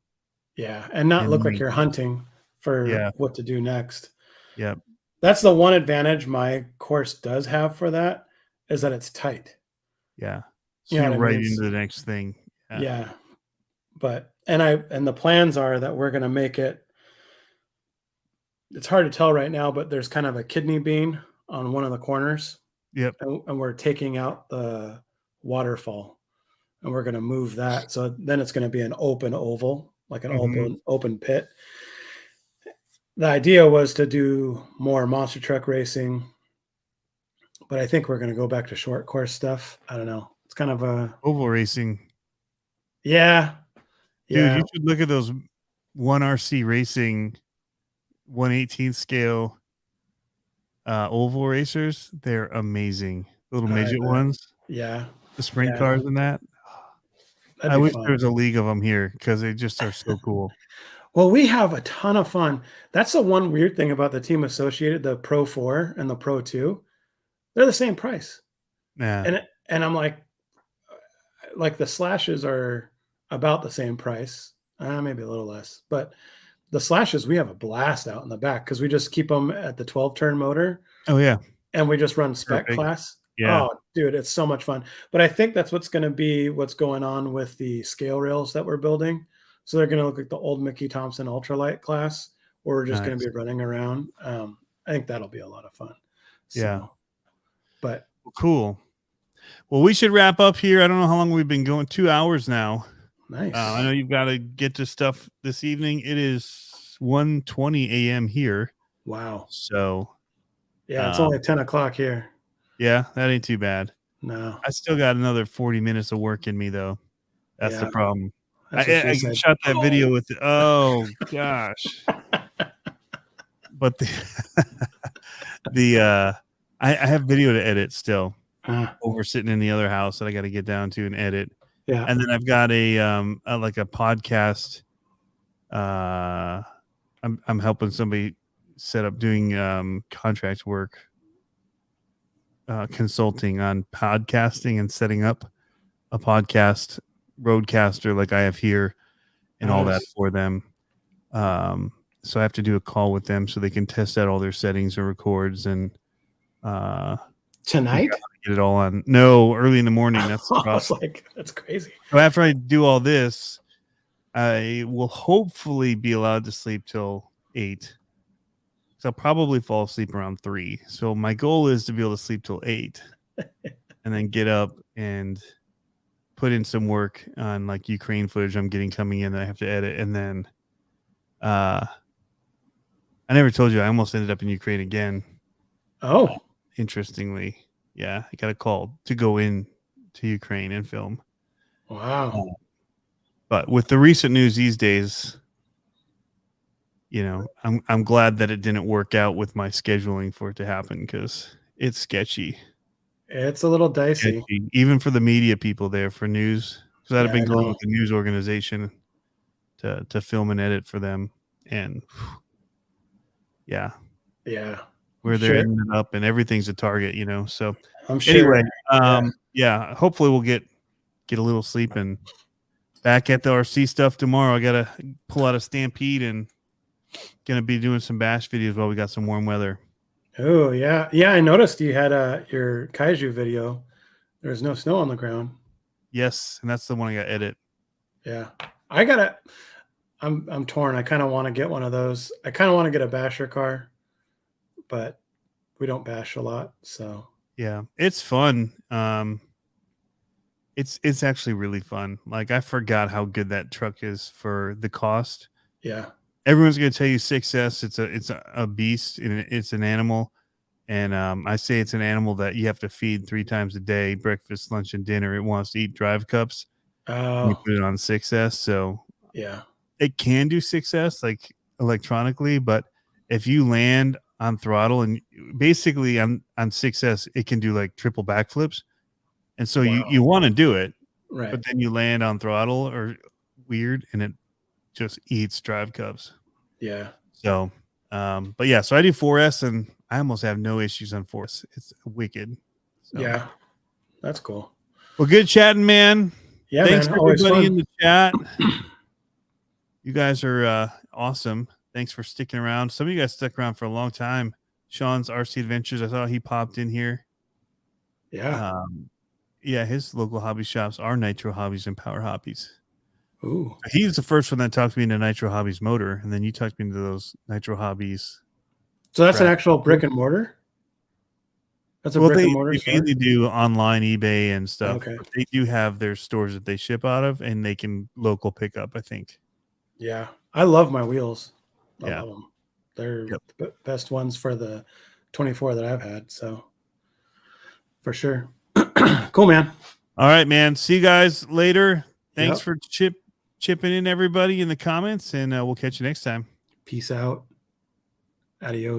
B: Yeah, and not look like you're hunting for what to do next.
A: Yeah.
B: That's the one advantage my course does have for that is that it's tight.
A: Yeah. So you're right into the next thing.
B: Yeah. But and the plans are that we're going to make it. It's hard to tell right now, but there's kind of a kidney bean on one of the corners.
A: Yep.
B: And we're taking out the waterfall and we're going to move that. So then it's going to be an open oval, like an open pit. The idea was to do more monster truck racing, but I think we're going to go back to short course stuff. I don't know. It's kind of a
A: oval racing.
B: Yeah.
A: Dude, you should look at those 1RC Racing 1/18 scale oval racers. They're amazing. Little midget ones.
B: Yeah.
A: The sprint cars and that. I wish there was a league of them here because they just are so cool.
B: Well, we have a ton of fun. That's the one weird thing about the Team Associated, the Pro 4 and the Pro 2. They're the same price.
A: Yeah.
B: And I'm like the slashes are about the same price. Maybe a little less. But the slashes, we have a blast out in the back because we just keep them at the 12-turn motor.
A: Oh, yeah.
B: And we just run spec class.
A: Yeah.
B: Oh, dude, it's so much fun. But I think that's what's going to be what's going on with the scale rails that we're building. So they're going to look like the old Mickey Thompson ultralight class we're just going
A: Nice.
B: to be running around. I think that'll be a lot of fun. So,
A: Yeah.
B: but
A: Cool. Well, we should wrap up here. I don't know how long we've been going. 2 hours now.
B: nice.
A: I know you've got to get to stuff this evening. It is 1:20 a.m. here.
B: Wow.
A: So,
B: Yeah, it's only 10 o'clock here.
A: yeah, that ain't too bad.
B: No.
A: I still got another 40 minutes of work in me, though. That's the problem.
B: That's what
A: I
B: she said.
A: shot that video with oh gosh. But I have video to edit still over sitting in the other house that I got to get down to and edit.
B: Yeah.
A: And then I've got like a podcast. I'm helping somebody set up doing contract work, consulting on podcasting and setting up a podcast roadcaster like I have here and all that for them. So I have to do a call with them so they can test out all their settings and records and
B: tonight
A: get it all on. No, early in the morning. That's
B: I was like, that's crazy.
A: So after I do all this, I will hopefully be allowed to sleep till 8. So I'll probably fall asleep around 3. So my goal is to be able to sleep till 8 and then get up and put in some work on like Ukraine footage I'm getting coming in that I have to edit. And then I never told you I almost ended up in Ukraine again.
B: Oh,
A: interestingly. Yeah, I got a call to go in to Ukraine and film.
B: Wow.
A: But with the recent news these days, you know, I'm glad that it didn't work out with my scheduling for it to happen because it's sketchy.
B: It's a little dicey.
A: Sketchy, even for the media people there for news. Because I'd have been going with the news organization to film and edit for them. And yeah.
B: Yeah.
A: Where they're ending up and everything's a target, you know. So
B: I'm sure.
A: Anyway, yeah, hopefully we'll get a little sleep and back at the RC stuff tomorrow. I gotta pull out a Stampede and gonna be doing some bash videos while we got some warm weather.
B: Oh yeah. Yeah, I noticed you had your kaiju video. There's no snow on the ground.
A: Yes, and that's the one I gotta edit.
B: Yeah. I'm torn. I kind of want to get one of those. I kind of want to get a basher car, but we don't bash a lot, so
A: yeah, it's fun. It's actually really fun. Like I forgot how good that truck is for the cost.
B: Yeah.
A: Everyone's gonna tell you 6S. It's a beast and it's an animal. And I say it's an animal that you have to feed 3 times a day, breakfast, lunch, and dinner. It wants to eat drive cups. You put it on 6S. So
B: yeah,
A: it can do 6S like electronically, but if you land on throttle and basically on 6S, it can do like triple backflips. And so you want to do it,
B: right?
A: But then you land on throttle or weird and it just eats drive cups.
B: Yeah.
A: So, but yeah, so I do 4S and I almost have no issues on 4S. It's wicked. So.
B: Yeah, that's cool.
A: Well, good chatting, man.
B: Yeah,
A: thanks
B: man.
A: for everybody in the chat. You guys are awesome. Thanks for sticking around. Some of you guys stuck around for a long time. Sean's RC Adventures. I saw he popped in here.
B: Yeah.
A: Yeah, his local hobby shops are Nitro Hobbies and Power Hobbies.
B: Ooh.
A: He's the first one that talked me into Nitro Hobbies motor, and then you talked me into those Nitro Hobbies.
B: So that's an actual brick and mortar? That's a brick and mortar
A: store? They mainly do online, eBay and stuff.
B: Okay.
A: But they do have their stores that they ship out of, and they can local pick up, I think.
B: Yeah. I love my wheels. I
A: love
B: them. They're the best ones for the 24 that I've had. So for sure. Cool, man.
A: All right, man. See you guys later. Thanks for chipping in, everybody, in the comments, and we'll catch you next time.
B: Peace out. Adios.